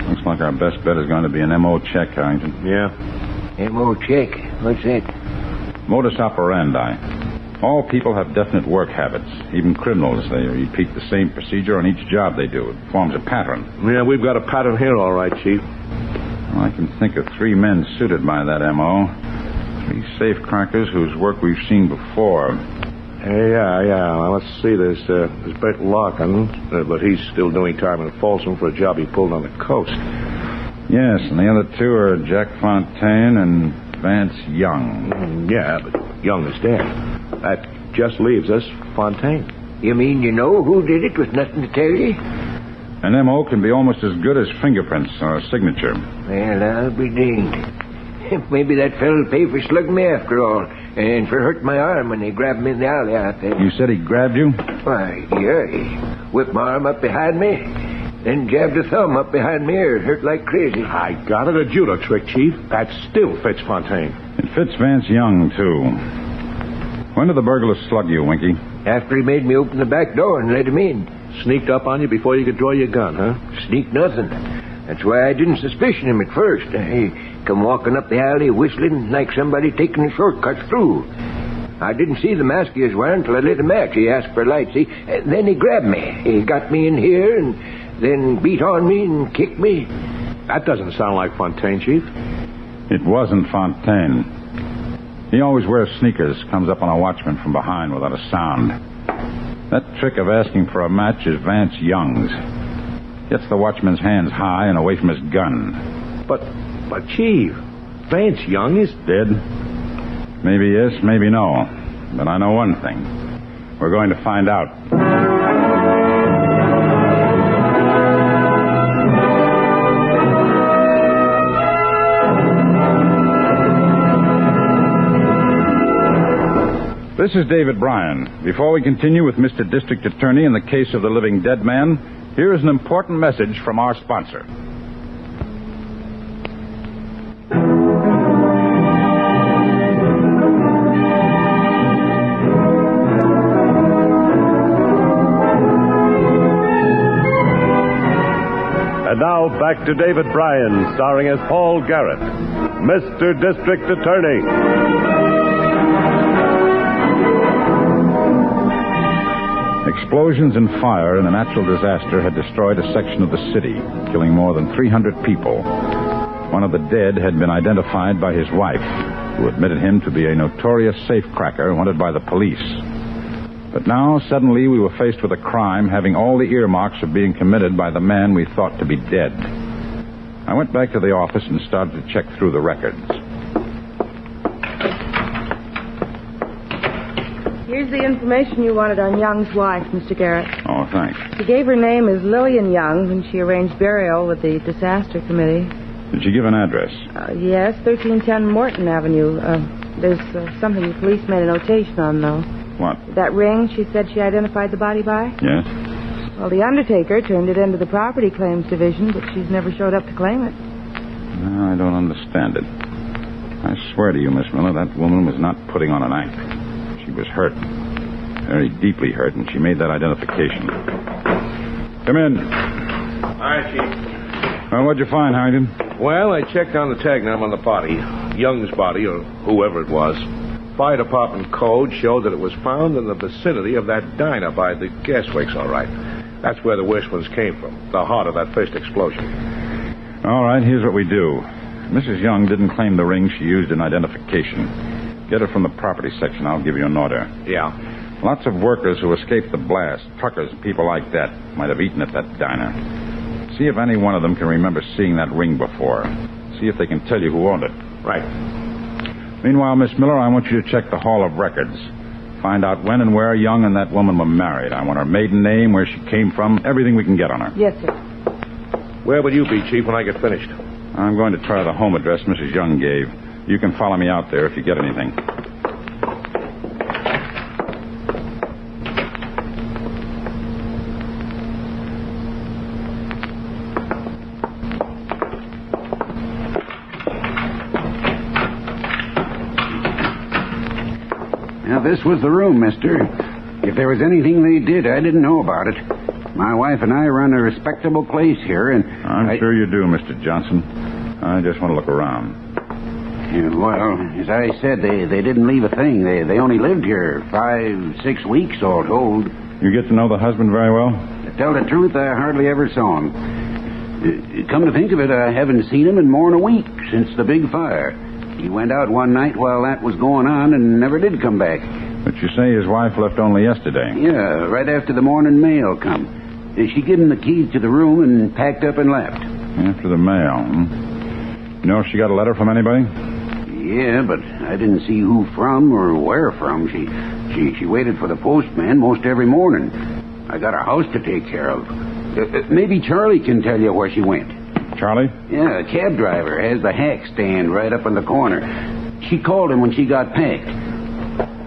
Looks like our best bet is going to be an M.O. check, Harrington. Yeah. M.O. check? What's that? Modus operandi. All people have definite work habits. Even criminals, they repeat the same procedure on each job they do. It forms a pattern. Yeah, we've got a pattern here, all right, Chief. Well, I can think of 3 men suited by that M.O. 3 safecrackers whose work we've seen before. Yeah. Well, let's see. There's Bert Larkin, but he's still doing time in Folsom for a job he pulled on the coast. Yes, and the other 2 are Jack Fontaine and Vance Young. Yeah, but Young is dead. That just leaves us Fontaine. You mean you know who did it with nothing to tell you? An M.O. can be almost as good as fingerprints or a signature. Well, I'll be danged. Maybe that fella'll pay for slugging me after all. and for hurting my arm when they grabbed me in the alley out there. You said he grabbed you? Why, yeah, he whipped my arm up behind me, then jabbed a thumb up behind my ear. It hurt like crazy. I got it, a judo trick, Chief. That still fits Fontaine. It fits Vance Young, too. When did the burglar slug you, Winky? After he made me open the back door and let him in. Sneaked up on you before you could draw your gun, huh? Sneak nothing. That's why I didn't suspicion him at first. He come walking up the alley whistling like somebody taking a shortcut through. I didn't see the mask he was wearing till I lit a match. He asked for a light, see? Then he grabbed me. He got me in here and then beat on me and kicked me. That doesn't sound like Fontaine, Chief. It wasn't Fontaine. He always wears sneakers, comes up on a watchman from behind without a sound. That trick of asking for a match is Vance Young's. Gets the watchman's hands high and away from his gun. But Chief, Vance Young is dead. Maybe yes, maybe no. But I know one thing. We're going to find out. This is David Bryan. Before we continue with Mr. District Attorney in the case of the living dead man, here is an important message from our sponsor. And now back to David Bryan, starring as Paul Garrett, Mr. District Attorney. Explosions and fire in a natural disaster had destroyed a section of the city, killing more than 300 people. One of the dead had been identified by his wife, who admitted him to be a notorious safecracker wanted by the police. But now, suddenly, we were faced with a crime having all the earmarks of being committed by the man we thought to be dead. I went back to the office and started to check through the records. Here's the information you wanted on Young's wife, Mr. Garrett. Oh, thanks. She gave her name as Lillian Young when she arranged burial with the disaster committee. Did she give an address? Yes, 1310 Morton Avenue. There's something the police made a notation on, though. What? That ring she said she identified the body by? Yes. Well, the undertaker turned it into the property claims division, but she's never showed up to claim it. No, I don't understand it. I swear to you, Miss Miller, that woman was not putting on an act. She was hurt. Very deeply hurt, and she made that identification. Come in. Hi, Chief. Well, what'd you find, Harrington? Well, I checked on the tag number on the body. Young's body, or whoever it was. Fire department code showed that it was found in the vicinity of that diner by the gas works, all right. That's where the worst ones came from, the heart of that first explosion. All right, here's what we do. Mrs. Young didn't claim the ring she used in identification. Get it from the property section. I'll give you an order. Yeah. Lots of workers who escaped the blast, truckers and people like that, might have eaten at that diner. See if any one of them can remember seeing that ring before. See if they can tell you who owned it. Right. Meanwhile, Miss Miller, I want you to check the Hall of Records. Find out when and where Young and that woman were married. I want her maiden name, where she came from, everything we can get on her. Yes, sir. Where will you be, Chief, when I get finished? I'm going to try the home address Mrs. Young gave. You can follow me out there if you get anything. Now, this was the room, mister. If there was anything they did, I didn't know about it. My wife and I run a respectable place here, and I'm sure you do, Mr. Johnson. I just want to look around. Yeah, well, as I said, they didn't leave a thing. They only lived here 5-6 weeks, all told. You get to know the husband very well? To tell the truth, I hardly ever saw him. Come to think of it, I haven't seen him in more than a week since the big fire. He went out one night while that was going on and never did come back. But you say his wife left only yesterday. Yeah, right after the morning mail come. She gave him the keys to the room and packed up and left. After the mail, hmm? You know if she got a letter from anybody? Yeah, but I didn't see who from or where from. She waited for the postman most every morning. I got a house to take care of. Maybe Charlie can tell you where she went. Charlie? Yeah, a cab driver has the hack stand right up in the corner. She called him when she got packed.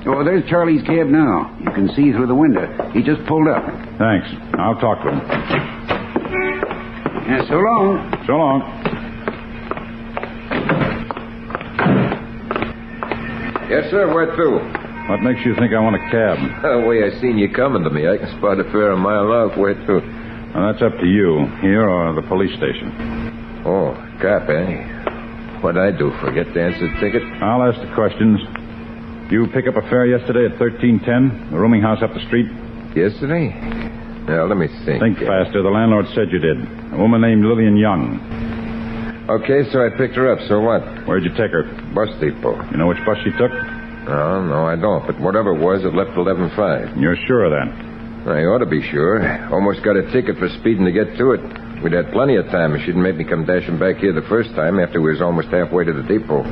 Oh, there's Charlie's cab now. You can see through the window. He just pulled up. Thanks. I'll talk to him. Yeah, so long. So long. Yes, sir, we're through. What makes you think I want a cab? The way I seen you coming to me, I can spot a fare a mile off. We're through. Well, that's up to you, here or the police station. Oh, cop, eh? What'd I do, forget to answer the ticket? I'll ask the questions. You pick up a fare yesterday at 1310, the rooming house up the street? Yesterday? Now, let me think. Think faster. The landlord said you did. A woman named Lillian Young. Okay, so I picked her up. So what? Where'd you take her? Bus depot. You know which bus she took? No, I don't. But whatever it was, it left 11:05. You're sure of that? I ought to be sure. Almost got a ticket for speeding to get to it. We'd had plenty of time. It shouldn't make me come dashing back here the first time after we was almost halfway to the depot.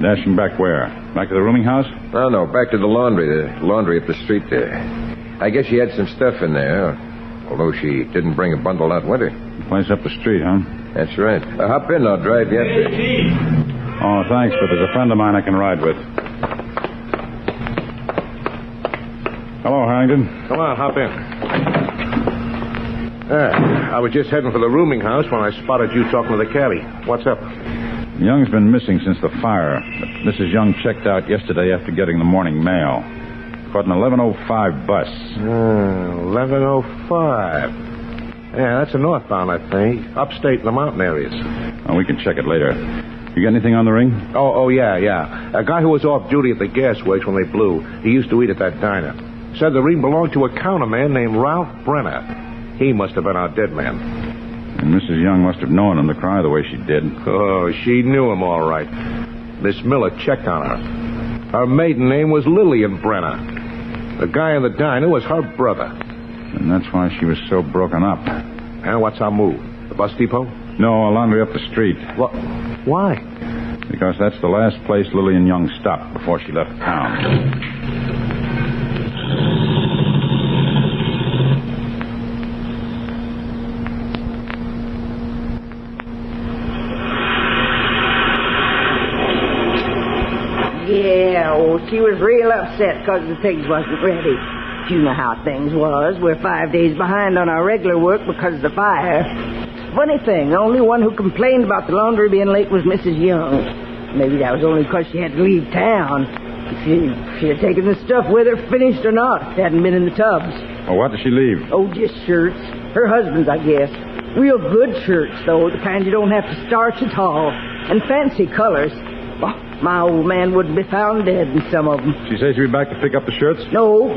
Dashing back where? Back to the rooming house? No, back to the laundry up the street there. I guess she had some stuff in there, although she didn't bring a bundle out with her. Place up the street, huh? That's right. Hop in, I'll drive you up there. Oh, thanks, but there's a friend of mine I can ride with. Hello, Harrington. Come on, hop in. I was just heading for the rooming house when I spotted you talking to the cabbie. What's up? Young's been missing since the fire. But Mrs. Young checked out yesterday after getting the morning mail. Caught an 11:05 bus. 11:05. Yeah, that's a northbound, I think. Upstate in the mountain areas. Oh, we can check it later. You got anything on the ring? Oh, yeah. A guy who was off duty at the gas works when they blew. He used to eat at that diner. Said the ring belonged to a counterman named Ralph Brenner. He must have been our dead man. And Mrs. Young must have known him to cry the way she did. Oh, she knew him all right. Miss Miller checked on her. Her maiden name was Lillian Brenner. The guy in the diner was her brother. And that's why she was so broken up. And what's our move? The bus depot? No, a laundry up the street. What? Why? Because that's the last place Lillian Young stopped before she left town. She was real upset because the pigs wasn't ready. You know how things was. We're 5 days behind on our regular work because of the fire. Funny thing, the only one who complained about the laundry being late was Mrs. Young. Maybe that was only because she had to leave town. She had taken the stuff with her, finished or not. It hadn't been in the tubs. Oh, what did she leave? Oh, just shirts. Her husband's, I guess. Real good shirts, though. The kind you don't have to starch at all. And fancy colors. Oh, my old man wouldn't be found dead in some of them. She says she'll be back to pick up the shirts? No.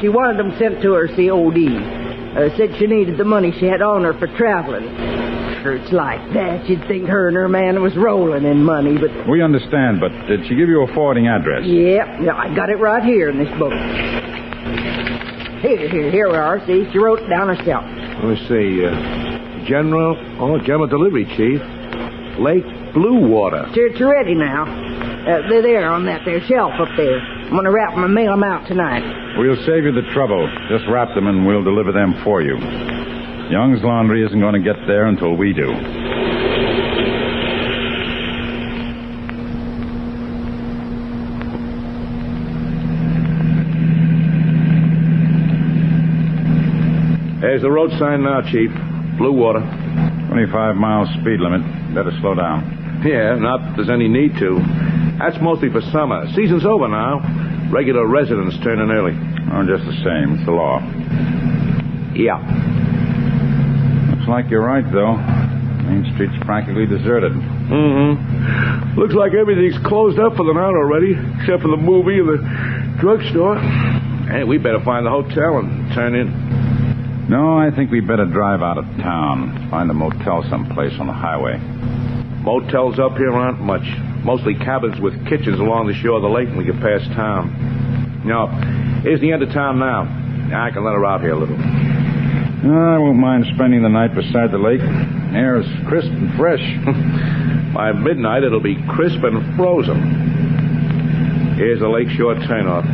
She wanted them sent to her COD. Said she needed the money she had on her for traveling. Shirts like that, you'd think her and her man was rolling in money, but... We understand, but did she give you a forwarding address? Yep, I got it right here in this book. Here we are. See, she wrote it down herself. Let me see. General Delivery Chief. Lake Blue Water. It's ready now. They're there on that there shelf up there. I'm going to wrap them and mail them out tonight. We'll save you the trouble. Just wrap them and we'll deliver them for you. Young's Laundry isn't going to get there until we do. There's the road sign now, Chief. Blue Water. 25 miles speed limit. Better slow down. Yeah, not that there's any need to. That's mostly for summer. Season's over now. Regular residents turn in early. Oh, just the same. It's the law. Yeah. Looks like you're right, though. Main Street's practically deserted. Mm-hmm. Looks like everything's closed up for the night already, except for the movie and the drugstore. Hey, we better find the hotel and turn in. No, I think we better drive out of town. Find a motel someplace on the highway. Motels up here aren't much. Mostly cabins with kitchens along the shore of the lake when we get past town. No, here's the end of town now. I can let her out here a little. I won't mind spending the night beside the lake. Air is crisp and fresh. By midnight, it'll be crisp and frozen. Here's the lakeshore turnoff.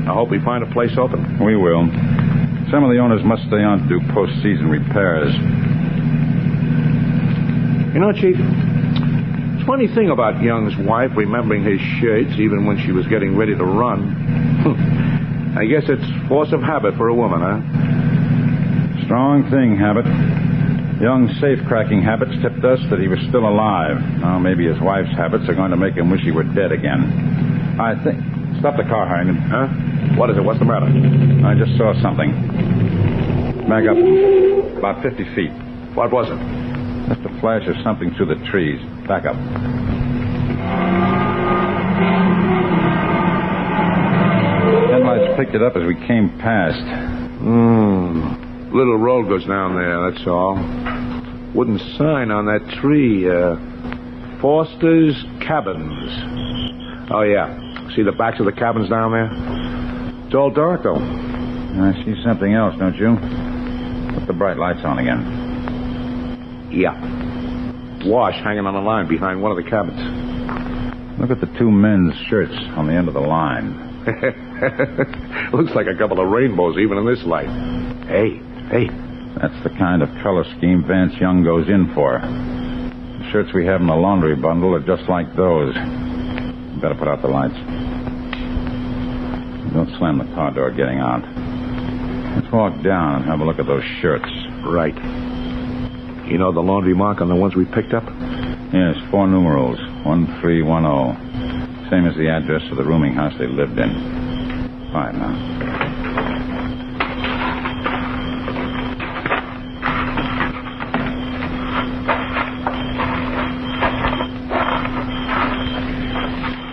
I hope we find a place open. We will. Some of the owners must stay on to do post-season repairs. You know, Chief, funny thing about Young's wife remembering his shirts even when she was getting ready to run. I guess it's force of habit for a woman, huh? Strong thing, Habit. Young safe-cracking Habits tipped us that he was still alive. Now, maybe his wife's habits are going to make him wish he were dead again. I think... Stop the car, Harrington. Huh? What is it? What's the matter? I just saw something. Back up. About 50 feet. What was it? Just a flash of something through the trees. Back up. Headlights picked it up as we came past. Little road goes down there, that's all. Wooden sign on that tree. Foster's Cabins. Oh, yeah. See the backs of the cabins down there? It's all dark, though. I see something else, don't you? Put the bright lights on again. Yeah. Wash hanging on a line behind one of the cabins. Look at the two men's shirts on the end of the line. Looks like a couple of rainbows even in this light. Hey. That's the kind of color scheme Vance Young goes in for. The shirts we have in the laundry bundle are just like those. You better put out the lights. Don't slam the car door getting out. Let's walk down and have a look at those shirts. Right. You know the laundry mark on the ones we picked up? Yes, 4 numerals. 1310. Same as the address of the rooming house they lived in. Quiet now.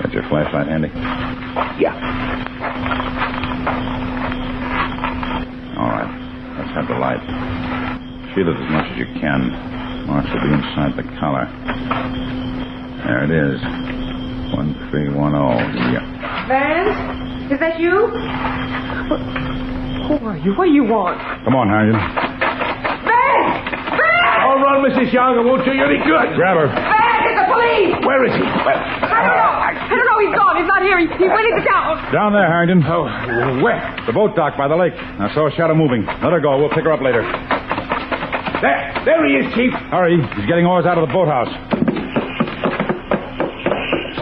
Got your flashlight handy? Yeah. All right. Let's have the light. Feel it as much as you can. Marks will be inside the collar. There it is. 1310. Yeah. Vance? Is that you? Who are you? What do you want? Come on, Harrington. Vance! Don't run, Mrs. Young. It won't do you any good. Grab her. Vance, it's the police! Where is he? I don't know. He's gone. He's not here. He went into town. Down there, Harrington. Oh, where? The boat dock by the lake. I saw a shadow moving. Let her go. We'll pick her up later. There he is, Chief. Hurry. He's getting oars out of the boathouse.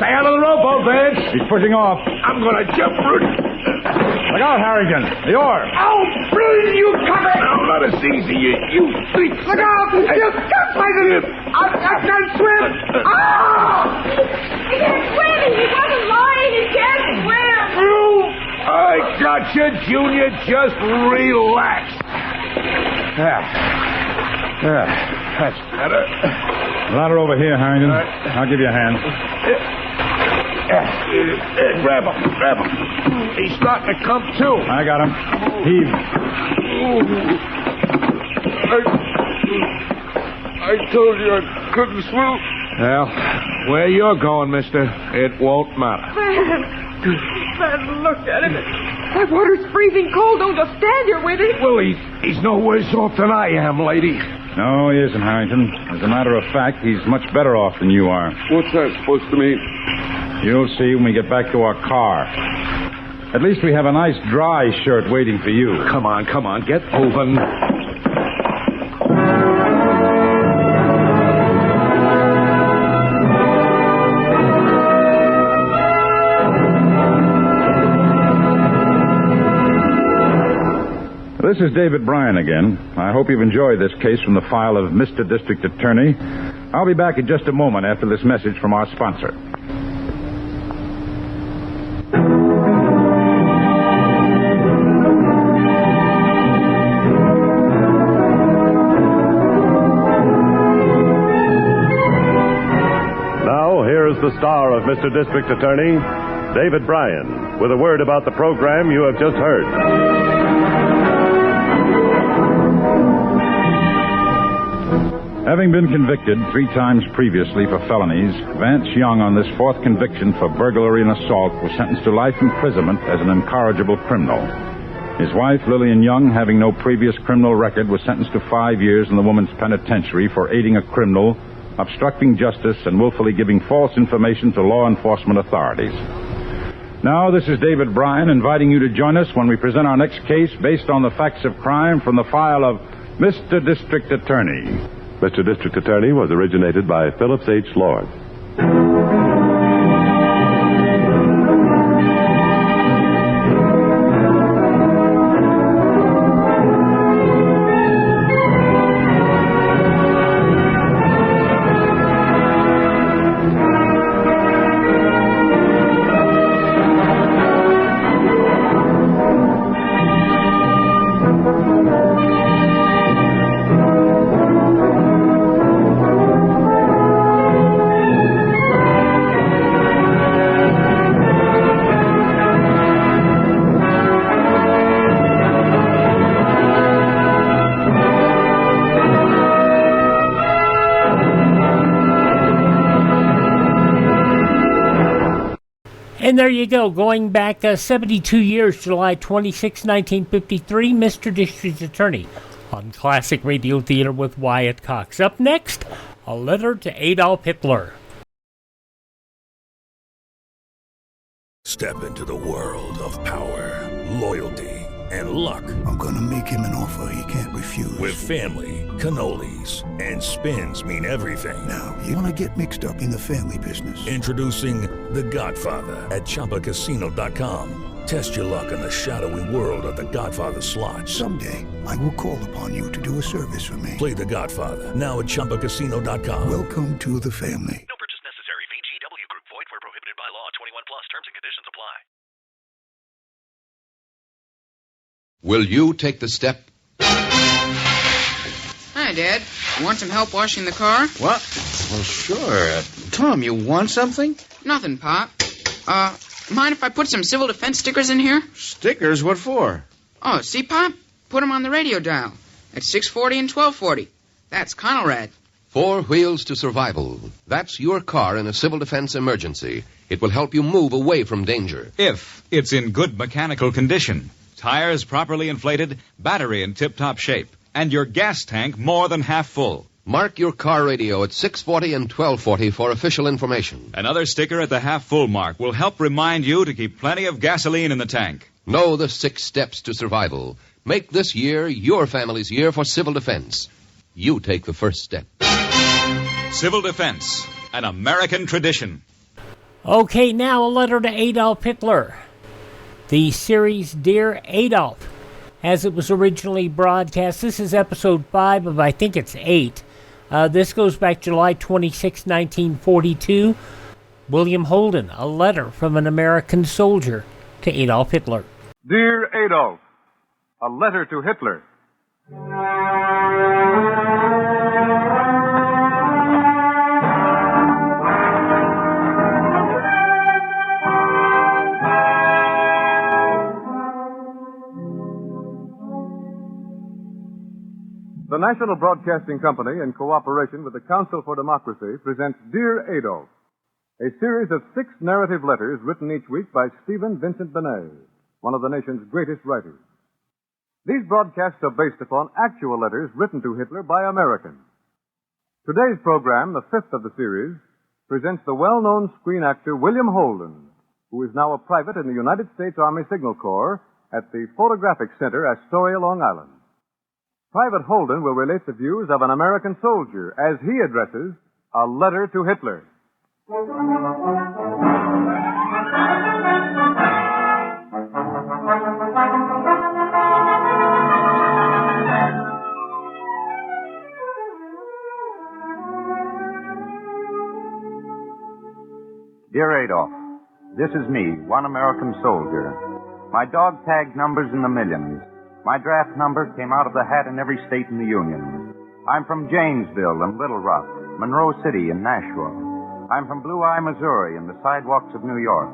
Stay out of the rowboat, Vance. He's pushing off. I'm going to jump root. Look out, Harrington. The oar. Oh, please, you come in. Oh, not as easy, you thief. Look out. You cut my little... I can't swim. Oh! He can't swim. He wasn't lying. He can't swim. I got you, Junior. Just relax. That's better. Ladder over here, Harrington. Right. I'll give you a hand. Grab him. He's starting to come to. I got him. Heave. I told you I couldn't swim. Well, where you're going, mister, it won't matter. Man, look at him. That water's freezing cold. Don't just stand here with it. Well, he's no worse off than I am, lady. No, he isn't, Harrington. As a matter of fact, he's much better off than you are. What's that supposed to mean? You'll see when we get back to our car. At least we have a nice dry shirt waiting for you. Come on. Get moving. This is David Bryan again. I hope you've enjoyed this case from the file of Mr. District Attorney. I'll be back in just a moment after this message from our sponsor. Now, here's the star of Mr. District Attorney, David Bryan, with a word about the program you have just heard. Having been convicted 3 times previously for felonies, Vance Young, on this 4th conviction for burglary and assault, was sentenced to life imprisonment as an incorrigible criminal. His wife, Lillian Young, having no previous criminal record, was sentenced to 5 years in the women's penitentiary for aiding a criminal, obstructing justice, and willfully giving false information to law enforcement authorities. Now, this is David Bryan inviting you to join us when we present our next case based on the facts of crime from the file of Mr. District Attorney. Mr. District Attorney was originated by Phillips H. Lord. And there you go, going back 72 years, July 26, 1953, Mr. District Attorney on Classic Radio Theater with Wyatt Cox. Up next, a letter to Adolf Hitler. Step into the world of power, loyalty, and luck. I'm gonna make him an offer he can't refuse. With family, cannolis, and spins mean everything. Now, you wanna get mixed up in the family business. Introducing The Godfather at ChumbaCasino.com. Test your luck in the shadowy world of The Godfather slot. Someday, I will call upon you to do a service for me. Play The Godfather now at ChumbaCasino.com. Welcome to the family. No purchase necessary. VGW Group. Void where prohibited by law. 21 plus. Terms and conditions apply. Will you take the step? Hi, Dad. You want some help washing the car? What? Well, sure. Tom, you want something? Nothing, Pop. Mind if I put some civil defense stickers in here? Stickers? What for? Oh, see, Pop? Put them on the radio dial. At 640 and 1240. That's Conrad. 4 Wheels to Survival. That's your car in a civil defense emergency. It will help you move away from danger. If it's in good mechanical condition. Tires properly inflated, battery in tip-top shape, and your gas tank more than half full. Mark your car radio at 640 and 1240 for official information. Another sticker at the half-full mark will help remind you to keep plenty of gasoline in the tank. Know the 6 steps to survival. Make this year your family's year for civil defense. You take the first step. Civil defense, an American tradition. Okay, now a letter to Adolf Hitler. The series Dear Adolf, as it was originally broadcast. This is episode 5 of, I think it's 8. This goes back July 26, 1942. William Holden, a letter from an American soldier to Adolf Hitler. Dear Adolf, a letter to Hitler. The National Broadcasting Company, in cooperation with the Council for Democracy, presents Dear Adolf, a series of 6 narrative letters written each week by Stephen Vincent Benet, one of the nation's greatest writers. These broadcasts are based upon actual letters written to Hitler by Americans. Today's program, the 5th of the series, presents the well-known screen actor William Holden, who is now a private in the United States Army Signal Corps at the Photographic Center, Astoria, Long Island. Private Holden will relate the views of an American soldier as he addresses a letter to Hitler. Dear Adolf, this is me, one American soldier. My dog tag number's in the millions. My draft number came out of the hat in every state in the Union. I'm from Janesville and Little Rock, Monroe City and Nashua. I'm from Blue Eye, Missouri and the sidewalks of New York.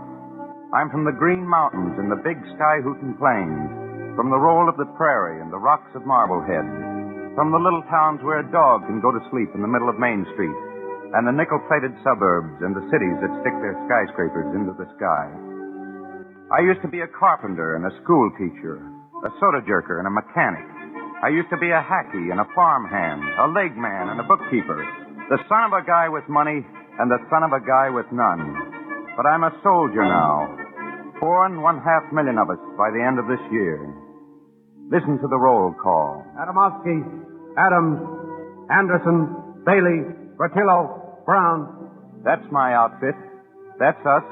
I'm from the Green Mountains and the big sky-hooting plains, from the roll of the prairie and the rocks of Marblehead, from the little towns where a dog can go to sleep in the middle of Main Street, and the nickel-plated suburbs and the cities that stick their skyscrapers into the sky. I used to be a carpenter and a school teacher, a soda jerker and a mechanic. I used to be a hacky and a farmhand, a leg man and a bookkeeper, the son of a guy with money and the son of a guy with none. But I'm a soldier now, 4 1/2 of us by the end of this year. Listen to the roll call. Adamowski, Adams, Anderson, Bailey, Bertillo, Brown. That's my outfit. That's us,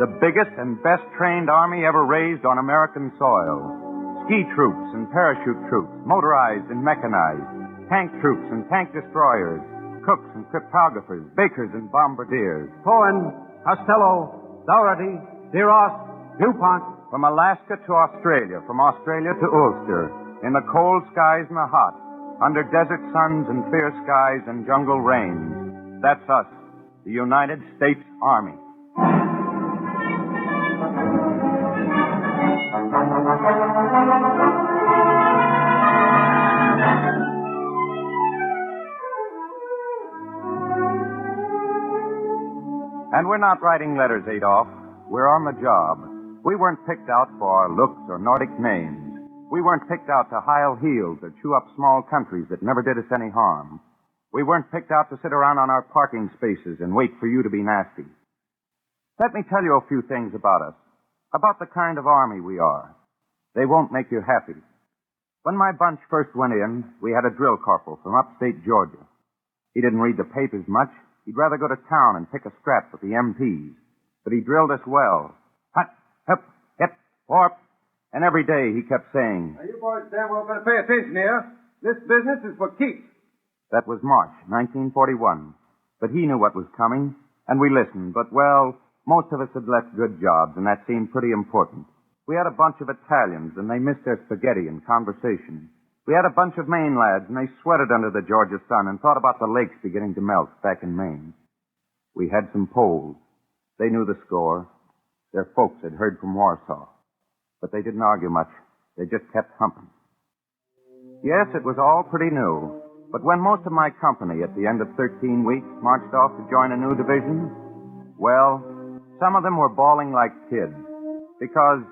the biggest and best trained army ever raised on American soil. Ski troops and parachute troops, motorized and mechanized, tank troops and tank destroyers, cooks and cryptographers, bakers and bombardiers. Cohen, Costello, Dougherty, Deros, DuPont. From Alaska to Australia, from Australia to Ulster, in the cold skies and the hot, under desert suns and fierce skies and jungle rains. That's us, the United States Army. And we're not writing letters, Adolf. we're on the job. We weren't picked out for our looks or Nordic names. We weren't picked out to hile heels or chew up small countries that never did us any harm. We weren't picked out to sit around on our parking spaces and wait for you to be nasty. Let me tell you a few things about us, about the kind of army we are. They won't make you happy. When my bunch first went in, we had a drill corporal from upstate Georgia. He didn't read the papers much. He'd rather go to town and pick a scrap with the MPs. But he drilled us well. Hut, hip, hip, warp. And every day he kept saying, Now, you boys damn well better pay attention here. This business is for keeps. That was March 1941. But he knew what was coming, and we listened. But, well, most of us had left good jobs, and that seemed pretty important. We had a bunch of Italians, and they missed their spaghetti and conversation. We had a bunch of Maine lads, and they sweated under the Georgia sun and thought about the lakes beginning to melt back in Maine. We had some Poles. They knew the score. Their folks had heard from Warsaw. But they didn't argue much. They just kept humping. Yes, it was all pretty new. But when most of my company, at the end of 13 weeks, marched off to join a new division, well, some of them were bawling like kids. Because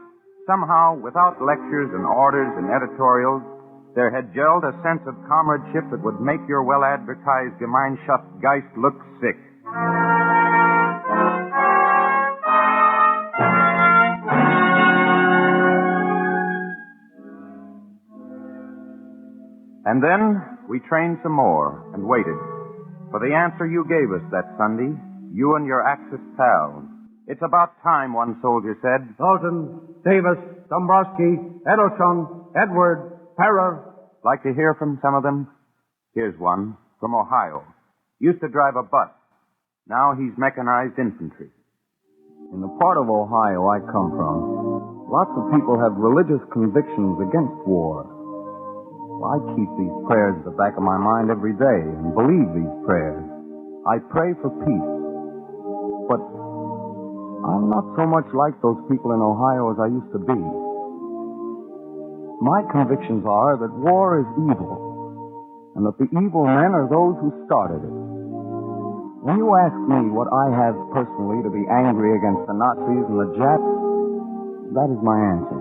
somehow, without lectures and orders and editorials, there had gelled a sense of comradeship that would make your well-advertised Gemeinschaftgeist look sick. And then we trained some more and waited for the answer you gave us that Sunday, you and your Axis pals. It's about time, one soldier said. Dalton, Davis, Dombrowski, Edelson, Edward, Parra. Like to hear from some of them? Here's one from Ohio. Used to drive a bus. Now he's mechanized infantry. In the part of Ohio I come from, lots of people have religious convictions against war. I keep these prayers at the back of my mind every day and believe these prayers. I pray for peace. But I'm not so much like those people in Ohio as I used to be. My convictions are that war is evil, and that the evil men are those who started it. When you ask me what I have personally to be angry against the Nazis and the Japs, that is my answer.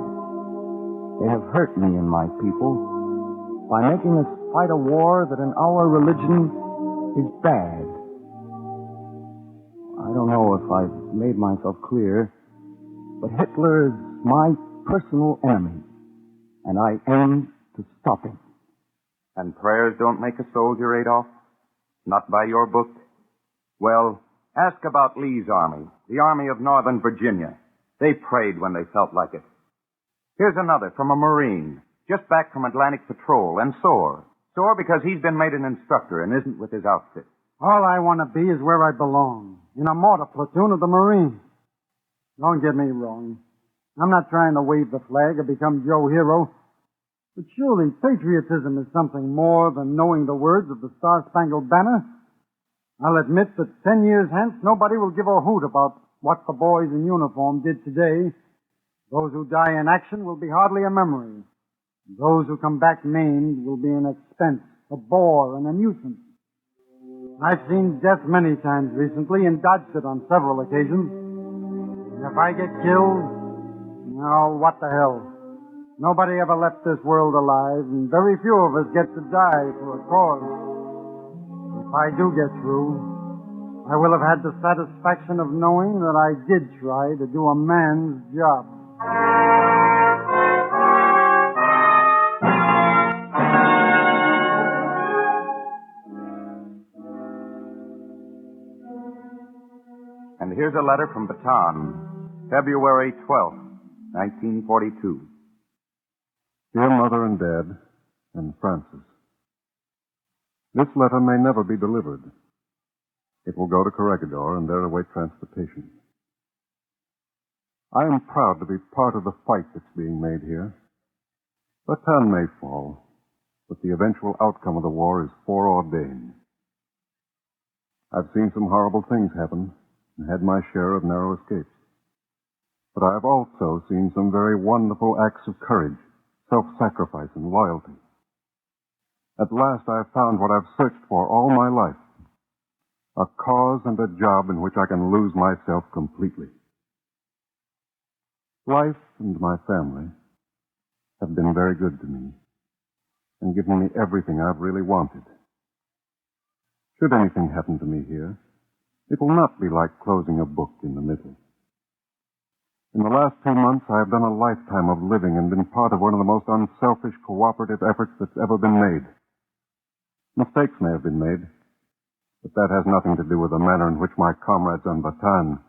They have hurt me and my people by making us fight a war that in our religion is bad. I don't know if I've made myself clear, but Hitler is my personal enemy, and I aim to stop him. And prayers don't make a soldier, Adolf? Not by your book? Well, ask about Lee's army, the Army of Northern Virginia. They prayed when they felt like it. Here's another from a Marine, just back from Atlantic Patrol, and sore. Sore because he's been made an instructor and isn't with his outfit. All I want to be is where I belong, in a mortar platoon of the Marines. Don't get me wrong. I'm not trying to wave the flag or become Joe Hero. But surely patriotism is something more than knowing the words of the Star-Spangled Banner. I'll admit that 10 years hence, nobody will give a hoot about what the boys in uniform did today. Those who die in action will be hardly a memory. Those who come back maimed will be an expense, a bore, and a nuisance. I've seen death many times recently and dodged it on several occasions. And if I get killed, oh, what the hell? Nobody ever left this world alive, and very few of us get to die for a cause. If I do get through, I will have had the satisfaction of knowing that I did try to do a man's job. And here's a letter from Bataan, February 12th, 1942. Dear Mother and Dad, and Francis, this letter may never be delivered. It will go to Corregidor and there await transportation. I am proud to be part of the fight that's being made here. Bataan may fall, but the eventual outcome of the war is foreordained. I've seen some horrible things happen and had my share of narrow escapes. But I have also seen some very wonderful acts of courage, self-sacrifice, and loyalty. At last I have found what I've searched for all my life, a cause and a job in which I can lose myself completely. Life and my family have been very good to me and given me everything I've really wanted. Should anything happen to me here, it will not be like closing a book in the middle. In the last 2 months, I have done a lifetime of living and been part of one of the most unselfish cooperative efforts that's ever been made. Mistakes may have been made, but that has nothing to do with the manner in which my comrades on Bataan,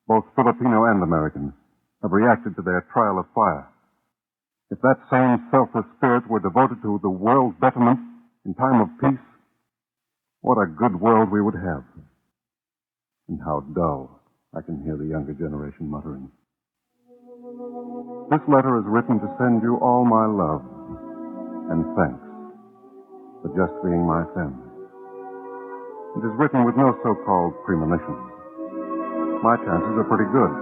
both Filipino and American, have reacted to their trial of fire. If that same selfless spirit were devoted to the world's betterment in time of peace, what a good world we would have. And how dull, I can hear the younger generation muttering. This letter is written to send you all my love and thanks for just being my family. It is written with no so-called premonition. My chances are pretty good,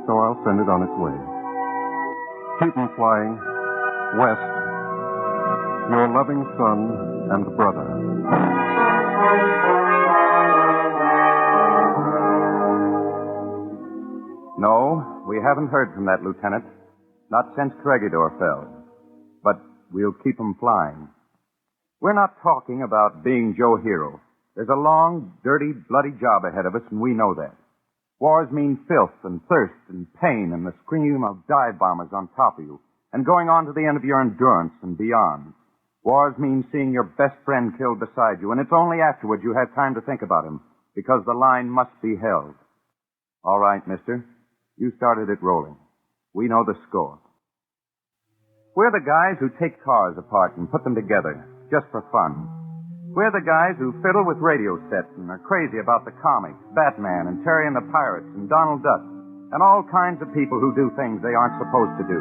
so I'll send it on its way. Keep 'em flying west. Your loving son and brother. No, we haven't heard from that lieutenant. Not since Corregidor fell. But we'll keep 'em flying. We're not talking about being Joe Hero. There's a long, dirty, bloody job ahead of us, and we know that. Wars mean filth and thirst and pain and the scream of dive bombers on top of you and going on to the end of your endurance and beyond. Wars mean seeing your best friend killed beside you, and it's only afterwards you have time to think about him, because the line must be held. All right, mister. You started it rolling. We know the score. We're the guys who take cars apart and put them together, just for fun. We're the guys who fiddle with radio sets and are crazy about the comics, Batman and Terry and the Pirates and Donald Duck, and all kinds of people who do things they aren't supposed to do.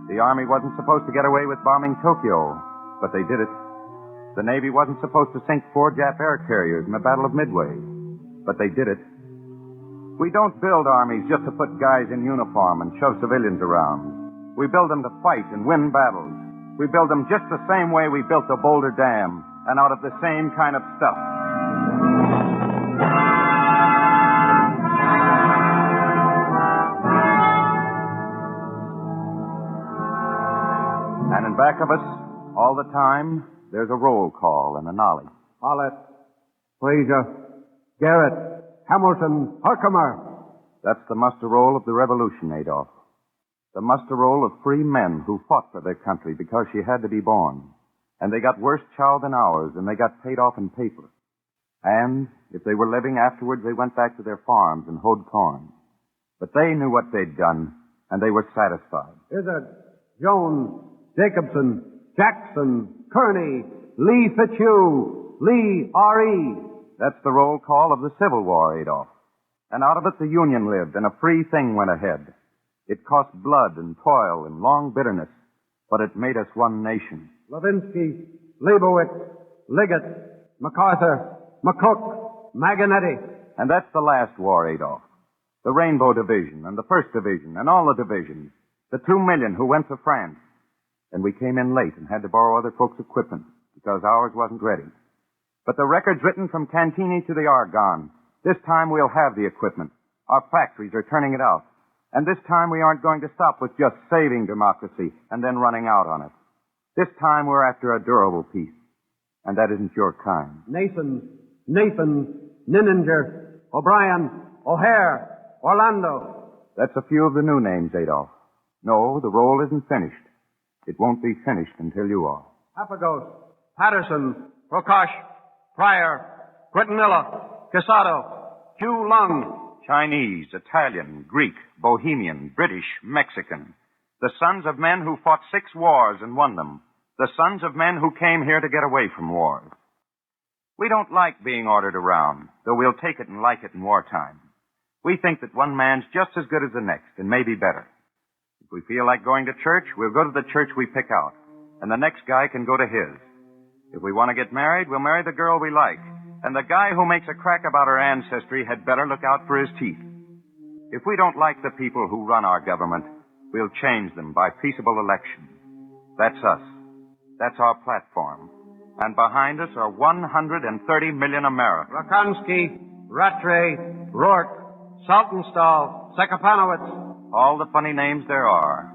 The Army wasn't supposed to get away with bombing Tokyo, but they did it. The Navy wasn't supposed to sink 4 Jap air carriers in the Battle of Midway, but they did it. We don't build armies just to put guys in uniform and shove civilians around. We build them to fight and win battles. We build them just the same way we built the Boulder Dam, and out of the same kind of stuff. And in back of us, all the time, there's a roll call and a nollie. Follett, Fraser, Garrett, Hamilton, Herkimer. That's the muster roll of the Revolution, Adolf. The muster roll of free men who fought for their country because she had to be born. And they got worse chow than ours, and they got paid off in paper. And if they were living afterwards, they went back to their farms and hoed corn. But they knew what they'd done, and they were satisfied. Izzard, Jones, Jacobson, Jackson, Kearney, Lee Fitzhugh, Lee R.E. That's the roll call of the Civil War, Adolf. And out of it the Union lived, and a free thing went ahead. It cost blood and toil and long bitterness, but it made us one nation. Levinsky, Leibowitz, Liggett, MacArthur, McCook, Maganetti. And that's the last war, Adolf. The Rainbow Division and the First Division and all the divisions. The 2 million who went to France. And we came in late and had to borrow other folks' equipment because ours wasn't ready. But the record's written from Cantini to the Argonne. This time we'll have the equipment. Our factories are turning it out. And this time we aren't going to stop with just saving democracy and then running out on it. This time we're after a durable peace. And that isn't your kind. Nathan, Nininger, O'Brien, O'Hare, Orlando. That's a few of the new names, Adolf. No, the roll isn't finished. It won't be finished until you are. Papagos, Patterson, Prakash, Pryor, Grittanilla, Quesado, Hugh Lung. Chinese, Italian, Greek, Bohemian, British, Mexican. The sons of men who fought 6 wars and won them. The sons of men who came here to get away from wars. We don't like being ordered around, though we'll take it and like it in wartime. We think that one man's just as good as the next, and maybe better. If we feel like going to church, we'll go to the church we pick out, and the next guy can go to his. If we want to get married, we'll marry the girl we like, and the guy who makes a crack about her ancestry had better look out for his teeth. If we don't like the people who run our government, we'll change them by peaceable election. That's us. That's our platform. And behind us are 130 million Americans. Rakonski, Rattray, Rourke, Saltonstall, Sekapanowitz, All the funny names there are.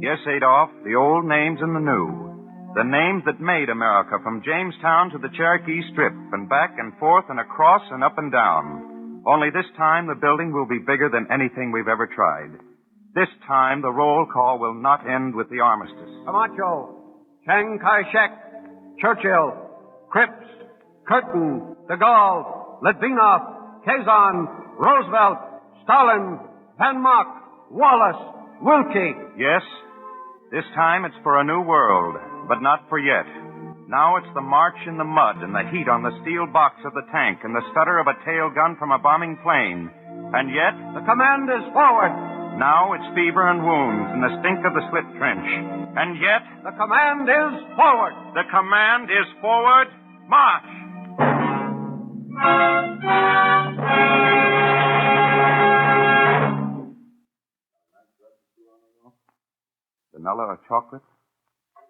Yes, Adolf, the old names and the new. The names that made America from Jamestown to the Cherokee Strip and back and forth and across and up and down. Only this time the building will be bigger than anything we've ever tried. This time the roll call will not end with the armistice. Camacho, Chiang Kai-shek, Churchill, Cripps, Curtin, De Gaulle, Litvinov, Kazan, Roosevelt, Stalin, Van Mock, Wallace, Wilkie. Yes, this time it's for a new world, but not for yet. Now it's the march in the mud and the heat on the steel box of the tank and the stutter of a tail gun from a bombing plane. And yet... The command is forward. Now it's fever and wounds and the stink of the slit trench. And yet... The command is forward. The command is forward. March! Vanilla or chocolate?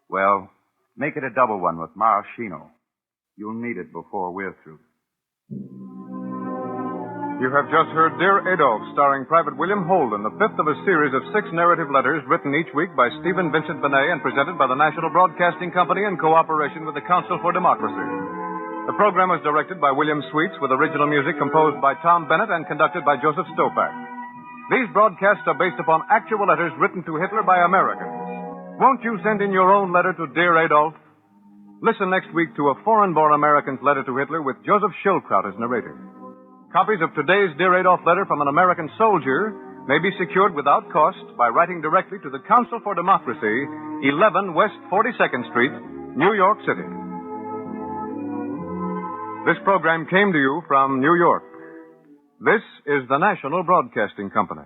Well, make it a double one with maraschino. You'll need it before we're through. You have just heard Dear Adolf, starring Private William Holden, the fifth of a series of 6 narrative letters written each week by Stephen Vincent Benet and presented by the National Broadcasting Company in cooperation with the Council for Democracy. The program was directed by William Sweets with original music composed by Tom Bennett and conducted by Joseph Stopak. These broadcasts are based upon actual letters written to Hitler by Americans. Won't you send in your own letter to Dear Adolf? Listen next week to a foreign-born American's letter to Hitler with Joseph Schildkraut as narrator. Copies of today's Dear Adolf letter from an American soldier may be secured without cost by writing directly to the Council for Democracy, 11 West 42nd Street, New York City. This program came to you from New York. This is the National Broadcasting Company.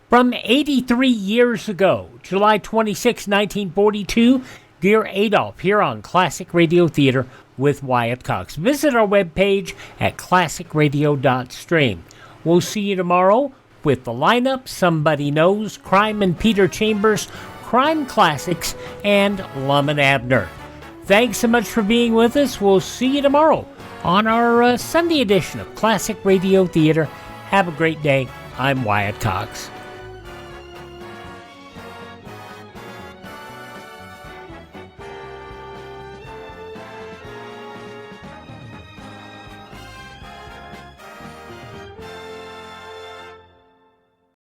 From 83 years ago, July 26, 1942, Dear Adolf, here on Classic Radio Theater with Wyatt Cox. Visit our webpage at classicradio.stream. We'll see you tomorrow with the lineup, Somebody Knows, Crime and Peter Chambers, Crime Classics, and Lum and Abner. Thanks so much for being with us. We'll see you tomorrow on our Sunday edition of Classic Radio Theater. Have a great day. I'm Wyatt Cox.